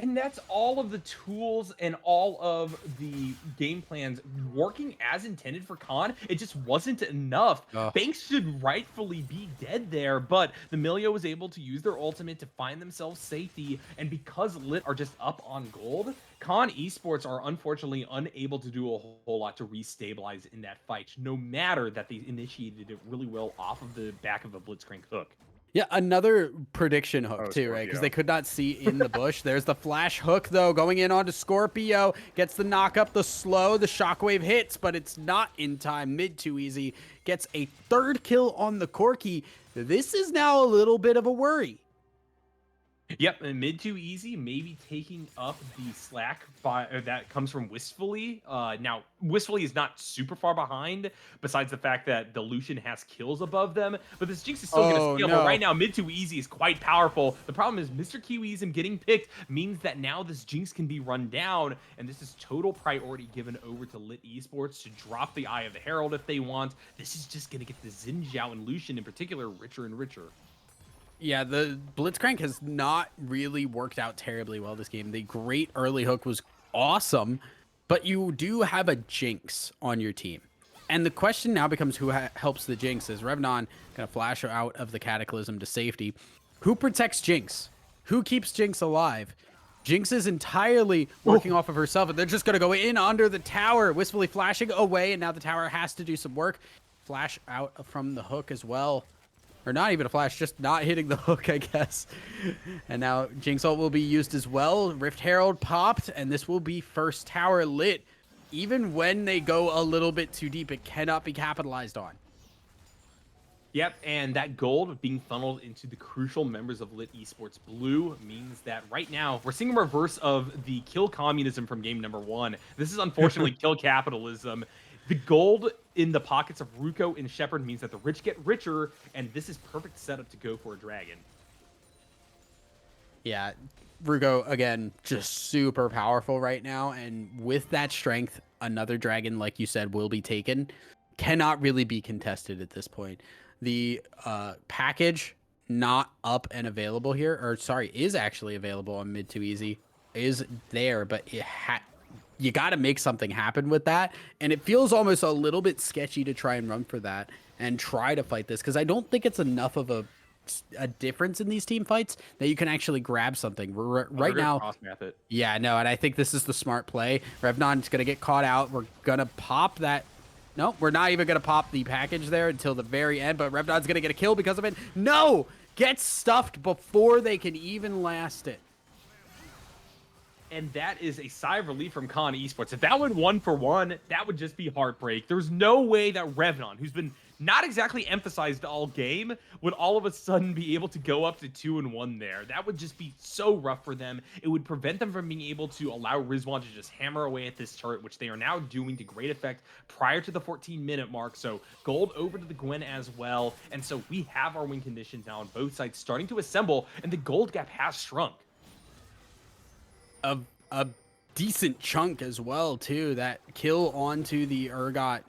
And that's all of the tools and all of the game plans working as intended for Khan. It just wasn't enough. Oh, Banks should rightfully be dead there, but the Milio was able to use their ultimate to find themselves safety. And because Lit are just up on gold, Khan Esports are unfortunately unable to do a whole lot to restabilize in that fight, no matter that they initiated it really well off of the back of a Blitzcrank hook. yeah, another prediction hook Oh, too, right? Because Scorpio. they could not see in the bush. There's the flash hook though, going in onto Scorpio. Gets the knock up, the slow, the shockwave hits, but it's not in time. Mid too easy. Gets a third kill on the Corki. This is now a little bit of a worry. Yep, and mid too easy, maybe taking up the slack that comes from Wistfully. Now, Wistfully is not super far behind, besides the fact that the Lucian has kills above them, but this Jinx is still going to Oh steal. But right no. now, mid too easy is quite powerful. The problem is Mr. Kiwiism getting picked means that now this Jinx can be run down, and this is total priority given over to Lit Esports to drop the Eye of the Herald if they want. This is just going to get the Xin Zhao and Lucian in particular richer and richer. Yeah, the Blitzcrank has not really worked out terribly well this game. The great early hook was awesome, but you do have a Jinx on your team. And the question now becomes who helps the Jinx. Is Revnon going to flash out of the Cataclysm to safety? Who protects Jinx? Who keeps Jinx alive? Jinx is entirely working off of herself, and they're just going to go in under the tower, wistfully flashing away, and now the tower has to do some work. Flash out from the hook as well. Or not even a flash, just not hitting the hook, I guess. And now Jinx ult will be used as well. Rift Herald popped, and this will be first tower lit. Even when they go a little bit too deep, it cannot be capitalized on. Yep, and that gold being funneled into the crucial members of Lit Esports Blue means that right now we're seeing a reverse of the kill communism from game number 1. This is unfortunately kill capitalism. The gold in the pockets of Ruko and Shepard means that the rich get richer, and this is perfect setup to go for a dragon. Yeah, Rugo, again, just super powerful right now. And with that strength, another dragon, like you said, will be taken. Cannot really be contested at this point. The package not up and available here, or sorry, is actually available on mid to easy, is there, but you got to make something happen with that. And it feels almost a little bit sketchy to try and run for that and try to fight this because I don't think it's enough of a difference in these team fights that you can actually grab something right now. Cross method. Yeah, no, and I think this is the smart play. Revnon's going to get caught out. We're going to pop that. No, we're not even going to pop the package there until the very end, but Revnon's going to get a kill because of it. No! Get stuffed before they can even last it. And that is a sigh of relief from Khan Esports. If that went 1-for-1, that would just be heartbreak. There's no way that Revnon, who's been not exactly emphasized all game, would all of a sudden be able to go up to 2-1 there. That would just be so rough for them. It would prevent them from being able to allow Rizwan to just hammer away at this turret, which they are now doing to great effect prior to the 14-minute mark. So gold over to the Gwen as well. And so we have our win conditions now on both sides starting to assemble, and the gold gap has shrunk. A decent chunk as well, too. That kill onto the Urgot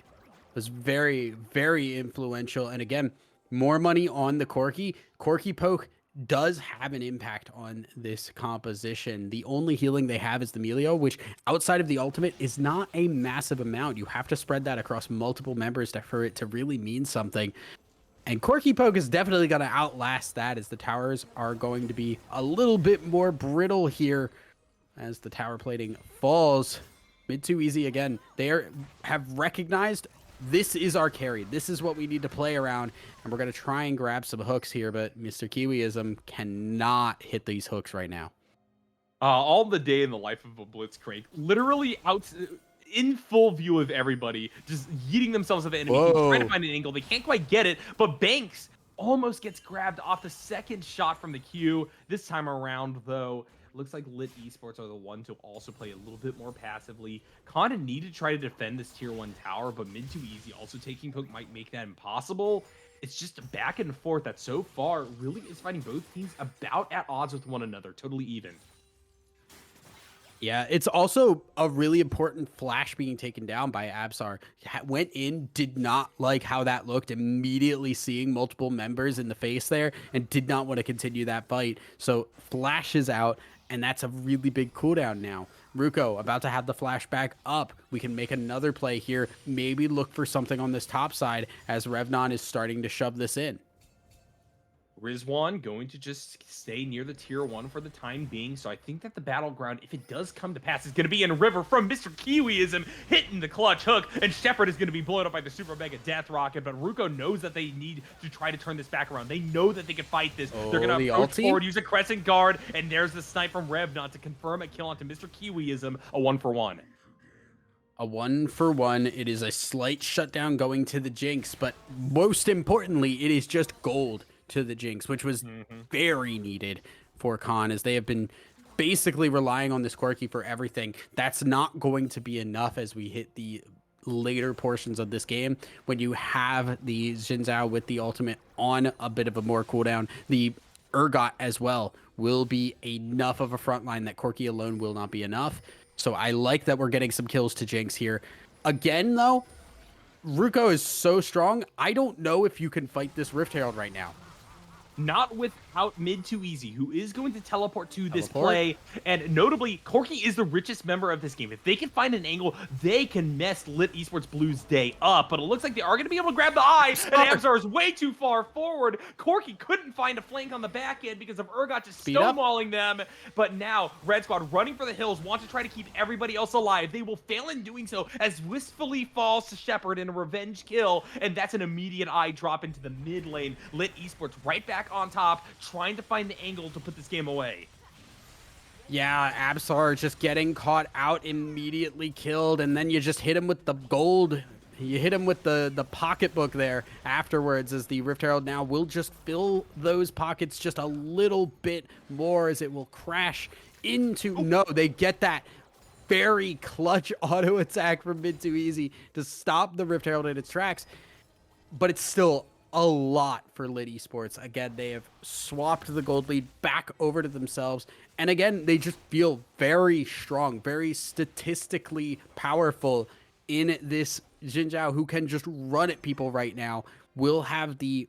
was very, very influential. And again, more money on the Corki. Corki poke does have an impact on this composition. The only healing they have is the Melio, which outside of the ultimate is not a massive amount. You have to spread that across multiple members for it to really mean something. And Corki Poke is definitely going to outlast that as the towers are going to be a little bit more brittle here as the tower plating falls. Mid too easy again. They have recognized this is our carry. This is what we need to play around. And we're going to try and grab some hooks here, but Mr. Kiwiism cannot hit these hooks right now. All the day in the life of a Blitzcrank, literally out in full view of everybody, just yeeting themselves at the enemy, trying to find an angle. They can't quite get it, but Banks almost gets grabbed off the second shot from the queue. This time around, though, looks like Lit Esports are the one to also play a little bit more passively. Kinda need to try to defend this tier 1 tower, but mid too easy. Also taking poke might make that impossible. It's just a back and forth that so far really is fighting both teams about at odds with one another, totally even. Yeah, it's also a really important flash being taken down by Absar. Went in, did not like how that looked, immediately seeing multiple members in the face there, and did not want to continue that fight. So flashes out, and that's a really big cooldown now. Ruko about to have the flashback up. We can make another play here. Maybe look for something on this top side as Revnon is starting to shove this in. Rizwan going to just stay near the tier 1 for the time being, so I think that the battleground, if it does come to pass, is going to be in River from Mr. Kiwiism hitting the clutch hook, and Shepard is going to be blown up by the Super Mega Death Rocket, but Ruko knows that they need to try to turn this back around. They know that they can fight this. They're going to approach forward, use a Crescent Guard, and there's the snipe from Revnon to confirm a kill onto Mr. Kiwiism, a 1-for-1. A 1-for-1. It is a slight shutdown going to the Jinx, but most importantly, it is just gold to the Jinx, which was very needed for Khan, as they have been basically relying on this Corki for everything. That's not going to be enough as we hit the later portions of this game. When you have the Xin Zhao with the ultimate on a bit of a more cooldown, the Urgot as well will be enough of a front line that Corki alone will not be enough. So I like that we're getting some kills to Jinx here. Again, though, Ruko is so strong. I don't know if you can fight this Rift Herald right now. Not without Mid Too Easy, who is going to teleport to this play. And notably, Corki is the richest member of this game. If they can find an angle, they can mess Lit Esports Blue's day up. But it looks like they are going to be able to grab the eye, and Amzar is way too far forward. Corki couldn't find a flank on the back end because of Urgot just stonewalling them. But now, Red Squad running for the hills, want to try to keep everybody else alive. They will fail in doing so as Wistfully falls to Shepard in a revenge kill, and that's an immediate eye drop into the mid lane. Lit Esports right back on top, trying to find the angle to put this game away. Yeah, Absolar just getting caught out, immediately killed, and then you just hit him with the gold. You hit him with the pocketbook there afterwards, as the Rift Herald now will just fill those pockets just a little bit more, as it will crash into... No, they get that very clutch auto attack from Mid Too Easy to stop the Rift Herald in its tracks, but it's still a lot for Lit Esports. Again, they have swapped the gold lead back over to themselves, and again, they just feel very strong, very statistically powerful in this Xin Zhao, who can just run at people right now. Will have the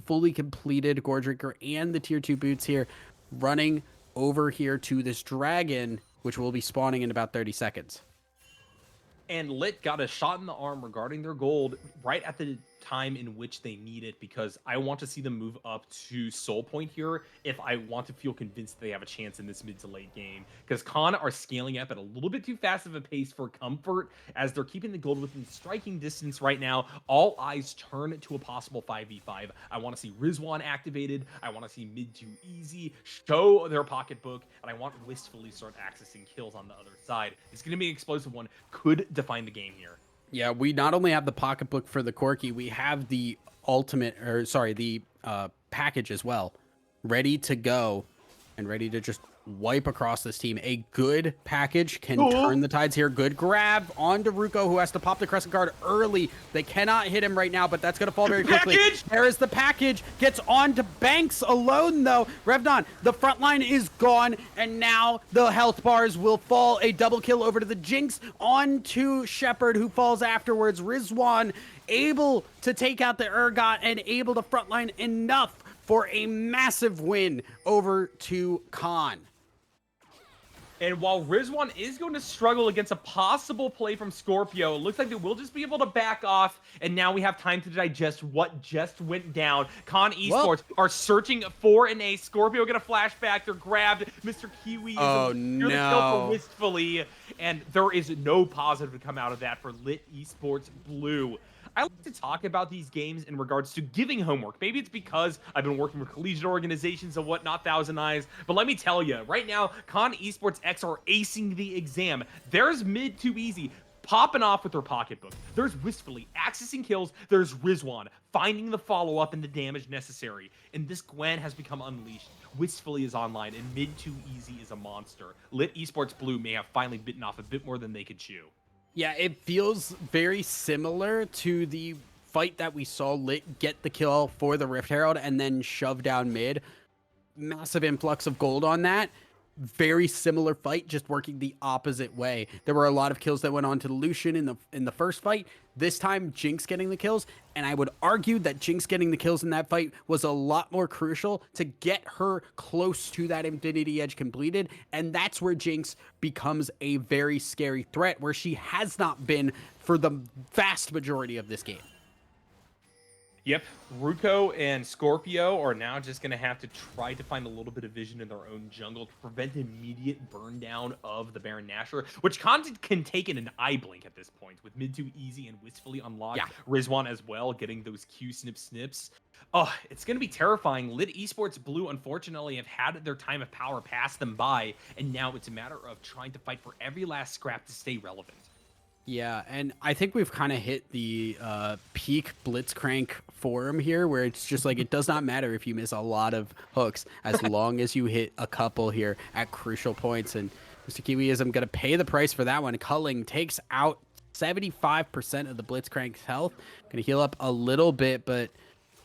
fully completed Gore Drinker and the tier 2 boots here, running over here to this dragon, which will be spawning in about 30 seconds. And Lit got a shot in the arm regarding their gold right at the time in which they need it, because I want to see them move up to Soul Point here if I want to feel convinced they have a chance in this mid to late game, because Khan are scaling up at a little bit too fast of a pace for comfort, as they're keeping the gold within striking distance right now. All eyes turn to a possible 5v5. I want to see Rizwan activated. I want to see Mid Too Easy show their pocketbook, and I want Wistfully start accessing kills on the other side. It's going to be an explosive one. Could define the game here. Yeah, we not only have the pocketbook for the Corki, we have the ultimate, or sorry, the package as well, ready to go and ready to just wipe across this team. A good package can turn the tides here. Good grab onto Ruko, who has to pop the Crescent Guard early. They cannot hit him right now, but that's going to fall very quickly. There is the package. Gets onto Banks alone, though. Revnon, the front line is gone, and now the health bars will fall. A double kill over to the Jinx, onto Shepard, who falls afterwards. Rizwan able to take out the Urgot and able to frontline enough for a massive win over to Khan. And while Rizwan is going to struggle against a possible play from Scorpio, it looks like they will just be able to back off, and now we have time to digest what just went down. Khan Esports are searching for an ace. Scorpio get a flashback. They're grabbed. Mr. Kiwi is the kill for Wistfully, and there is no positive to come out of that for Lit Esports Blue. I like to talk about these games in regards to giving homework. Maybe it's because I've been working with collegiate organizations and whatnot, Thousand Eyes. But let me tell you, right now, Khan Esports X are acing the exam. There's Mid Too Easy popping off with their pocketbook. There's Wistfully accessing kills. There's Rizwan finding the follow-up and the damage necessary. And this Gwen has become unleashed. Wistfully is online, and Mid Too Easy is a monster. Lit Esports Blue may have finally bitten off a bit more than they could chew. Yeah, it feels very similar to the fight that we saw Lit get the kill for the Rift Herald and then shove down mid. Massive influx of gold on that. very similar fight, just working the opposite way. There were a lot of kills that went on to Lucian in the first fight. This time, Jinx getting the kills, and I would argue that Jinx getting the kills in that fight was a lot more crucial to get her close to that Infinity Edge completed, and that's where Jinx becomes a very scary threat, where she has not been for the vast majority of this game. Yep, Ruko and Scorpio are now just going to have to try to find a little bit of vision in their own jungle to prevent immediate burn down of the Baron Nashor, which can take in an eye blink at this point, with mid 2 easy and wistfully unlocked. Yeah. Rizwan as well, getting those Q snips. Oh, it's going to be terrifying. Lit Esports Blue, unfortunately, have had their time of power pass them by, and now it's a matter of trying to fight for every last scrap to stay relevant. Yeah, and I think we've kind of hit the peak Blitzcrank form here, where it's just like it does not matter if you miss a lot of hooks as long as you hit a couple here at crucial points. And Mr. Kiwiism going to pay the price for that one. Culling takes out 75% of the Blitzcrank's health. Going to heal up a little bit, but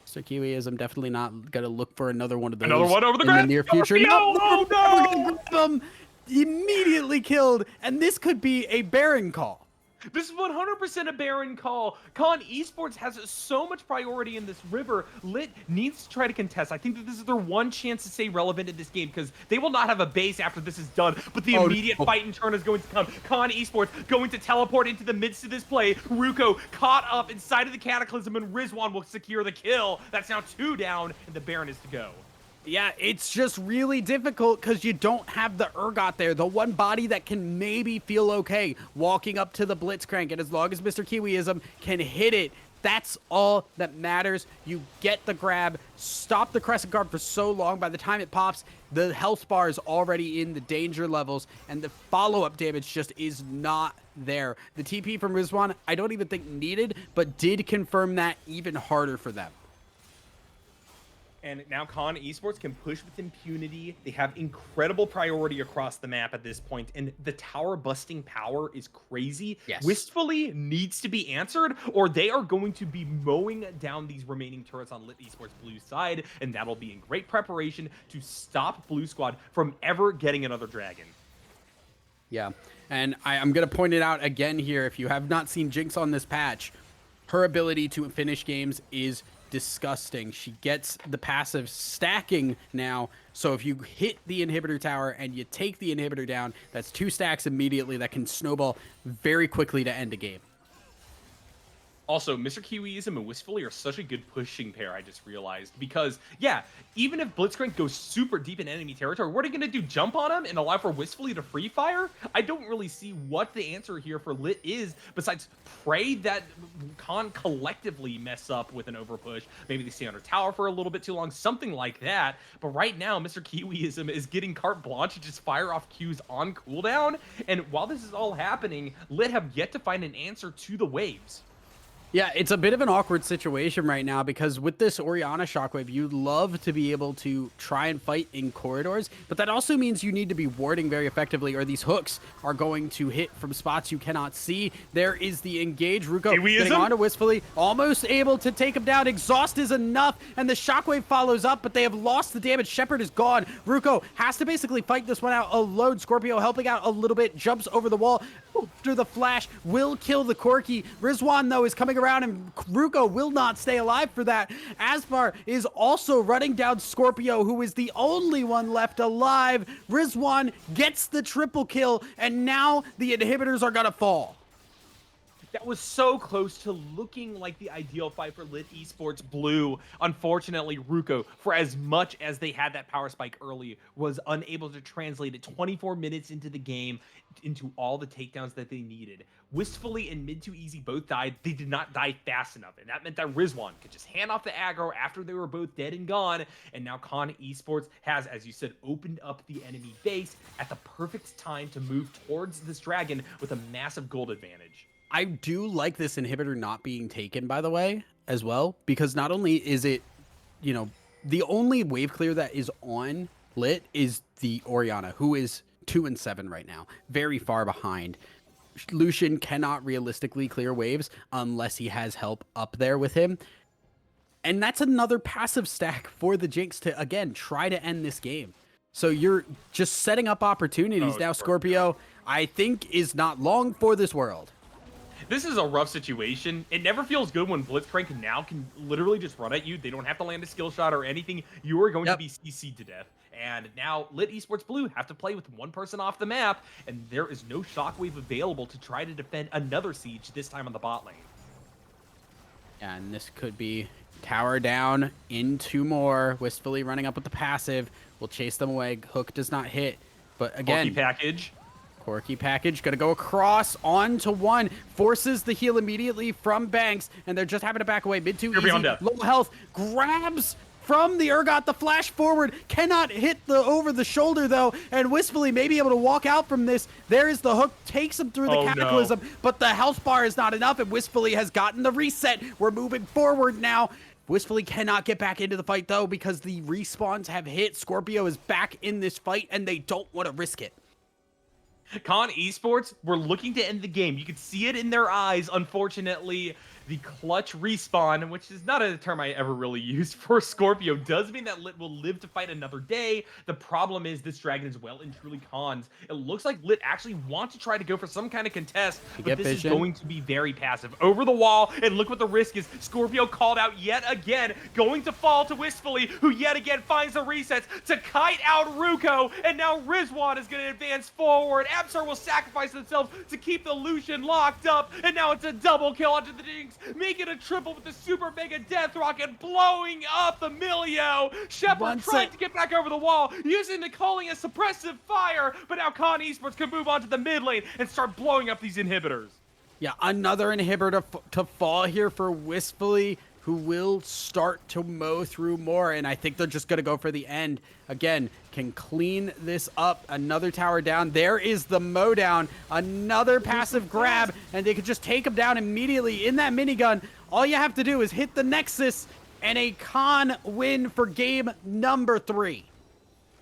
Mr. Kiwiism definitely not going to look for another one of those Another one over the in the near future. No, oh no! Them immediately killed, and this could be a Baron call. This is 100% a Baron call. Con Esports has so much priority in this river. Lit needs to try to contest. I think that this is their one chance to stay relevant in this game, because they will not have a base after this is done. But the immediate fight and turn is going to come. Con Esports going to teleport into the midst of this play. Ruko caught up inside of the Cataclysm, and Rizwan will secure the kill. That's now 2 down, and the Baron is to go. Yeah, it's just really difficult because you don't have the Urgot there, the one body that can maybe feel okay walking up to the Blitzcrank. And as long as Mr. Kiwiism can hit it, that's all that matters. You get the grab, stop the Crescent Guard for so long. By the time it pops, the health bar is already in the danger levels, and the follow-up damage just is not there. The TP from Rizwan, I don't even think needed, but did confirm that even harder for them. And now Con Esports can push with impunity. They have incredible priority across the map at this point, and the tower busting power is crazy. Yes. Wistfully needs to be answered, or they are going to be mowing down these remaining turrets on Lit Esports Blue side, and that'll be in great preparation to stop Blue Squad from ever getting another dragon. Yeah, and I'm going to point it out again here. If you have not seen Jinx on this patch, her ability to finish games is disgusting. She gets the passive stacking now, so if you hit the inhibitor tower and you take the inhibitor down, that's 2 stacks immediately that can snowball very quickly to end a game. Also, Mr. Kiwiism and Wistfully are such a good pushing pair, I just realized. Because, yeah, even if Blitzcrank goes super deep in enemy territory, what are you going to do? Jump on him and allow for Wistfully to free fire? I don't really see what the answer here for Lit is, besides pray that Con collectively mess up with an overpush. Maybe they stay under tower for a little bit too long, something like that. But right now, Mr. Kiwiism is getting carte blanche to just fire off Qs on cooldown. And while this is all happening, Lit have yet to find an answer to the waves. Yeah, it's a bit of an awkward situation right now because with this Orianna Shockwave, you'd love to be able to try and fight in corridors, but that also means you need to be warding very effectively, or these hooks are going to hit from spots you cannot see. There is the engage. Ruko getting onto Wistfully, almost able to take him down. Exhaust is enough, and the Shockwave follows up, but they have lost the damage. Shepard is gone. Ruko has to basically fight this one out alone. Scorpio helping out a little bit, jumps over the wall after the flash, will kill the Corki. Rizwan, though, is coming around, and Ruko will not stay alive for that. Asmar is also running down Scorpio, who is the only one left alive. Rizwan gets the triple kill, and now the inhibitors are gonna fall. That was so close to looking like the ideal fight for Lit Esports Blue. Unfortunately, Ruko, for as much as they had that power spike early, was unable to translate it 24 minutes into the game into all the takedowns that they needed. Wistfully and mid to easy both died. They did not die fast enough, and that meant that Rizwan could just hand off the aggro after they were both dead and gone. And now Con Esports has, as you said, opened up the enemy base at the perfect time to move towards this dragon with a massive gold advantage. I do like this inhibitor not being taken, by the way, as well, because not only is it, you know, the only wave clear that is on Lit is the Orianna, who is 2 and 7 right now, very far behind. Lucian cannot realistically clear waves unless he has help up there with him. And that's another passive stack for the Jinx to, again, try to end this game. So you're just setting up opportunities Oh, now. Scorpio. Scorpio, I think, is not long for this world. This is a rough situation. It never feels good when Blitzcrank now can literally just run at you. They don't have to land a skill shot or anything. You are going to Yep. be CC'd to death. And now Lit Esports Blue have to play with one person off the map, and there is no shockwave available to try to defend another siege, this time on the bot lane. Yeah, and this could be tower down into more. Wistfully running up with the passive. Will chase them away. Hook does not hit. But Porky again, package. Corky package gonna go across onto one, forces the heal immediately from Banks, and they're just having to back away. Mid too You're beyond easy, death. low health, grabs from the Urgot, the flash forward, cannot hit the over the shoulder though, and Wistfully may be able to walk out from this. There is the hook, takes him through the Oh, no. cataclysm, but the health bar is not enough, and Wistfully has gotten the reset. We're moving forward now. Wistfully cannot get back into the fight though because the respawns have hit. Scorpio is back in this fight and they don't want to risk it. Con Esports were looking to end the game. You could see it in their eyes. Unfortunately, the clutch respawn, which is not a term I ever really used for Scorpio, does mean that Lit will live to fight another day. The problem is this dragon is well and truly Con's. It looks like Lit actually want to try to go for some kind of contest, but this is going to be very passive. Over the wall, and look what the risk is. Scorpio called out yet again, going to fall to Wistfully, who yet again finds the resets to kite out Ruko, and now Rizwan is going to advance forward. Absar will sacrifice themselves to keep the Lucian locked up, and now it's a double kill onto the Jinx, making a triple with the super mega death rocket, blowing up the Milio. Shepard trying to get back over the wall, using the calling as suppressive fire, but now Con Esports can move on to the mid lane and start blowing up these inhibitors. Yeah, another inhibitor to fall here for Wistfully, who will start to mow through more, and I think they're just going to go for the end. Again, can clean this up. Another tower down. There is the mow down. Another passive grab, and they could just take him down immediately in that minigun. All you have to do is hit the Nexus, and a Con win for game number 3.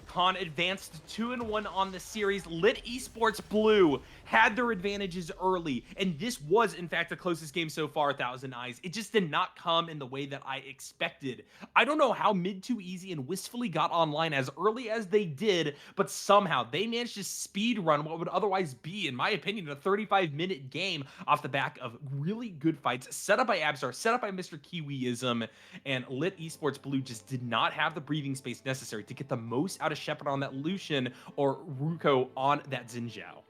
Con advanced 2-1 on the series. Lit Esports Blue had their advantages early, and this was, in fact, the closest game so far, Thousand Eyes. It just did not come in the way that I expected. I don't know how Mid Too Easy and Wistfully got online as early as they did, but somehow they managed to speed run what would otherwise be, in my opinion, a 35-minute game off the back of really good fights set up by Absar, set up by Mr. Kiwiism, and Lit Esports Blue just did not have the breathing space necessary to get the most out of Shepard on that Lucian or Ruko on that Xin Zhao.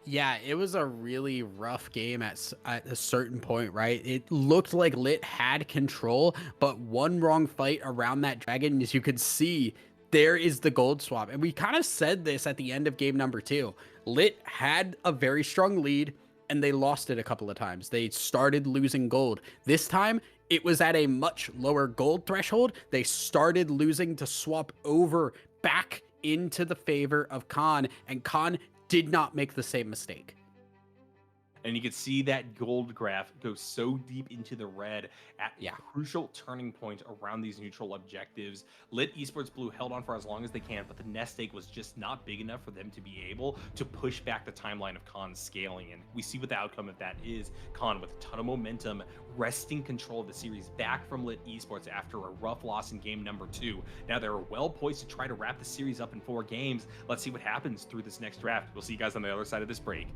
Yeah, it was a really rough game at a certain point, right? It looked like Lit had control, but one wrong fight around that dragon, as you could see, there is the gold swap. And we kind of said this at the end of game number 2. Lit had a very strong lead, and they lost it a couple of times. They started losing gold. This time, it was at a much lower gold threshold. They started losing to swap over back into the favor of Con, and Con did not make the same mistake. And you can see that gold graph go so deep into the red at a crucial turning point around these neutral objectives. Lit Esports Blue held on for as long as they can, but the nest egg was just not big enough for them to be able to push back the timeline of Con's scaling. And we see what the outcome of that is. Con, with a ton of momentum, wresting control of the series back from Lit Esports after a rough loss in game number 2. Now they're well poised to try to wrap the series up in 4 games. Let's see what happens through this next draft. We'll see you guys on the other side of this break.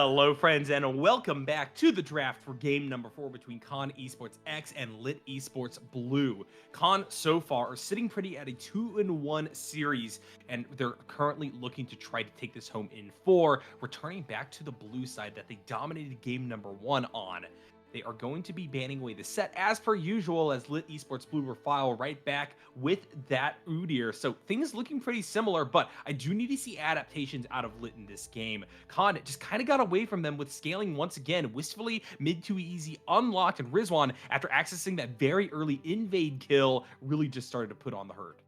Hello, friends, and welcome back to the draft for game number 4 between Con Esports X and Lit Esports Blue. Con so far are sitting pretty at a 2-1 series, and they're currently looking to try to take this home in 4, returning back to the blue side that they dominated game number 1 on. They are going to be banning away the set as per usual, as Lit Esports Blue will file right back with that Udyr. So things looking pretty similar, but I do need to see adaptations out of Lit in this game. Khan just kind of got away from them with scaling once again, wistfully mid to easy unlocked, and Rizwan, after accessing that very early invade kill, really just started to put on the hurt.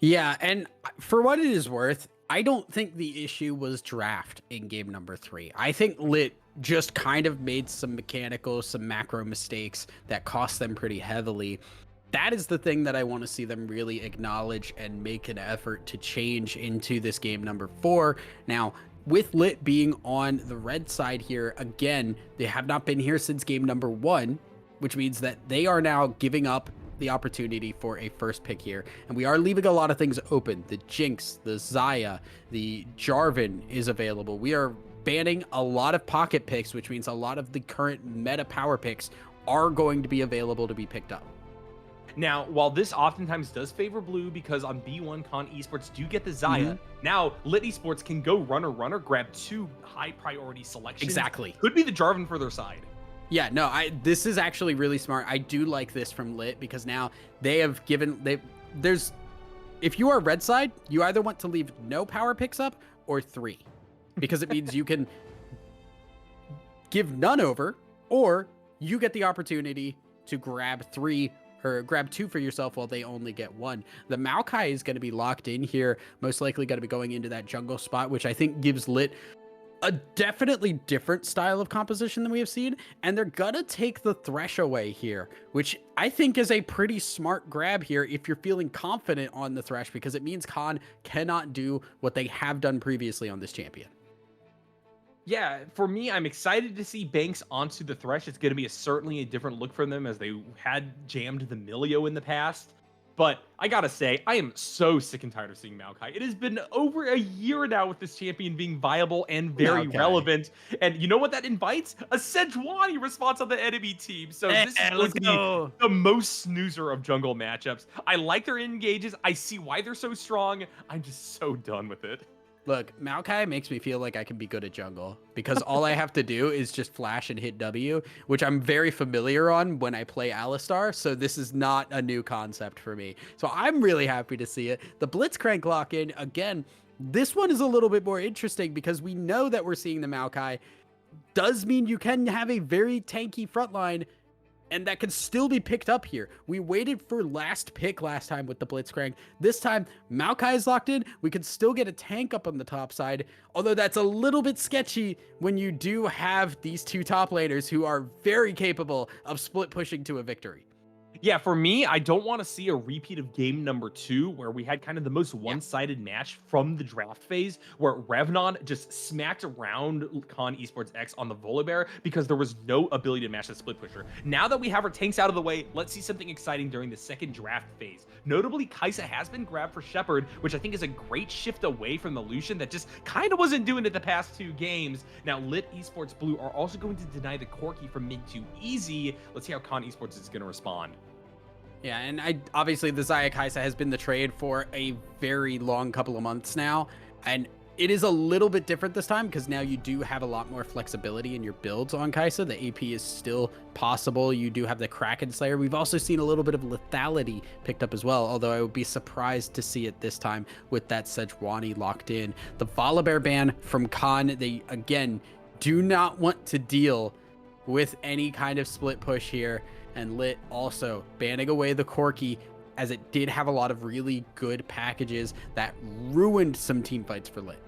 Yeah, and for what it is worth, I don't think the issue was draft in game number 3. I think Lit just kind of made some mechanical, some macro mistakes that cost them pretty heavily. That is the thing that I want to see them really acknowledge and make an effort to change into this game number 4. Now, with Lit being on the red side here, again, they have not been here since game number 1, which means that they are now giving up the opportunity for a first pick here. And we are leaving a lot of things open. The Jinx, the Xayah, the Jarvan is available. We are banning a lot of pocket picks, which means a lot of the current meta power picks are going to be available to be picked up. Now, while this oftentimes does favor blue because on B1 Con Esports do get the Xayah, now Lit Esports can go runner, grab 2 high priority selections. Exactly. Could be the Jarvan for their side. Yeah, no, this is actually really smart. I do like this from Lit because now they have given if you are red side, you either want to leave no power picks up or 3, because it means you can give none over, or you get the opportunity to grab 3 or grab 2 for yourself while they only get 1. The Maokai is going to be locked in here, most likely going to be going into that jungle spot, which I think gives Lit a definitely different style of composition than we have seen, and they're gonna take the Thresh away here, which I think is a pretty smart grab here if you're feeling confident on the Thresh, because it means Khan cannot do what they have done previously on this champion. Yeah, for me, I'm excited to see Banks onto the Thresh. It's going to be certainly a different look for them, as they had jammed the Milio in the past. But I gotta say, I am so sick and tired of seeing Maokai. It has been over a year now with this champion being viable and very relevant. And you know what that invites? A Sejuani response on the enemy team. So this is going to be the most snoozer of jungle matchups. I like their engages. I see why they're so strong. I'm just so done with it. Look, Maokai makes me feel like I can be good at jungle, because all I have to do is just flash and hit W, which I'm very familiar on when I play Alistar, so this is not a new concept for me. So I'm really happy to see it. The Blitzcrank lock-in, again, this one is a little bit more interesting because we know that we're seeing the Maokai. Does mean you can have a very tanky frontline, and that can still be picked up here. We waited for last pick last time with the Blitzcrank. This time, Maokai is locked in. We could still get a tank up on the top side, although that's a little bit sketchy when you do have these 2 top laners who are very capable of split pushing to a victory. Yeah, for me, I don't want to see a repeat of game number 2, where we had kind of the most one-sided match from the draft phase, where Revnon just smacked around Con Esports X on the Volibear because there was no ability to match the split pusher. Now that we have our tanks out of the way, let's see something exciting during the second draft phase. Notably, Kai'Sa has been grabbed for Shepherd, which I think is a great shift away from the Lucian that just kind of wasn't doing it the past 2 games. Now, Lit Esports Blue are also going to deny the Corki from mid to easy. Let's see how Con Esports is going to respond. Yeah, and obviously the Xayah Kai'Sa has been the trade for a very long couple of months now, and it is a little bit different this time because now you do have a lot more flexibility in your builds on Kai'Sa. The AP is still possible. You do have the Kraken Slayer. We've also seen a little bit of lethality picked up as well, although I would be surprised to see it this time with that Sejuani locked in. The Volibear ban from Khan, they again do not want to deal with any kind of split push here. And Lit also banning away the Corki, as it did have a lot of really good packages that ruined some team fights for Lit.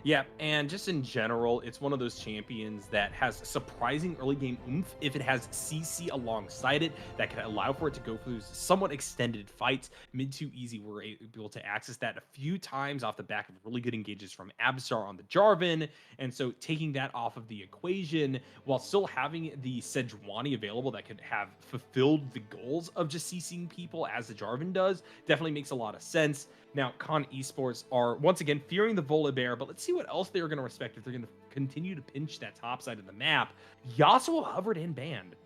Yeah, and just in general, it's one of those champions that has surprising early game oomph if it has CC alongside it that can allow for it to go through somewhat extended fights. Mid to easy, we're able to access that a few times off the back of really good engages from Absar on the Jarvan, and so taking that off of the equation while still having the Sejuani available that could have fulfilled the goals of just CCing people as the Jarvan does definitely makes a lot of sense. Now, Con Esports are once again fearing the Volibear, but let's see what else they are going to respect if they're going to continue to pinch that top side of the map. Yasuo hovered in banned.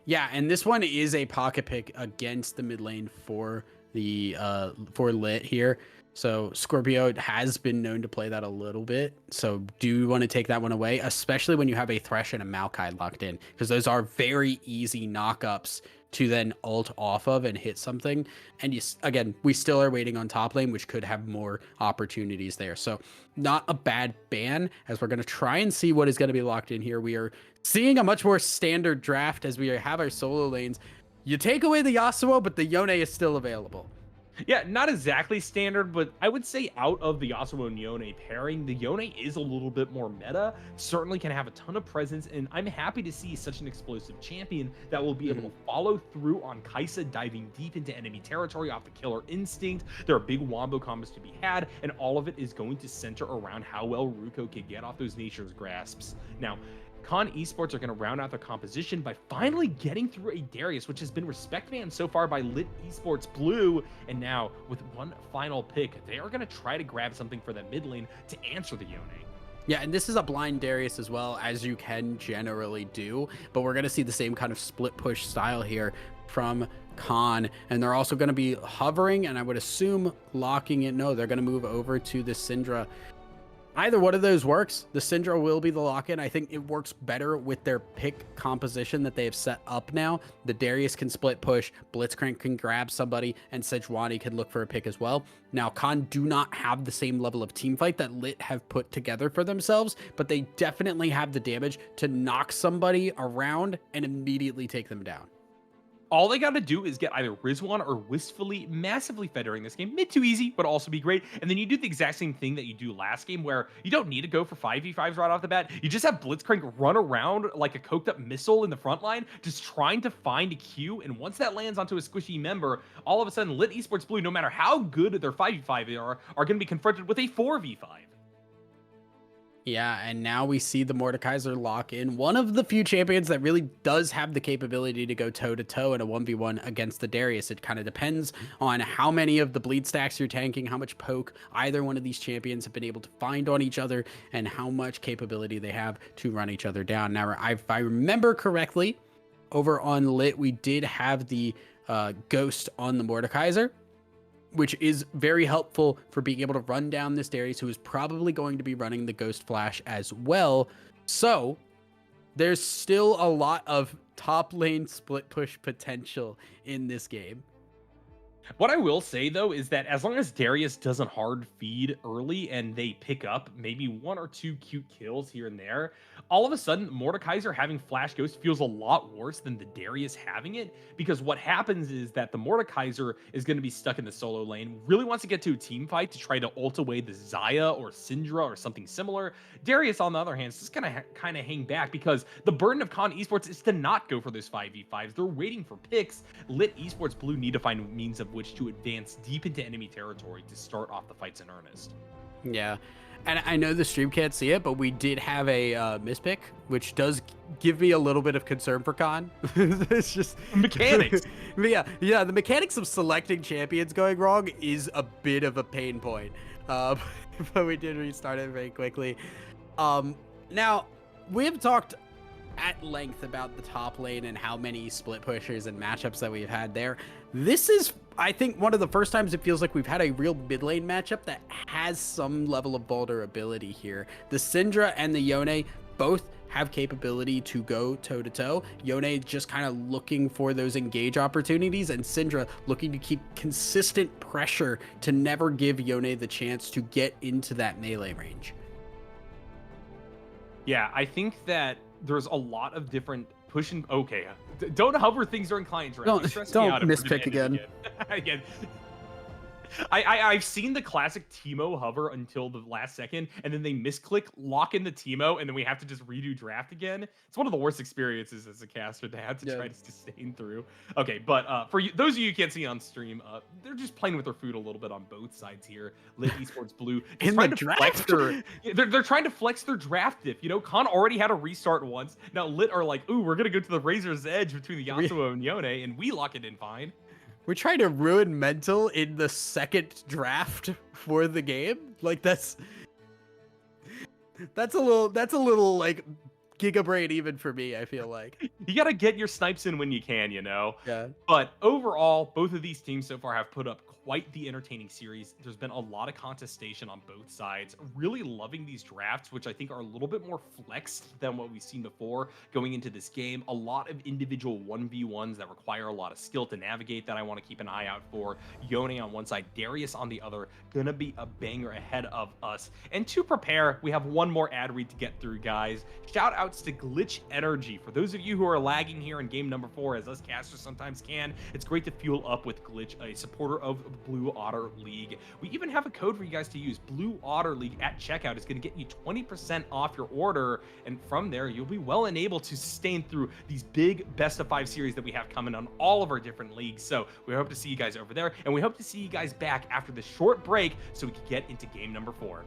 Yeah, and this one is a pocket pick against the mid lane for the for Lit here. So Scorpio has been known to play that a little bit. So do you want to take that one away, especially when you have a Thresh and a Maokai locked in? Because those are very easy knockups to then ult off of and hit something. And again, we still are waiting on top lane, which could have more opportunities there. So not a bad ban, as we're going to try and see what is going to be locked in here. We are seeing a much more standard draft as we have our solo lanes. You take away the Yasuo, but the Yone is still available. Yeah, not exactly standard, but I would say out of the Yasuo and Yone pairing, the Yone is a little bit more meta, certainly can have a ton of presence, and I'm happy to see such an explosive champion that will be able to follow through on Kai'Sa diving deep into enemy territory off the killer instinct. There are big wombo combos to be had, and all of it is going to center around how well Ruko can get off those nature's grasps. Now, Con Esports are going to round out their composition by finally getting through a Darius, which has been respect banned so far by Lit Esports Blue. And now, with one final pick, they are going to try to grab something for the mid lane to answer the Yone. Yeah, and this is a blind Darius as well, as you can generally do. But we're going to see the same kind of split push style here from Khan. And they're also going to be hovering, and I would assume locking it. No, they're going to move over to the Syndra. Either one of those works. The Syndra will be the lock-in. I think it works better with their pick composition that they have set up now. The Darius can split push, Blitzcrank can grab somebody, and Sejuani can look for a pick as well. Now, Khan do not have the same level of team fight that Lit have put together for themselves, but they definitely have the damage to knock somebody around and immediately take them down. All they got to do is get either Rizwan or Wistfully massively fed during this game. Mid to easy, but also be great. And then you do the exact same thing that you do last game, where you don't need to go for 5v5s right off the bat. You just have Blitzcrank run around like a coked up missile in the front line, just trying to find a Q. And once that lands onto a squishy member, all of a sudden Lit Esports Blue, no matter how good their 5v5 are going to be confronted with a 4v5. Yeah, and now we see the Mordekaiser lock in. One of the few champions that really does have the capability to go toe-to-toe in a 1v1 against the Darius. It kind of depends on how many of the bleed stacks you're tanking, how much poke either one of these champions have been able to find on each other, and how much capability they have to run each other down. Now, if I remember correctly, over on Lit, we did have the Ghost on the Mordekaiser, which is very helpful for being able to run down this Darius, who is probably going to be running the Ghost Flash as well. So there's still a lot of top lane split push potential in this game. What I will say, though, is that as long as Darius doesn't hard feed early and they pick up maybe 1 or 2 cute kills here and there, all of a sudden, Mordekaiser having Flash Ghost feels a lot worse than the Darius having it, because what happens is that the Mordekaiser is going to be stuck in the solo lane, really wants to get to a team fight to try to ult away the Xayah or Syndra or something similar. Darius, on the other hand, is just going to kind of hang back, because the burden of Con Esports is to not go for those 5v5s. They're waiting for picks. Lit Esports Blue need to find means of which to advance deep into enemy territory to start off the fights in earnest. Yeah, and I know the stream can't see it, but we did have a mispick, which does give me a little bit of concern for Khan. It's just mechanics. yeah, the mechanics of selecting champions going wrong is a bit of a pain point. But we did restart it very quickly. Now, we have talked at length about the top lane and how many split pushers and matchups that we've had there. This is, I think, one of the first times it feels like we've had a real mid lane matchup that has some level of vulnerability here. The Syndra and the Yone both have capability to go toe-to-toe. Yone just kind of looking for those engage opportunities, and Syndra looking to keep consistent pressure to never give Yone the chance to get into that melee range. Yeah, I think that there's a lot of different pushing. Okay, don't hover things during client draft. Don't mispick again. Again. I've seen the classic Teemo hover until the last second, and then they misclick, lock in the Teemo, and then we have to just redo draft again. It's one of the worst experiences as a caster to have to try to sustain through. Okay, but for you, those of you who can't see on stream, they're just playing with their food a little bit on both sides here. Lit Esports Blue in the draft. They're trying to flex their draft diff. You know, Khan already had a restart once. Now Lit are like, ooh, we're gonna go to the razor's edge between the Yasuo and Yone, and we lock it in fine. We're trying to ruin mental in the second draft for the game. Like, that's That's a little like Giga Brain even for me, I feel like. You got to get your snipes in when you can, you know? Yeah. But overall, both of these teams so far have put up quite the entertaining series. There's been a lot of contestation on both sides. Really loving these drafts, which I think are a little bit more flexed than what we've seen before going into this game. A lot of individual 1v1s that require a lot of skill to navigate that I want to keep an eye out for. Yone on one side, Darius on the other. Gonna be a banger ahead of us. And to prepare, we have one more ad read to get through, guys. Shout outs to Glitch Energy. For those of you who are lagging here in game number 4, as us casters sometimes can, it's great to fuel up with Glitch, a supporter of Blue Otter League. We even have a code for you guys to use. Blue Otter League at checkout is going to get you 20% off your order, and from there you'll be well enabled to sustain through these big best of 5 series that we have coming on all of our different leagues. So we hope to see you guys over there, and we hope to see you guys back after this short break so we can get into game number 4.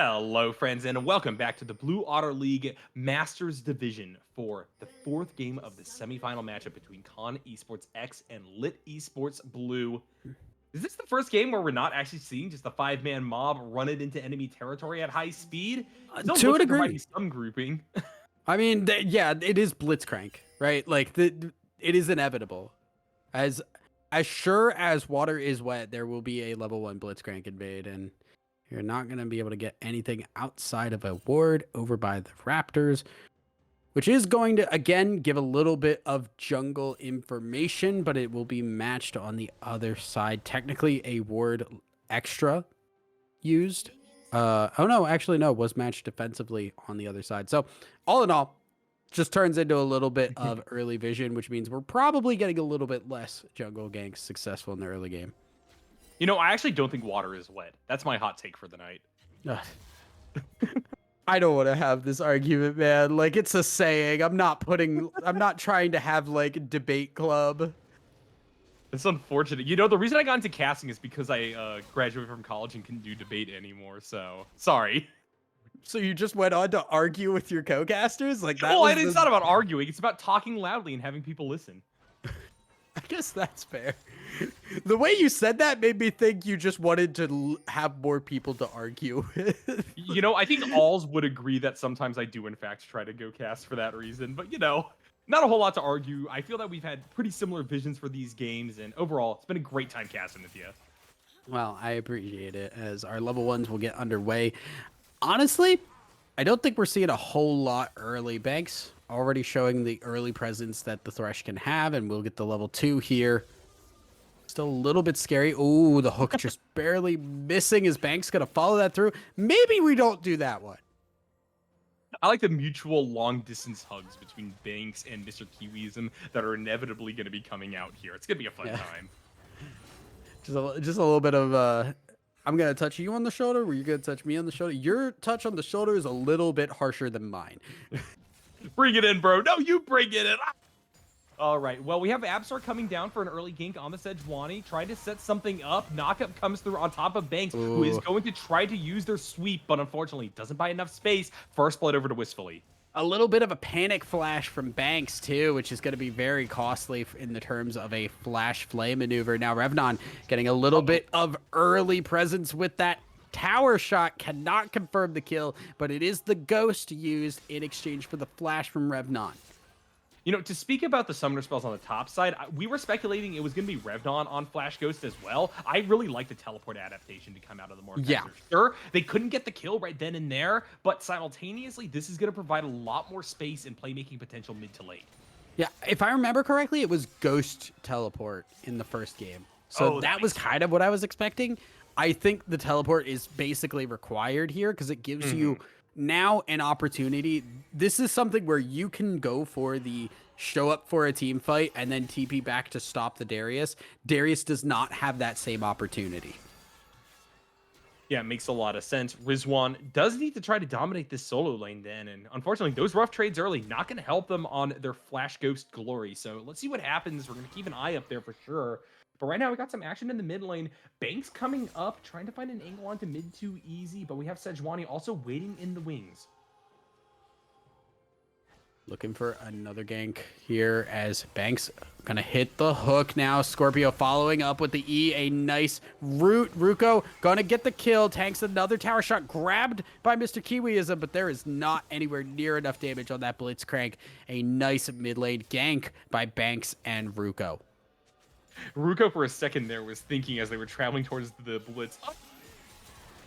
Hello, friends, and welcome back to the Blue Otter League Masters Division for the fourth game of the semifinal matchup between Con Esports X and Lit Esports Blue. Is this the first game where we're not actually seeing just a five-man mob run it into enemy territory at high speed? Still To a looks like there might be degree. some grouping. I mean, yeah, it is Blitzcrank, right? Like it is inevitable. As as sure as water is wet, there will be a level 1 Blitzcrank invade, and you're not going to be able to get anything outside of a ward over by the Raptors, which is going to again give a little bit of jungle information, but it will be matched on the other side. Technically a ward extra used. Oh no, actually no, was matched defensively on the other side. So all in all, just turns into a little bit of early vision, which means we're probably getting a little bit less jungle ganks successful in the early game. You know, I actually don't think water is wet. That's my hot take for the night. Ugh. I don't want to have this argument, man. Like, it's a saying. I'm not trying to have like debate club. It's unfortunate. You know, the reason I got into casting is because I graduated from college and couldn't do debate anymore. So, sorry. So you just went on to argue with your co-casters? Like that Well, was it's not about arguing. It's about talking loudly and having people listen. I guess that's fair. The way you said that made me think you just wanted to have more people to argue with. You know, I think alls would agree that sometimes I do, in fact, try to go cast for that reason. But, you know, not a whole lot to argue. I feel that we've had pretty similar visions for these games. And overall, it's been a great time casting with you. Well, I appreciate it, as our level 1s will get underway. Honestly, I don't think we're seeing a whole lot early. Banks already showing the early presence that the Thresh can have, and we'll get the level 2 here. Still a little bit scary. Oh, the hook just barely missing. Is Banks going to follow that through? Maybe we don't do that one. I like the mutual long-distance hugs between Banks and Mr. Kiwism that are inevitably going to be coming out here. It's going to be a fun time. Just a little bit of... I'm going to touch you on the shoulder. Were you going to touch me on the shoulder? Your touch on the shoulder is a little bit harsher than mine. Bring it in, bro. No, you bring it in. All right. Well, we have Absar coming down for an early gank on the Sejuani, trying to set something up. Knockup comes through on top of Banks, who is going to try to use their sweep, but unfortunately doesn't buy enough space. First blood over to Wistfully. A little bit of a panic flash from Banks, too, which is going to be very costly in the terms of a flash flame maneuver. Now, Revnon getting a little bit of early presence with that tower shot. Cannot confirm the kill, but it is the ghost used in exchange for the flash from Revnon. You know, to speak about the summoner spells on the top side, we were speculating it was going to be Revnon on Flash Ghost as well. I really like the teleport adaptation to come out of the Mordekaiser. Yeah. Sure, they couldn't get the kill right then and there, but simultaneously, this is going to provide a lot more space and playmaking potential mid to late. Yeah, if I remember correctly, it was Ghost teleport in the first game. So that was kind of what I was expecting. I think the teleport is basically required here because it gives you now an opportunity. This is something where you can go for the show up for a team fight and then TP back to stop the Darius. Darius does not have that same opportunity. Yeah, it makes a lot of sense. Rizwan does need to try to dominate this solo lane then, and unfortunately, those rough trades early not going to help them on their Flash Ghost glory. So let's see what happens. We're going to keep an eye up there for sure. But right now, we got some action in the mid lane. Banks coming up, trying to find an angle onto mid 2 easy, but we have Sejuani also waiting in the wings. Looking for another gank here as Banks gonna hit the hook now. Scorpio following up with the E. A nice root. Ruko gonna get the kill. Tanks another tower shot grabbed by Mr. Kiwiism, but there is not anywhere near enough damage on that Blitzcrank. A nice mid lane gank by Banks and Ruko. Ruko for a second there was thinking as they were traveling towards the Blitz. Oh,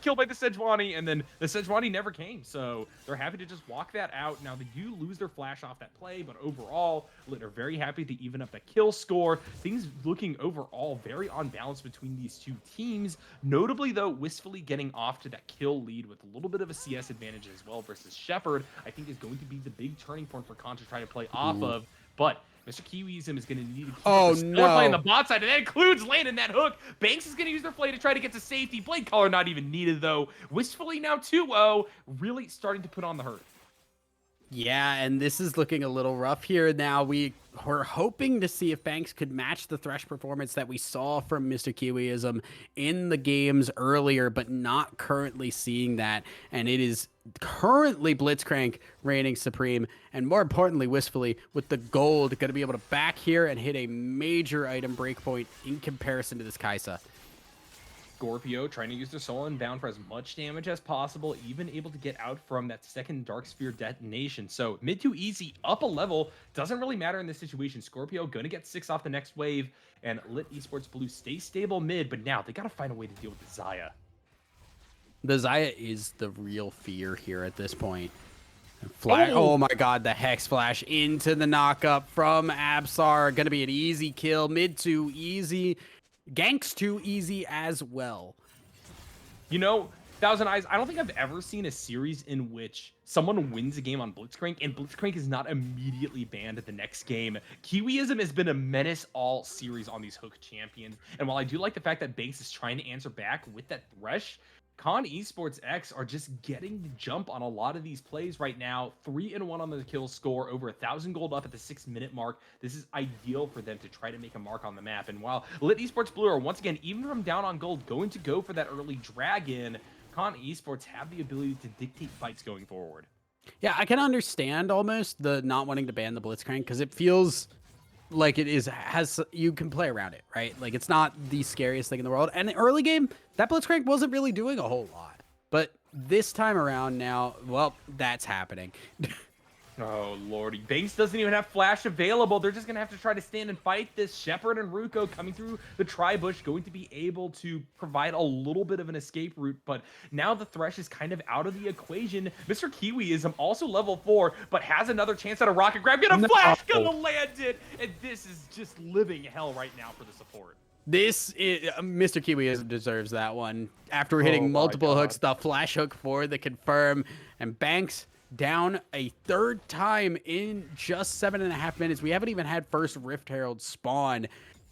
killed by the Sejuani, and then the Sejuani never came, so they're happy to just walk that out. Now, they do lose their flash off that play, but overall, Lit are very happy to even up the kill score. Things looking overall very on balance between these two teams. Notably, though, Wistfully getting off to that kill lead with a little bit of a CS advantage as well versus Shepard, I think is going to be the big turning point for Con to try to play off of, but Mr. Kiwism is going to need to keep playing the bot side, and that includes landing that hook. Banks is going to use their play to try to get to safety. Blade Caller not even needed, though. Wistfully now 2-0, really starting to put on the hurt. Yeah, and this is looking a little rough here. Now we're hoping to see if Banks could match the Thresh performance that we saw from Mr. Kiwiism in the games earlier, but not currently seeing that. And it is currently Blitzcrank reigning supreme, and more importantly, wistfully, with the gold, going to be able to back here and hit a major item breakpoint in comparison to this Kaisa. Scorpio trying to use their soul inbound for as much damage as possible, even able to get out from that second Dark Sphere detonation. So mid to easy, up a level, doesn't really matter in this situation. Scorpio going to get 6 off the next wave, and Lit Esports Blue stay stable mid, but now they got to find a way to deal with the Zaya. The Zaya is the real fear here at this point. Oh my god, the Hex Flash into the knockup from Absar. Gonna be an easy kill. Mid to easy. Ganks too easy as well. You know, Thousand Eyes, I don't think I've ever seen a series in which someone wins a game on Blitzcrank and Blitzcrank is not immediately banned at the next game. Kiwiism has been a menace all series on these Hook champions. And while I do like the fact that Banks is trying to answer back with that Thresh, Con Esports X are just getting the jump on a lot of these plays right now. 3-1 on the kill score, over 1,000 gold up at the 6-minute mark. This is ideal for them to try to make a mark on the map. And while Lit Esports Blue are once again, even from down on gold, going to go for that early dragon, Con Esports have the ability to dictate fights going forward. Yeah, I can understand almost the not wanting to ban the Blitzcrank because it feels like you can play around it, right? Like it's not the scariest thing in the world. And the early game, that Blitzcrank wasn't really doing a whole lot. But this time around now, well, that's happening. Oh, lordy. Banks doesn't even have Flash available. They're just going to have to try to stand and fight this. Shepard and Ruko coming through the tri-bush, going to be able to provide a little bit of an escape route. But now the Thresh is kind of out of the equation. Mr. Kiwiism also level 4, but has another chance at a rocket grab. Get a Flash, gonna land it. And this is just living hell right now for the support. This is Mr. Kiwiism deserves that one. After hitting multiple hooks, the Flash hook for the confirm, and Banks down a third time in just 7.5 minutes. We haven't even had first Rift Herald spawn,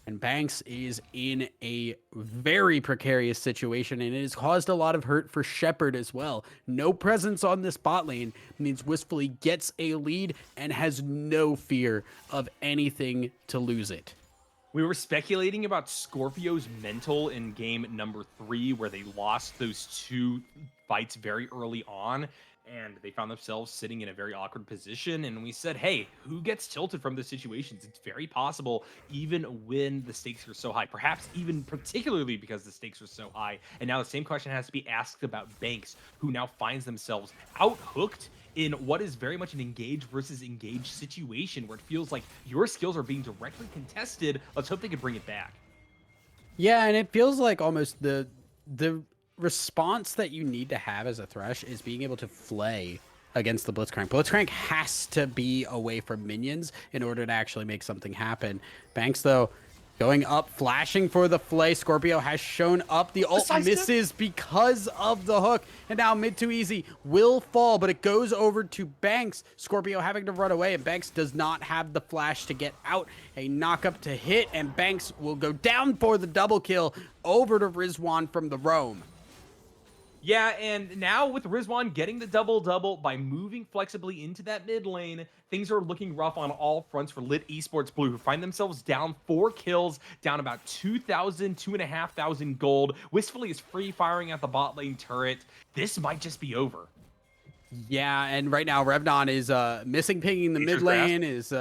and Banks is in a very precarious situation, and it has caused a lot of hurt for Shepard as well. No presence on this bot lane means Wistfully gets a lead and has no fear of anything to lose it. We were speculating about Scorpio's mental in game number 3, where they lost those 2 fights very early on, and they found themselves sitting in a very awkward position. And we said, hey, who gets tilted from those situations? It's very possible, even when the stakes are so high, perhaps even particularly because the stakes are so high. And now the same question has to be asked about Banks, who now finds themselves out-hooked in what is very much an engage versus engage situation, where it feels like your skills are being directly contested. Let's hope they can bring it back. Yeah, and it feels like almost the response that you need to have as a Thresh is being able to flay against the Blitzcrank. Blitzcrank has to be away from minions in order to actually make something happen. Banks, though, going up, flashing for the flay. Scorpio has shown up. The ult misses because of the hook. And now mid to easy will fall, but it goes over to Banks. Scorpio having to run away, and Banks does not have the flash to get out. A knockup to hit, and Banks will go down for the double kill over to Rizwan from the roam. Yeah, and now with Rizwan getting the double-double by moving flexibly into that mid lane, things are looking rough on all fronts for Lit Esports Blue, who find themselves down 4 kills, down about 2,000, 2,500 gold. Wistfully is free-firing at the bot lane turret. This might just be over. Yeah, and right now Revnon is missing pinging the mid lane, is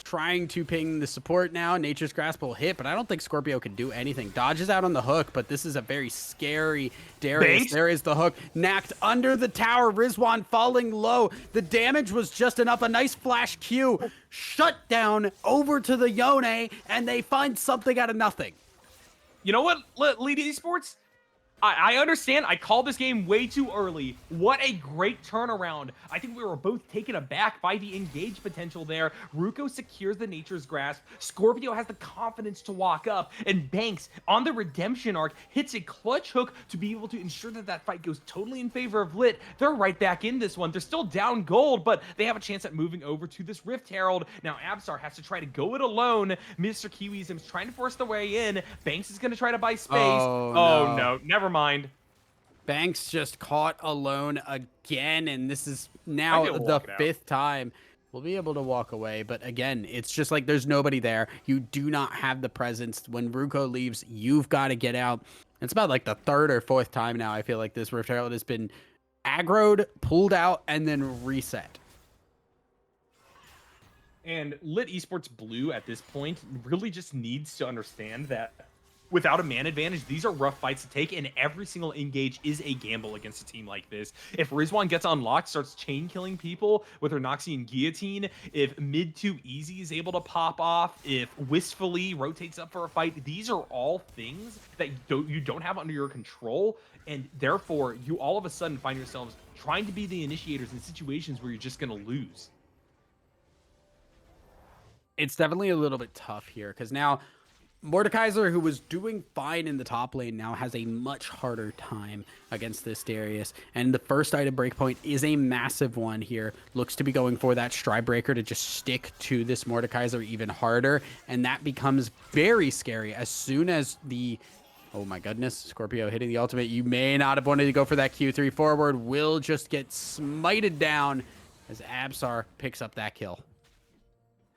trying to ping the support now. Nature's Grasp will hit, but I don't think Scorpio can do anything. Dodges out on the hook, but this is a very scary Darius. Banks? There is the hook. Knacked under the tower. Rizwan falling low. The damage was just enough. A nice flash Q. Shut down over to the Yone, and they find something out of nothing. You know what, Lit Esports? I understand. I called this game way too early. What a great turnaround. I think we were both taken aback by the engage potential there. Ruko secures the Nature's Grasp. Scorpio has the confidence to walk up. And Banks, on the redemption arc, hits a clutch hook to be able to ensure that that fight goes totally in favor of Lit. They're right back in this one. They're still down gold, but they have a chance at moving over to this Rift Herald. Now Absar has to try to go it alone. Mr. Kiwiism is trying to force the way in. Banks is going to try to buy space. Oh, no. Never mind. Banks just caught alone again, and this is Might be now able to the walk it out. 5th time. We'll be able to walk away, but again, it's just like there's nobody there. You do not have the presence. When Ruko leaves, you've got to get out. It's about like the 3rd or 4th time now, I feel like this Rift Herald has been aggroed, pulled out, and then reset. And Lit Esports Blue at this point really just needs to understand that without a man advantage, these are rough fights to take, and every single engage is a gamble against a team like this. If Rizwan gets unlocked, starts chain killing people with her Noxie and Guillotine, if mid 2 easy is able to pop off, if Wistfully rotates up for a fight, these are all things that you don't have under your control, and therefore you all of a sudden find yourselves trying to be the initiators in situations where you're just going to lose. It's definitely a little bit tough here because now Mordekaiser, who was doing fine in the top lane, now has a much harder time against this Darius. And the first item breakpoint is a massive one here. Looks to be going for that Stride Breaker to just stick to this Mordekaiser even harder. And that becomes very scary as soon as the... Oh my goodness, Scorpio hitting the ultimate. You may not have wanted to go for that Q3 forward. Will just get smited down as Absar picks up that kill.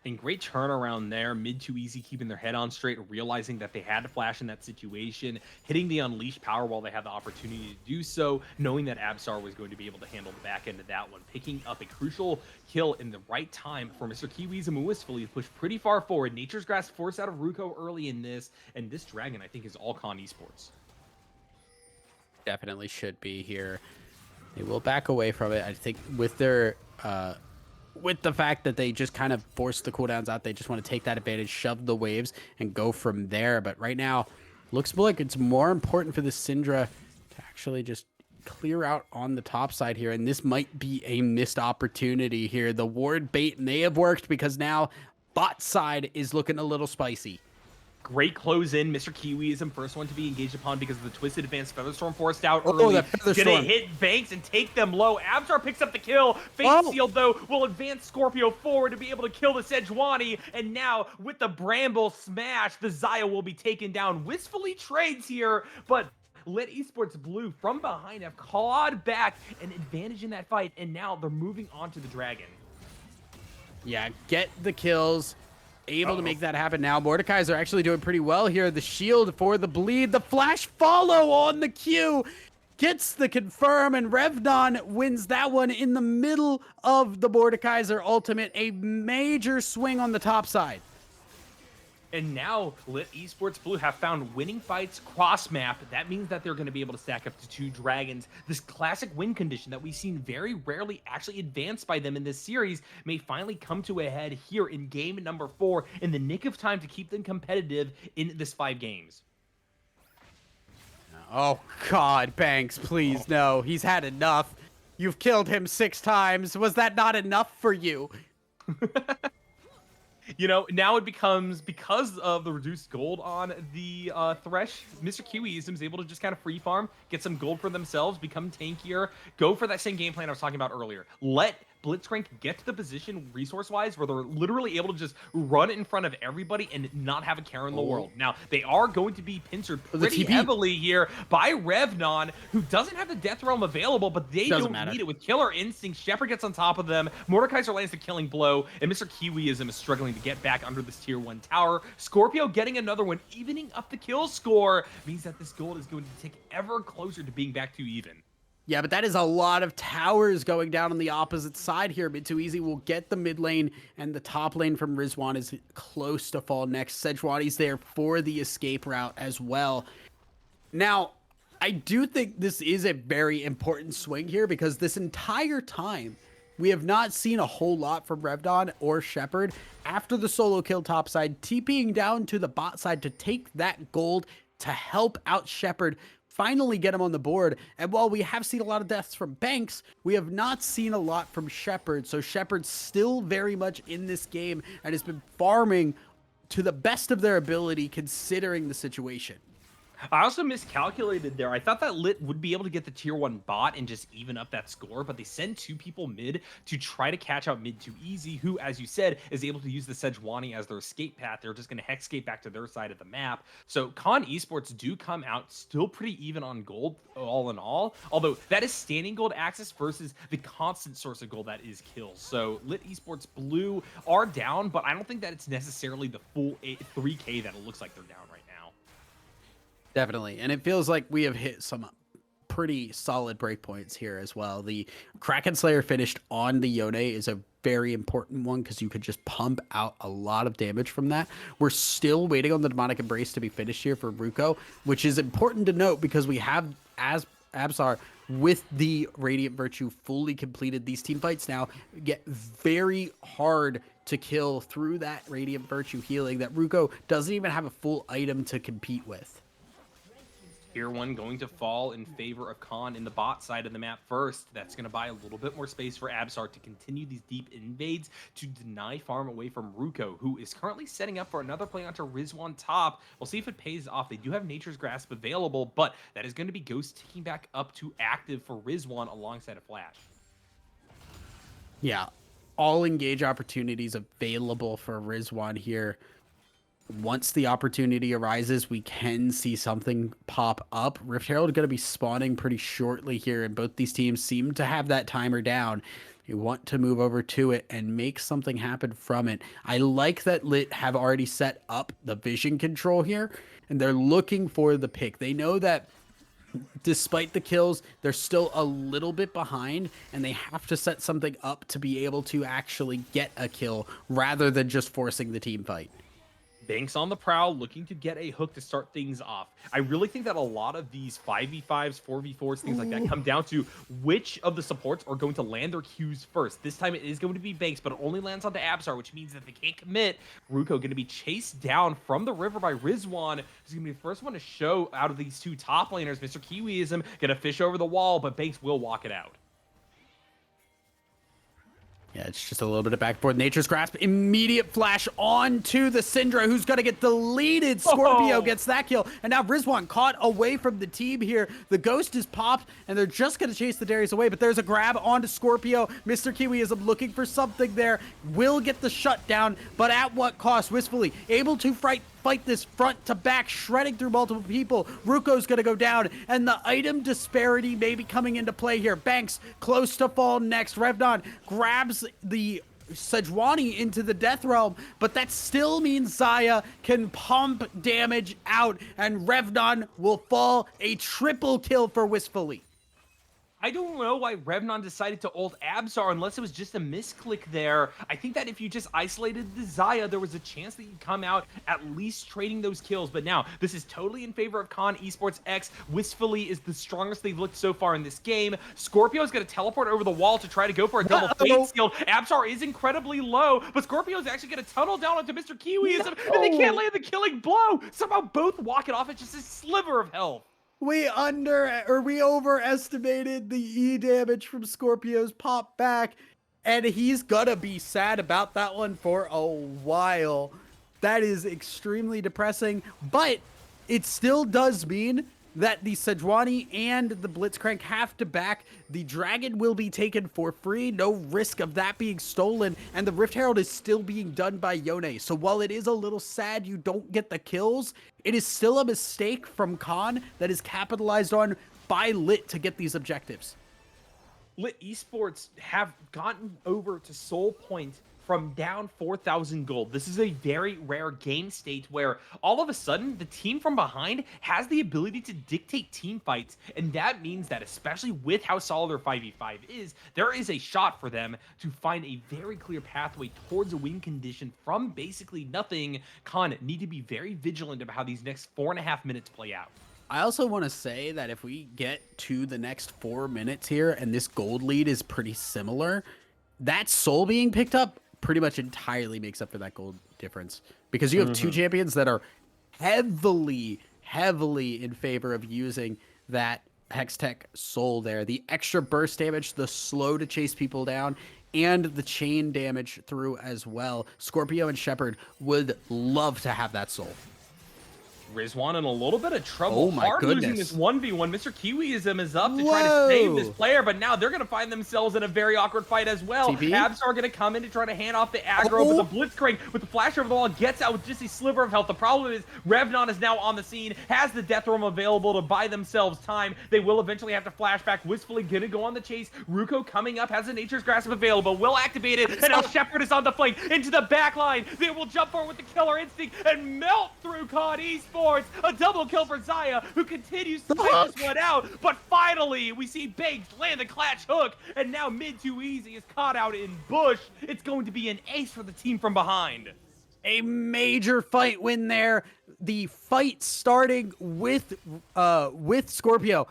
And great turnaround there, mid 2 easy, keeping their head on straight, realizing that they had to flash in that situation, hitting the unleashed power while they had the opportunity to do so, knowing that Absar was going to be able to handle the back end of that one, picking up a crucial kill in the right time for Mr. Kiwis and Wistfully to push pretty far forward. Nature's Grasp forced out of Ruko early in this, and this Dragon, I think, is all Con Esports. Definitely should be here. They will back away from it. I think with their... with the fact that they just kind of force the cooldowns out, they just want to take that advantage, shove the waves, and go from there. But right now, looks like it's more important for the Syndra to actually just clear out on the top side here. And this might be a missed opportunity here. The ward bait may have worked because now bot side is looking a little spicy. Great close in. Mr. Kiwi is the first one to be engaged upon because of the Twisted Advanced Featherstorm forced out early. That Featherstorm. Gonna hit Banks and take them low. Absar picks up the kill. Fate Sealed, though, will advance Scorpio forward to be able to kill the Sejuani. And now, with the Bramble smash, the Xayah will be taken down. Wistfully trades here, but Lit Esports Blue from behind have clawed back an advantage in that fight, and now they're moving on to the Dragon. Yeah, get the kills. Able to make that happen now. Mordekaiser actually doing pretty well here. The shield for the bleed. The flash follow on the Q. Gets the confirm, and Revnon wins that one in the middle of the Mordekaiser ultimate. A major swing on the top side. And now, Lit Esports Blue have found winning fights cross-map. That means that they're going to be able to stack up to 2 dragons. This classic win condition that we've seen very rarely actually advanced by them in this series may finally come to a head here in game number 4 in the nick of time to keep them competitive in this 5 games. Oh, God, Banks, please, no. He's had enough. You've killed him 6 times. Was that not enough for you? You know, now it becomes, because of the reduced gold on the Thresh, Mr. Kiwism is able to just kind of free farm, get some gold for themselves, become tankier, go for that same game plan I was talking about earlier. Let Blitzcrank get to the position resource-wise where they're literally able to just run in front of everybody and not have a care in the world. Now, they are going to be pincered pretty heavily here by Revnon, who doesn't have the Death Realm available, but they don't need it. With Killer Instinct, Shepard gets on top of them, Mordekaiser lands the killing blow, and Mr. Kiwism is struggling to get back under this tier 1 tower. Scorpio getting another one, evening up the kill score, means that this gold is going to tick ever closer to being back to even. Yeah, but that is a lot of towers going down on the opposite side here. Mid 2 easy will get the mid lane, and the top lane from Rizwan is close to fall next. Sejuani's there for the escape route as well. Now, I do think this is a very important swing here because this entire time, we have not seen a whole lot from Revdon or Shepard after the solo kill topside, TPing down to the bot side to take that gold to help out Shepard, finally get him on the board. And while we have seen a lot of deaths from Banks, we have not seen a lot from Shepard. So Shepard's still very much in this game and has been farming to the best of their ability considering the situation. I also miscalculated there. I thought that Lit would be able to get the tier 1 bot and just even up that score, but they send 2 people mid to try to catch out mid 2 Easy, who, as you said, is able to use the Sejuani as their escape path. They're just going to hexscape back to their side of the map. So Con Esports do come out still pretty even on gold, all in all, although that is standing gold access versus the constant source of gold that is kills. So Lit Esports Blue are down, but I don't think that it's necessarily the full 3K that it looks like they're down right now. Definitely. And it feels like we have hit some pretty solid breakpoints here as well. The Kraken Slayer finished on the Yone is a very important one because you could just pump out a lot of damage from that. We're still waiting on the Demonic Embrace to be finished here for Ruko, which is important to note because we have, as Absar, with the Radiant Virtue fully completed, these team fights now get very hard to kill through that Radiant Virtue healing that Ruko doesn't even have a full item to compete with. Tier 1 going to fall in favor of Khan in the bot side of the map first. That's going to buy a little bit more space for Absar to continue these deep invades to deny farm away from Ruko, who is currently setting up for another play onto Rizwan top. We'll see if it pays off. They do have Nature's Grasp available, but that is going to be Ghost ticking back up to active for Rizwan alongside a Flash. Yeah, all engage opportunities available for Rizwan here. Once the opportunity arises, we can see something pop up. Rift Herald going to be spawning pretty shortly here, and both these teams seem to have that timer down. You want to move over to it and make something happen from it. I like that Lit have already set up the vision control here, and they're looking for the pick. They know that despite the kills, they're still a little bit behind, and they have to set something up to be able to actually get a kill rather than just forcing the team fight. Banks on the prowl, looking to get a hook to start things off. I really think that a lot of these 5v5s, 4v4s, things like that come down to which of the supports are going to land their Qs first. This time it is going to be Banks, but it only lands onto Absar, which means that they can't commit. Ruko going to be chased down from the river by Rizwan, who's going to be the first one to show out of these two top laners. Mr. Kiwiism going to fish over the wall, but Banks will walk it out. Yeah, it's just a little bit of back and forth. Nature's Grasp, immediate flash onto the Syndra, who's going to get deleted. Scorpio gets that kill. And now Rizwan caught away from the team here. The Ghost is popped, and they're just going to chase the Darius away. But there's a grab onto Scorpio. Mr. Kiwiism looking for something there. Will get the shutdown, but at what cost? Wistfully able to fight this front to back, shredding through multiple people. Ruko's gonna go down, and the item disparity may be coming into play here. Banks close to fall next. Revnon grabs the Sejuani into the Death Realm, but that still means Xayah can pump damage out, and Revnon will fall. A triple kill for Wistfully. I don't know why Revnon decided to ult Absar unless it was just a misclick there. I think that if you just isolated the Xayah, there was a chance that you'd come out at least trading those kills. But now, this is totally in favor of Con Esports X. Wistfully is the strongest they've looked so far in this game. Scorpio is going to teleport over the wall to try to go for a double fate steal. Absar is incredibly low, but Scorpio is actually going to tunnel down onto Mr. Kiwiism, and they can't land the killing blow. Somehow both walk it off. It's just a sliver of health. We overestimated the E damage from Scorpio's pop back, and he's gonna be sad about that one for a while. That is extremely depressing, but it still does mean that the Sejuani and the Blitzcrank have to back. The dragon will be taken for free, no risk of that being stolen, and the Rift Herald is still being done by Yone. So while it is a little sad you don't get the kills, it is still a mistake from Khan that is capitalized on by Lit to get these objectives. Lit Esports have gotten over to Soul Point from down 4,000 gold. This is a very rare game state where all of a sudden the team from behind has the ability to dictate team fights, and that means that especially with how solid their 5v5 is, there is a shot for them to find a very clear pathway towards a win condition from basically nothing. Khan need to be very vigilant about how these next 4.5 minutes play out. I also want to say that if we get to the next 4 minutes here and this gold lead is pretty similar, that soul being picked up pretty much entirely makes up for that gold difference, because you have two champions that are heavily in favor of using that Hextech soul there. The extra burst damage, the slow to chase people down, and the chain damage through as well. Scorpio and Shepard would love to have that soul. Rizwan in a little bit of trouble. Oh my Hard losing this goodness. 1v1. Mr. Kiwiism is up to try to save this Whoa. player, but now they're going to find themselves in a very awkward fight as well. TP? Abs are going to come in to try to hand off the aggro, Oh. but the Blitzcrank with the flash over the wall gets out with just a sliver of health. The problem is Revnon is now on the scene, has the Death Room available to buy themselves time. They will eventually have to flash back. Wistfully going to go on the chase. Ruko coming up, has a Nature's Grasp available, will activate it, and now Shepard is on the flank into the back line. They will jump forward with the Killer Instinct and melt through COD Esports. A double kill for Zaya, who continues to fight this one out, but finally we see Banks land the clutch hook, and now Mid Too Easy is caught out in Bush. It's going to be an ace for the team from behind. A major fight win there. The fight starting with Scorpio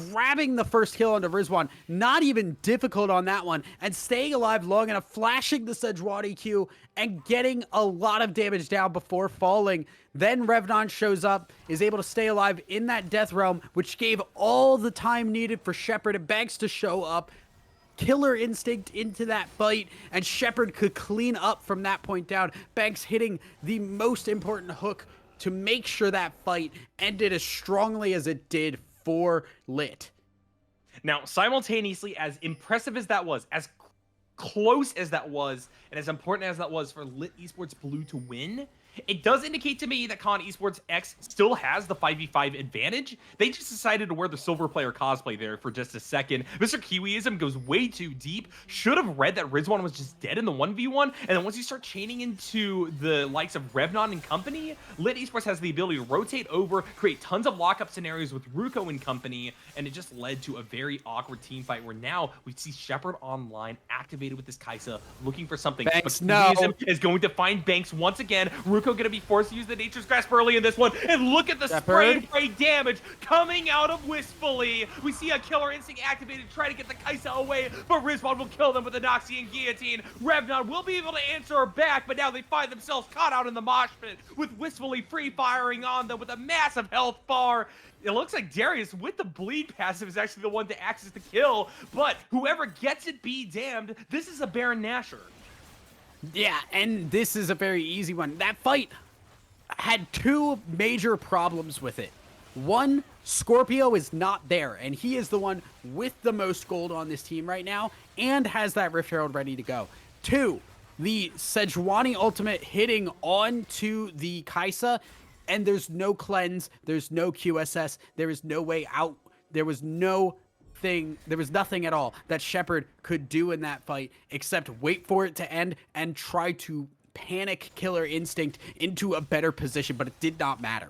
grabbing the first kill onto Rizwan, not even difficult on that one, and staying alive long enough, flashing the Sejuani Q, and getting a lot of damage down before falling. Then Revnon shows up, is able to stay alive in that Death Realm, which gave all the time needed for Shepard and Banks to show up. Killer Instinct into that fight, and Shepard could clean up from that point down. Banks hitting the most important hook to make sure that fight ended as strongly as it did for Lit. Now, simultaneously, as impressive as that was, as close as that was, and as important as that was for Lit Esports Blue to win, it does indicate to me that Con Esports X still has the 5v5 advantage. They just decided to wear the silver player cosplay there for just a second. Mr. Kiwiism goes way too deep. Should have read that Rizwan was just dead in the 1v1. And then once you start chaining into the likes of Revnon and company, Lit Esports has the ability to rotate over, create tons of lockup scenarios with Ruko and company. And it just led to a very awkward team fight where now we see Shepard online activated with this Kaisa looking for something. Banks, but no. Kiwiism is going to find Banks once again. Ruko going to be forced to use the Nature's Grasp early in this one. And look at the spray and pray damage coming out of Wistfully. We see a Killer Instinct activated, try to get the Kaisa away, but Rizwan will kill them with the Noxian Guillotine. Revnon will be able to answer her back, but now they find themselves caught out in the mosh pit with Wistfully free firing on them with a massive health bar. It looks like Darius with the bleed passive is actually the one to access the kill, but whoever gets it be damned, this is a Baron Nashor. Yeah, and this is a very easy one. That fight had two major problems with it. One, Scorpio is not there, and he is the one with the most gold on this team right now and has that Rift Herald ready to go. Two, the Sejuani ultimate hitting onto the Kaisa, and there's no cleanse, there's no QSS, there is no way out, there was nothing at all that Shepard could do in that fight except wait for it to end and try to panic Killer Instinct into a better position, but it did not matter.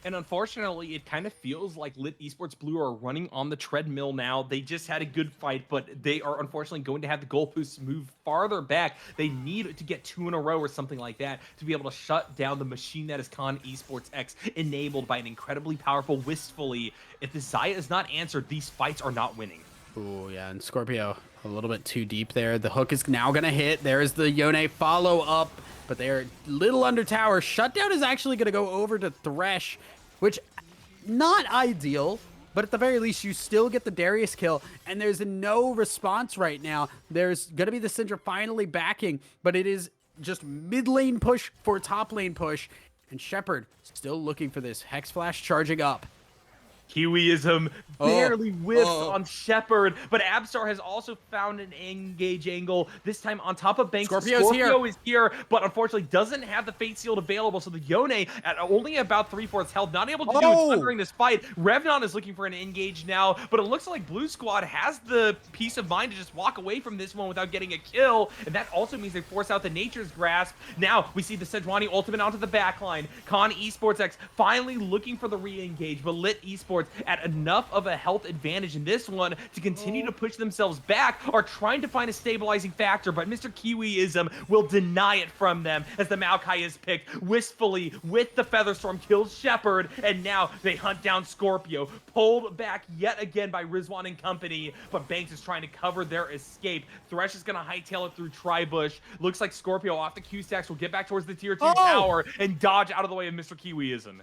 And unfortunately, it kind of feels like Lit Esports Blue are running on the treadmill now. They just had a good fight, but they are unfortunately going to have the goalposts move farther back. They need to get 2 in a row or something like that to be able to shut down the machine that is Con Esports X, enabled by an incredibly powerful Wistfully. If the Zaya is not answered, these fights are not winning. Ooh, yeah, and Scorpio a little bit too deep there. The hook is now going to hit. There's the Yone follow-up, but they're a little under tower. Shutdown is actually going to go over to Thresh, which, not ideal, but at the very least, you still get the Darius kill, and there's no response right now. There's going to be the Syndra finally backing, but it is just mid lane push for top lane push, and Shepard still looking for this Hex Flash charging up. Kiwiism barely whiffs on Shepard, but Abstar has also found an engage angle, this time on top of Banks. Scorpio is here, but unfortunately doesn't have the Fate Shield available, so the Yone at only about 3/4 health, not able to do a ton during this fight. Revnon is looking for an engage now, but it looks like Blue Squad has the peace of mind to just walk away from this one without getting a kill, and that also means they force out the Nature's Grasp. Now we see the Sejuani ultimate onto the backline. Con Esports X finally looking for the re-engage, but Lit Esports at enough of a health advantage in this one to continue to push themselves back, are trying to find a stabilizing factor, but Mr. Kiwiism will deny it from them as the Maokai is picked. Wistfully with the Featherstorm kills Shepard, and now they hunt down Scorpio, pulled back yet again by Rizwan and company, but Banks is trying to cover their escape. Thresh is going to hightail it through Tribush. Looks like Scorpio off the Q-stacks will get back towards the tier 2 tower and dodge out of the way of Mr. Kiwiism.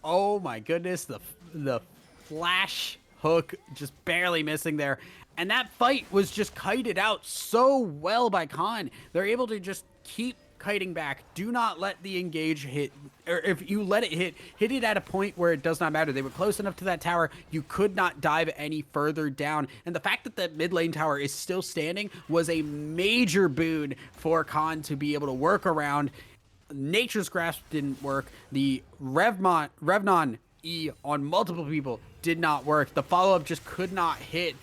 Oh my goodness, the flash hook just barely missing there. And that fight was just kited out so well by Khan. They're able to just keep kiting back. Do not let the engage hit, or if you let it hit it at a point where it does not matter. They were close enough to that tower. You could not dive any further down. And the fact that that mid lane tower is still standing was a major boon for Khan to be able to work around. Nature's Grasp didn't work. The Revnon E on multiple people did not work. The follow-up just could not hit.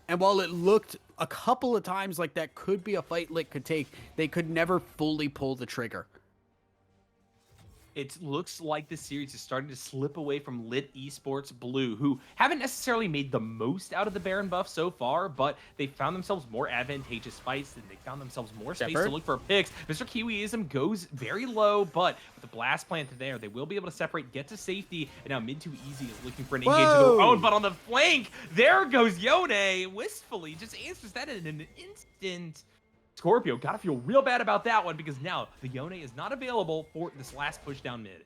And while it looked a couple of times like that could be a fight Lit could take, they could never fully pull the trigger. It looks like the series is starting to slip away from Lit Esports Blue, who haven't necessarily made the most out of the Baron buff so far, but they found themselves more advantageous fights, and they found themselves more space to look for picks. Mr. Kiwiism goes very low, but with the blast plant there, they will be able to separate, get to safety, and now mid to easy is looking for an engage of their own, but on the flank, there goes Yone, wistfully, just answers that in an instant. Scorpio gotta feel real bad about that one because now the Yone is not available for this last push down mid.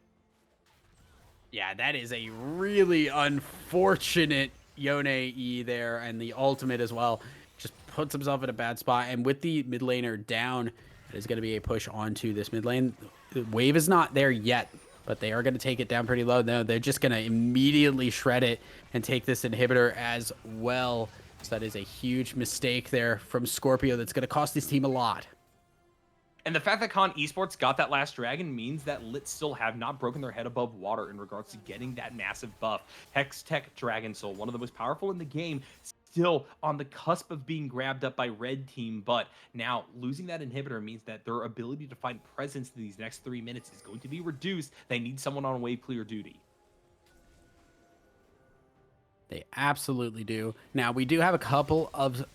Yeah, that is a really unfortunate Yone E there, and the ultimate as well. Just puts himself in a bad spot, and with the mid laner down, it is going to be a push onto this mid lane. The wave is not there yet, but they are going to take it down pretty low. No, they're just going to immediately shred it and take this inhibitor as well. So that is a huge mistake there from Scorpio that's going to cost this team a lot. And the fact that Con Esports got that last dragon means that Lit still have not broken their head above water in regards to getting that massive buff. Hextech Dragon Soul, one of the most powerful in the game, still on the cusp of being grabbed up by Red Team, but now losing that inhibitor means that their ability to find presence in these next 3 minutes is going to be reduced. They need someone on wave clear duty. They absolutely do. Now, we do have a couple of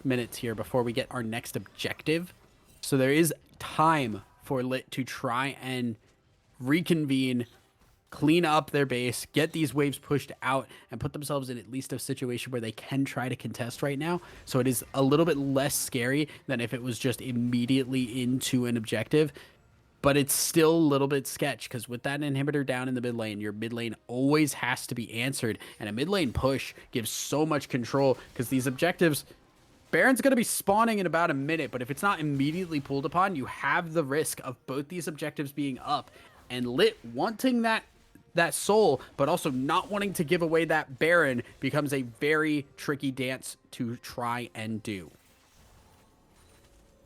minutes here before we get our next objective. So there is time for Lit to try and reconvene, clean up their base, get these waves pushed out, and put themselves in at least a situation where they can try to contest right now. So it is a little bit less scary than if it was just immediately into an objective. But it's still a little bit sketch because with that inhibitor down in the mid lane, your mid lane always has to be answered. And a mid lane push gives so much control because these objectives, Baron's going to be spawning in about a minute, but if it's not immediately pulled upon, you have the risk of both these objectives being up. And Lit wanting that soul, but also not wanting to give away that Baron becomes a very tricky dance to try and do.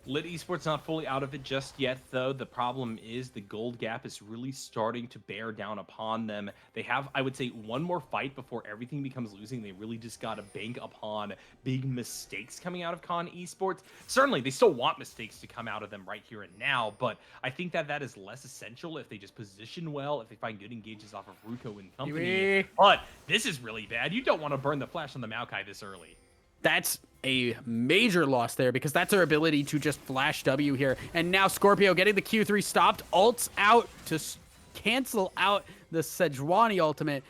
Lit Esports not fully out of it just yet, though. The problem is the gold gap is really starting to bear down upon them. They have, I would say, one more fight before everything becomes losing. They really just got to bank upon big mistakes coming out of Con Esports. Certainly, they still want mistakes to come out of them right here and now, but I think that that is less essential if they just position well, if they find good engages off of Ruko and company. But this is really bad. You don't want to burn the flash on the Maokai this early. That's a major loss there because that's our ability to just flash W here. And now Scorpio getting the Q3 stopped, ults out to cancel out the Sejuani ultimate.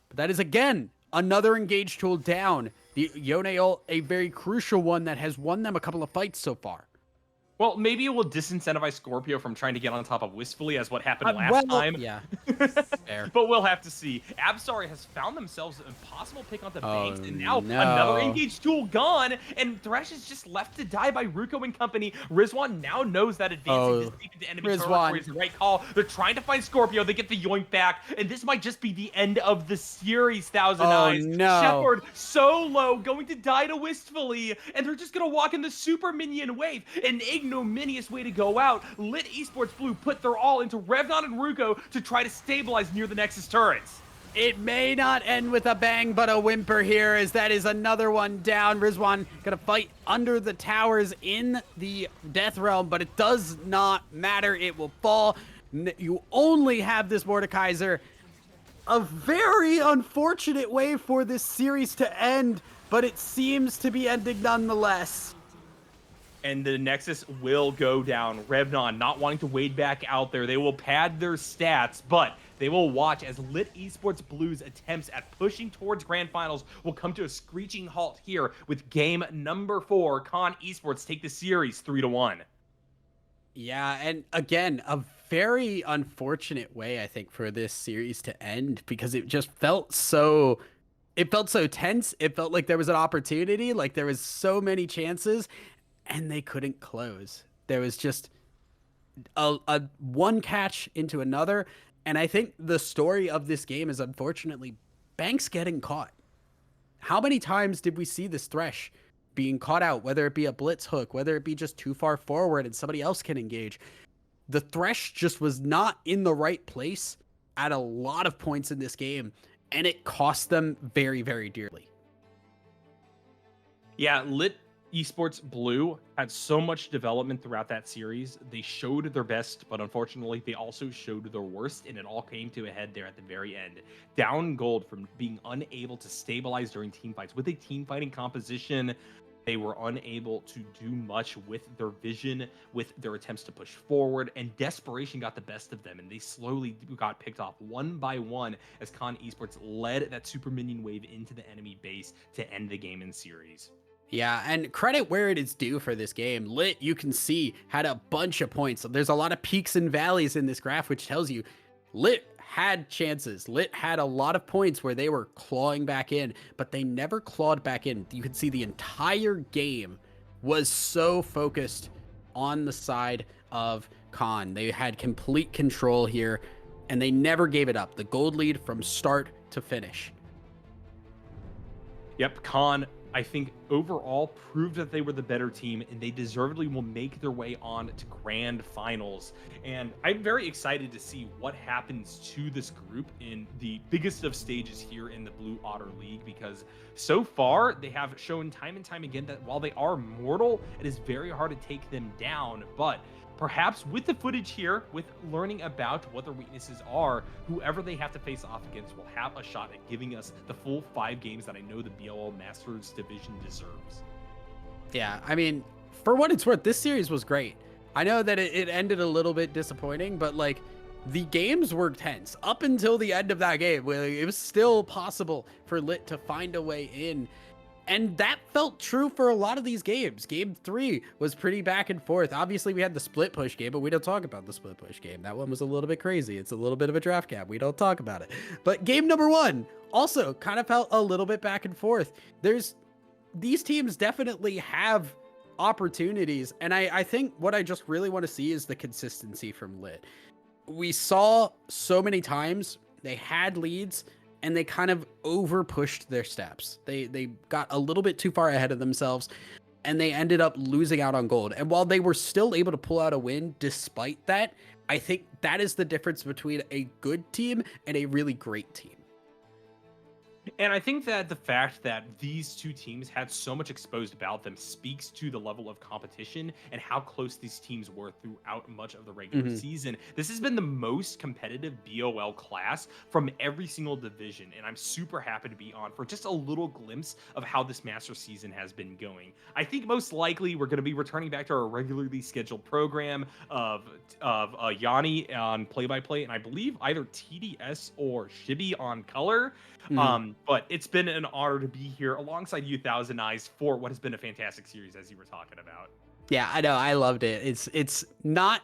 But that is, again, another engage tool down. The Yone ult, a very crucial one that has won them a couple of fights so far. Well, maybe it will disincentivize Scorpio from trying to get on top of Wistfully as what happened last time. Yeah. Fair. But we'll have to see. Absari has found themselves an impossible pick on the banks, and now another engage tool gone, and Thresh is just left to die by Ruko and company. Rizwan now knows that advancing this deep into enemy territory is the right call. They're trying to find Scorpio. They get the yoink back, and this might just be the end of the series, Thousand Eyes. No. Shepard so low, going to die to Wistfully, and they're just going to walk in the super minion wave. An ignominious way to go out. Lit Esports Blue put their all into Revnon and Ruko to try to stabilize near the Nexus turrets. It may not end with a bang, but a whimper here, as that is another one down. Rizwan gonna fight under the towers in the Death Realm, but it does not matter. It will fall. You only have this Mordekaiser. A very unfortunate way for this series to end, but it seems to be ending nonetheless. And the Nexus will go down. Revnon not wanting to wade back out there. They will pad their stats, but they will watch as Lit Esports Blue's attempts at pushing towards Grand Finals will come to a screeching halt here with game number 4. Con Esports take the series 3-1. Yeah, and again, a very unfortunate way, I think, for this series to end because it just felt so... It felt so tense. It felt like there was an opportunity, like there was so many chances, and they couldn't close. There was just a one catch into another. And I think the story of this game is unfortunately Banks getting caught. How many times did we see this Thresh being caught out, whether it be a blitz hook, whether it be just too far forward and somebody else can engage? The Thresh just was not in the right place at a lot of points in this game, and it cost them very, very dearly. Yeah, Lit Esports Blue had so much development throughout that series. They showed their best, but unfortunately, they also showed their worst, and it all came to a head there at the very end. Down gold from being unable to stabilize during team fights. With a team fighting composition, they were unable to do much with their vision, with their attempts to push forward, and desperation got the best of them, and they slowly got picked off one by one as Con Esports led that super minion wave into the enemy base to end the game in series. Yeah, and credit where it is due for this game. Lit, you can see, had a bunch of points. There's a lot of peaks and valleys in this graph, which tells you Lit had chances. Lit had a lot of points where they were clawing back in, but they never clawed back in. You could see the entire game was so focused on the side of Khan. They had complete control here, and they never gave it up. The gold lead from start to finish. Yep, Khan, I think overall proved that they were the better team and they deservedly will make their way on to grand finals. And I'm very excited to see what happens to this group in the biggest of stages here in the Blue Otter League, because so far they have shown time and time again that while they are mortal, it is very hard to take them down. But perhaps with the footage here, with learning about what their weaknesses are, whoever they have to face off against will have a shot at giving us the full 5 games that I know the BOL Masters division deserves. Yeah, I mean, for what it's worth, this series was great. I know that it ended a little bit disappointing, but like the games were tense up until the end of that game. Where it was still possible for Lit to find a way in. And that felt true for a lot of these games. Game 3 was pretty back and forth. Obviously, we had the split push game, but we don't talk about the split push game. That one was a little bit crazy. It's a little bit of a draft cap. We don't talk about it. But game number 1 also kind of felt a little bit back and forth. These teams definitely have opportunities. And I think what I just really want to see is the consistency from Lit. We saw so many times they had leads and they kind of over pushed their steps. They got a little bit too far ahead of themselves and they ended up losing out on gold. And while they were still able to pull out a win despite that, I think that is the difference between a good team and a really great team. And I think that the fact that these two teams had so much exposed about them speaks to the level of competition and how close these teams were throughout much of the regular season. This has been the most competitive BOL class from every single division, and I'm super happy to be on for just a little glimpse of how this Master season has been going. I think most likely we're going to be returning back to our regularly scheduled program of Yanni on play-by-play, and I believe either TDS or Shibi on color. But it's been an honor to be here alongside you, Thousand Eyes, for what has been a fantastic series, as you were talking about. Yeah, I know. I loved it. It's not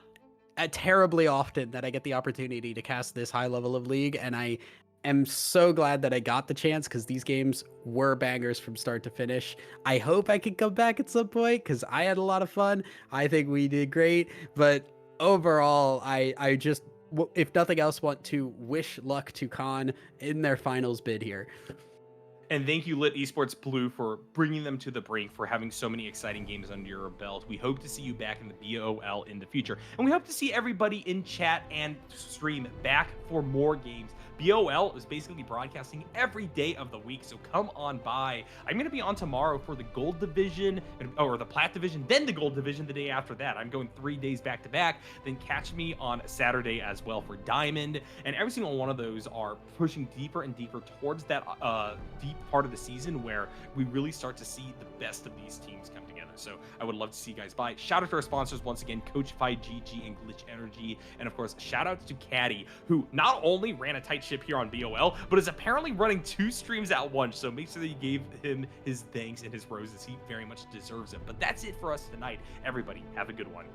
terribly often that I get the opportunity to cast this high level of League, and I am so glad that I got the chance because these games were bangers from start to finish. I hope I can come back at some point because I had a lot of fun. I think we did great, but overall, I just, if nothing else, want to wish luck to Khan in their finals bid here. And thank you, Lit Esports Blue, for bringing them to the brink, for having so many exciting games under your belt. We hope to see you back in the BOL in the future. And we hope to see everybody in chat and stream back for more games. BOL is basically broadcasting every day of the week, so come on by. I'm going to be on tomorrow for the Gold Division, or the Plat Division, then the Gold Division the day after that. I'm going 3 days back to back. Then catch me on Saturday as well for Diamond. And every single one of those are pushing deeper and deeper towards that deep part of the season where we really start to see the best of these teams come together. So I would love to see you guys by. Shout out to our sponsors once again, Coachify GG and Glitch Energy. And of course, shout out to Caddy, who not only ran a tight ship here on BOL, but is apparently running 2 streams at once. So make sure that you gave him his thanks and his roses. He very much deserves it. But that's it for us tonight. Everybody, have a good one.